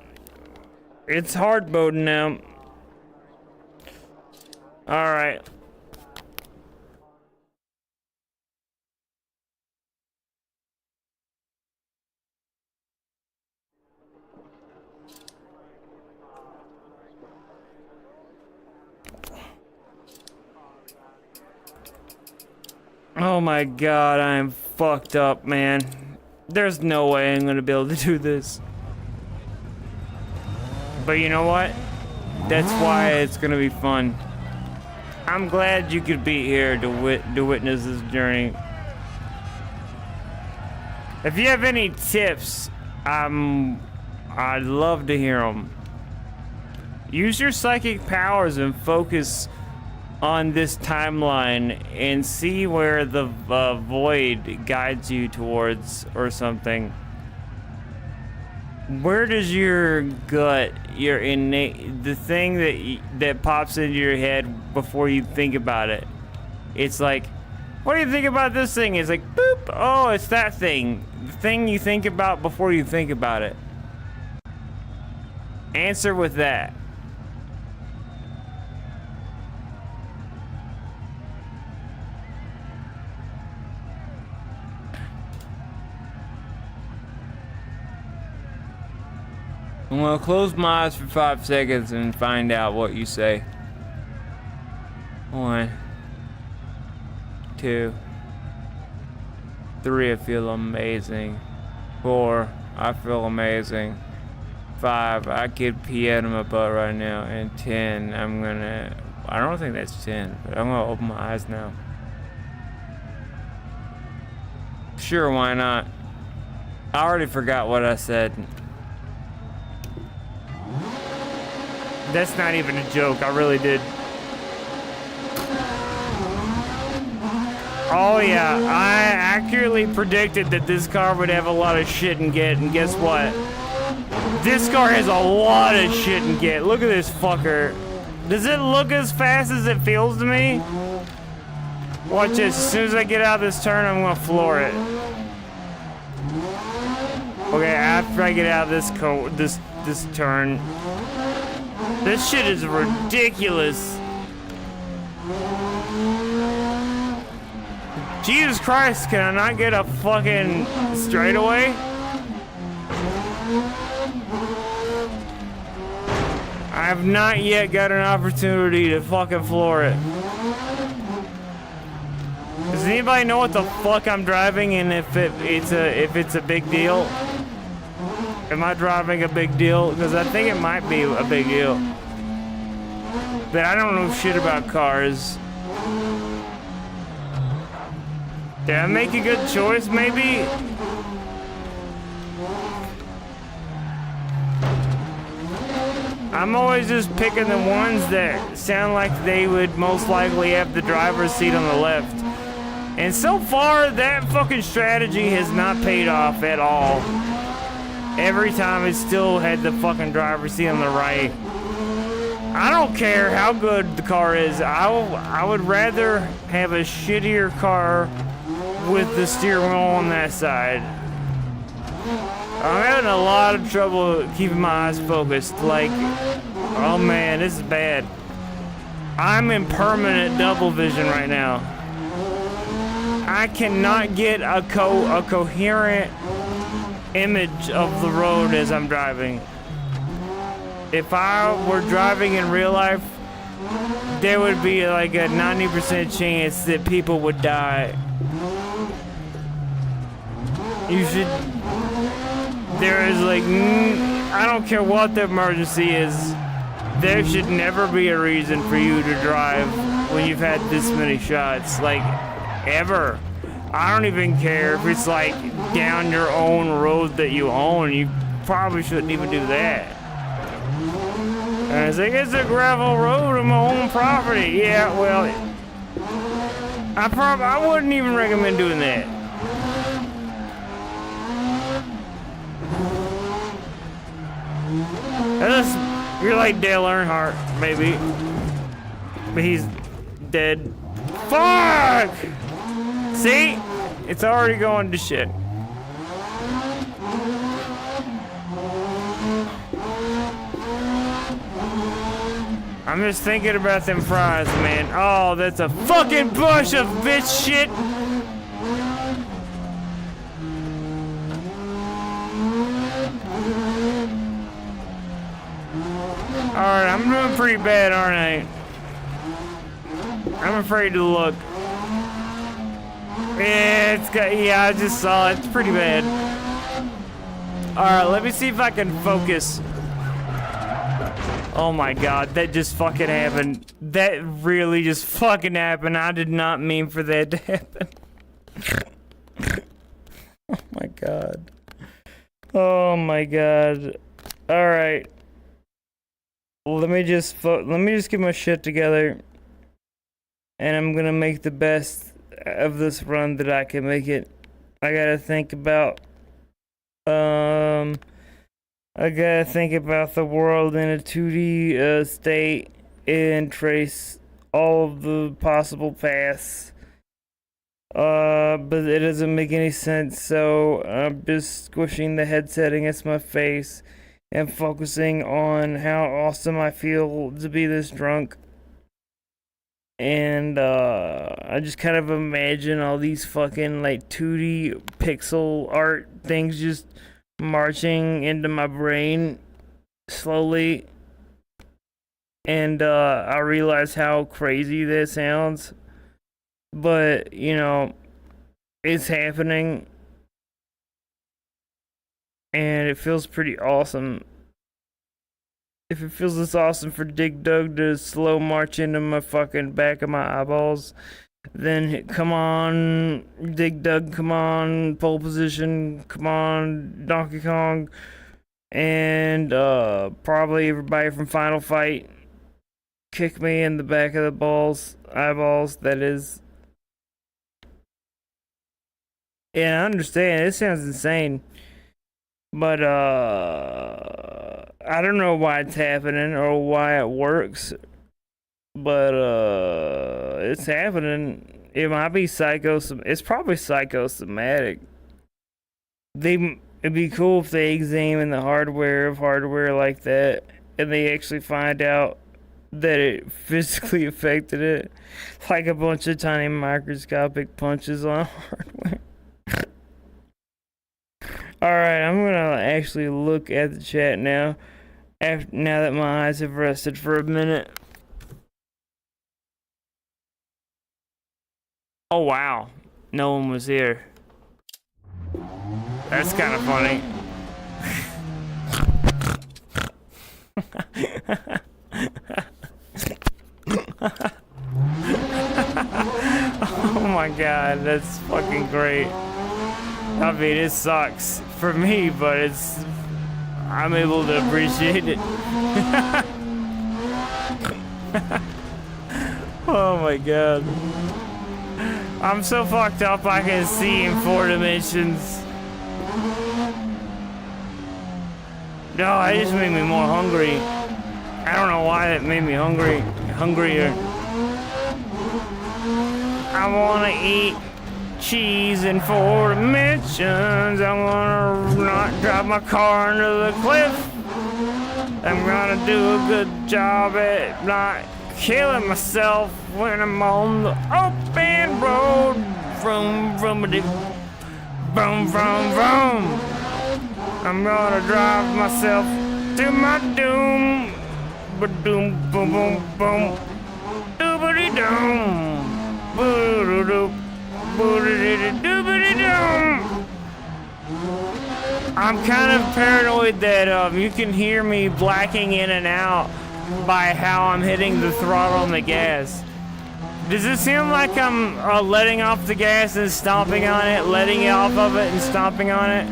It's hard mode now. Alright. Oh my god, I'm fucked up, man. There's no way I'm gonna be able to do this. But you know what? That's why it's gonna be fun. I'm glad you could be here to witness this journey. If you have any tips, I'd love to hear them. Use your psychic powers and focus on this timeline and see where the void guides you towards or something. Where does your gut, your innate, the thing that pops into your head before you think about it? It's like, what do you think about this thing? It's like, boop, oh, it's that thing. The thing you think about before you think about it. Answer with that. I'm gonna close my eyes for 5 seconds and find out what you say. 1, 2, 3, I feel amazing. 4, I feel amazing. 5, I could pee out of my butt right now. And 10, I don't think that's 10, but I'm gonna open my eyes now. Sure, why not? I already forgot what I said. That's not even a joke, I really did. Oh yeah, I accurately predicted that this car would have a lot of shit and get, and guess what? This car has a lot of shit in it. Look at this fucker. Does it look as fast as it feels to me? Watch this. As soon as I get out of this turn, I'm gonna floor it. Okay, after I get out of this this turn. This shit is ridiculous. Jesus Christ, can I not get a fucking straightaway? I have not yet got an opportunity to fucking floor it. Does anybody know what the fuck I'm driving and if it's a big deal? Am I driving a big deal? Because I think it might be a big deal. But I don't know shit about cars. Did I make a good choice, maybe? I'm always just picking the ones that sound like they would most likely have the driver's seat on the left. And so far, that fucking strategy has not paid off at all. Every time it still had the fucking driver's seat on the right. I don't care how good the car is. I would rather have a shittier car with the steering wheel on that side. I'm having a lot of trouble keeping my eyes focused. Like, oh man, this is bad. I'm in permanent double vision right now. I cannot get a coherent image of the road as I'm driving. If I were driving in real life, there would be like a 90% chance that people would die. You should... There is like... I don't care what the emergency is. There should never be a reason for you to drive when you've had this many shots. Like, ever. I don't even care if it's like down your own road that you own. You probably shouldn't even do that. And it's like, it's a gravel road on my own property. Yeah, well, I wouldn't even recommend doing that. Unless you're like Dale Earnhardt, maybe. But he's dead. Fuck! See? It's already going to shit. I'm just thinking about them fries, man. Oh, that's a fucking bunch of bitch shit. Alright, I'm doing pretty bad, aren't I? I'm afraid to look. Yeah, I just saw it. It's pretty bad. Alright, let me see if I can focus. Oh my god, that just fucking happened. That really just fucking happened. I did not mean for that to happen. Oh my god. Oh my god. Alright. Let me just get my shit together. And I'm gonna make the best of this run that I can make it. I gotta think about the world in a 2D state and trace all of the possible paths. But it doesn't make any sense, so I'm just squishing the headset against my face and focusing on how awesome I feel to be this drunk. And I just kind of imagine all these fucking like 2D pixel art things just marching into my brain slowly. And I realize how crazy that sounds. But, you know, it's happening. And it feels pretty awesome. If it feels this awesome for Dig Dug to slow march into my fucking back of my eyeballs, then come on, Dig Dug, come on, pole position, come on, Donkey Kong, and probably everybody from Final Fight, kick me in the back of the eyeballs, that is. Yeah, I understand, it sounds insane, but I don't know why it's happening or why it works, but it's happening. It might be it's probably psychosomatic. It'd be cool if they examine the hardware of hardware like that and they actually find out that it physically affected it, like a bunch of tiny microscopic punches on hardware. Alright, I'm gonna actually look at the chat now, now that my eyes have rested for a minute. Oh wow, no one was here. That's kind of funny. Oh my god, that's fucking great. I mean, it sucks for me, but I'm able to appreciate it. Oh my god. I'm so fucked up I can see in 4 dimensions. No, it just made me more hungry. I don't know why that made me hungrier. I wanna eat cheese in 4 dimensions. I'm gonna not drive my car into the cliff. I'm gonna do a good job at not killing myself when I'm on the open road. Vroom, vroom-a-doo. Vroom, vroom, vroom. I'm gonna drive myself to my doom. Ba-doom, boom, boom, boom. Doobity-doom. Boo-doo-doo. Boo-doo-doo-doo-doo-doo-doom. I'm kind of paranoid that you can hear me blacking in and out by how I'm hitting the throttle and the gas. Does it seem like I'm letting off the gas and stomping on it, letting it off of it and stomping on it?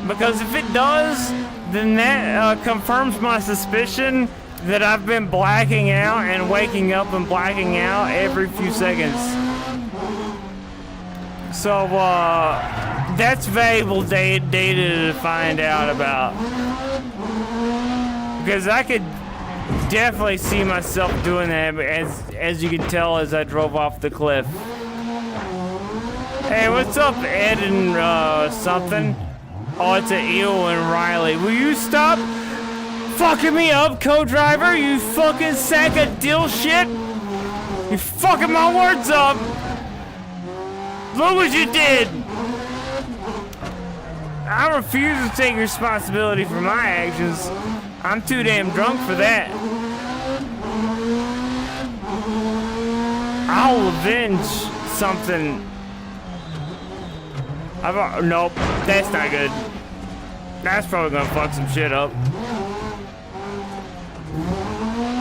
Because if it does, then that confirms my suspicion that I've been blacking out and waking up and blacking out every few seconds. So, that's valuable data to find out about. Because I could definitely see myself doing that, as you can tell as I drove off the cliff. Hey, what's up, Ed and something? Oh, it's an Eel and Riley. Will you stop fucking me up, co-driver? You fucking sack of dill shit! You fucking my words up! Look what you did! I refuse to take responsibility for my actions. I'm too damn drunk for that. I'll avenge something. Nope, that's not good. That's probably gonna fuck some shit up.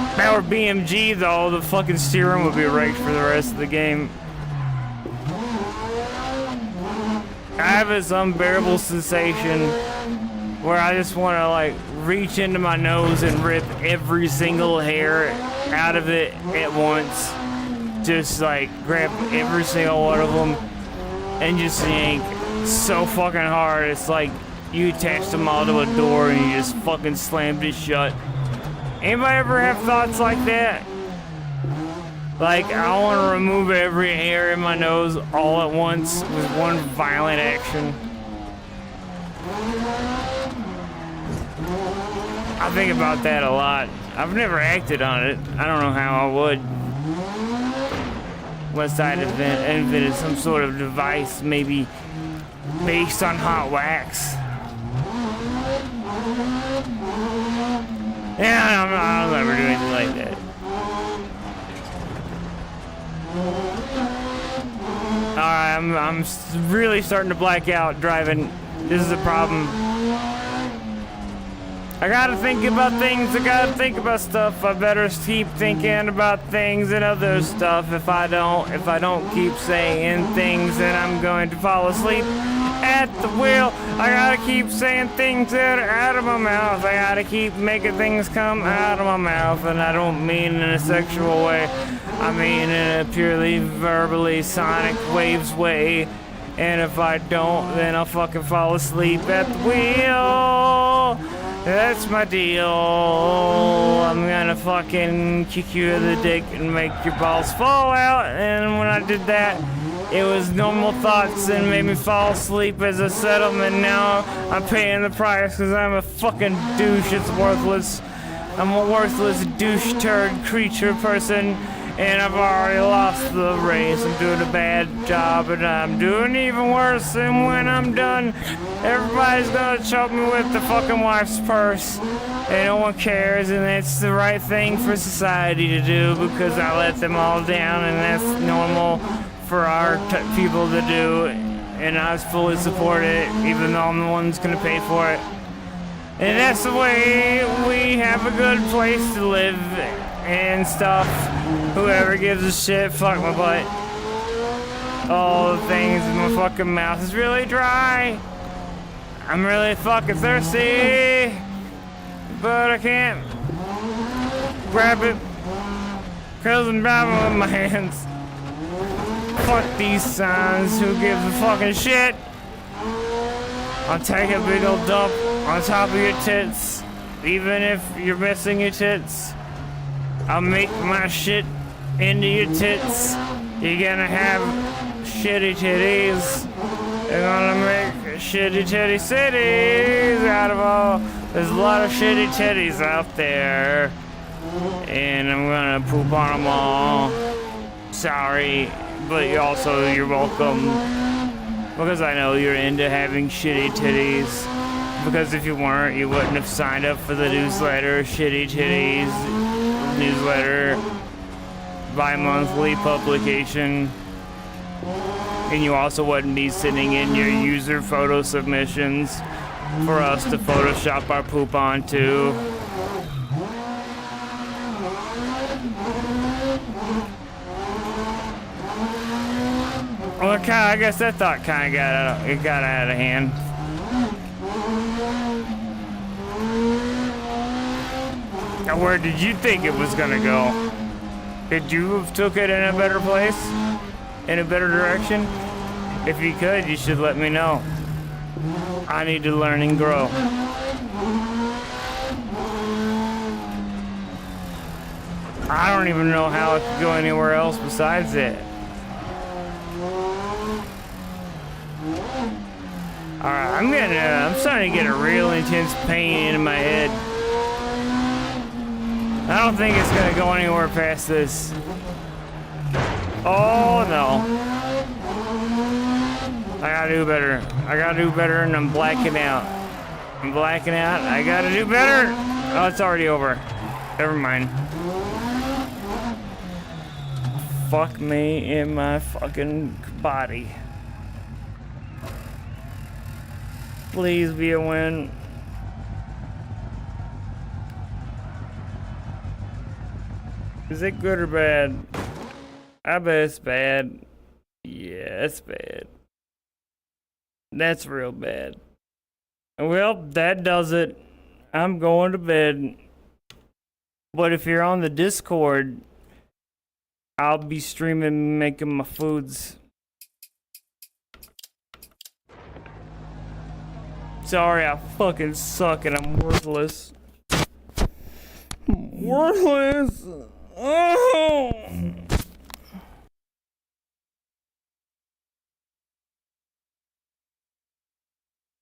If that were BMG though, the fucking steering would be raked for the rest of the game. I have this unbearable sensation where I just want to like reach into my nose and rip every single hair out of it at once. Just like grab every single one of them and just yank so fucking hard. It's like you attached them all to a door and you just fucking slammed it shut. Anybody ever have thoughts like that? Like, I want to remove every hair in my nose all at once with one violent action. I think about that a lot. I've never acted on it. I don't know how I would. Unless I'd invented some sort of device, maybe based on hot wax. Yeah, I'll never do anything like that. Alright, I'm really starting to black out driving. This is a problem. I gotta think about things, I gotta think about stuff. I better keep thinking about things and other stuff. If I don't keep saying things, then I'm going to fall asleep at the wheel. I gotta keep saying things that are out of my mouth. I gotta keep making things come out of my mouth. And I don't mean in a sexual way. I mean in a purely verbally sonic waves way. And if I don't, then I'll fucking fall asleep at the wheel. That's my deal. I'm gonna fucking kick you in the dick and make your balls fall out. And when I did that, it was normal thoughts and made me fall asleep as a settlement. Now I'm paying the price because I'm a fucking douche. It's worthless. I'm a worthless douche turd creature person. And I've already lost the race. I'm doing a bad job, and I'm doing even worse. And when I'm done, everybody's gonna choke me with the fucking wife's purse. And no one cares, and it's the right thing for society to do because I let them all down, and that's normal for our people to do. And I fully support it, even though I'm the one that's gonna pay for it. And that's the way we have a good place to live and stuff. Whoever gives a shit, fuck my butt. All the things in my fucking mouth is really dry. I'm really fucking thirsty, but I can't grab it because I'm driving with my hands. Fuck these signs, who gives a fucking shit? I'll take a big old dump on top of your tits, even if you're missing your tits. I'll make my shit into your tits. You're gonna have shitty titties. You're gonna make shitty titty cities out of all. There's a lot of shitty titties out there. And I'm gonna poop on them all. Sorry, but you're welcome. Because I know you're into having shitty titties. Because if you weren't, you wouldn't have signed up for the newsletter, Shitty Titties newsletter, bi-monthly publication. And you also wouldn't be sending in your user photo submissions for us to Photoshop our poop onto. Well, I guess that thought kind of got out of hand. Now, where did you think it was gonna go? Could you have took it in a better place? In a better direction? If you could, you should let me know. I need to learn and grow. I don't even know how it could go anywhere else besides it. Alright, I'm starting to get a real intense pain in my head. I don't think it's gonna go anywhere past this. Oh no. I gotta do better. I gotta do better, and I'm blacking out. I'm blacking out. I gotta do better. Oh, it's already over. Never mind. Fuck me in my fucking body. Please be a win. Is it good or bad? I bet it's bad. Yeah, it's bad. That's real bad. Well, that does it. I'm going to bed. But if you're on the Discord, I'll be streaming making my foods. Sorry, I fucking suck and I'm worthless. Worthless. Oh.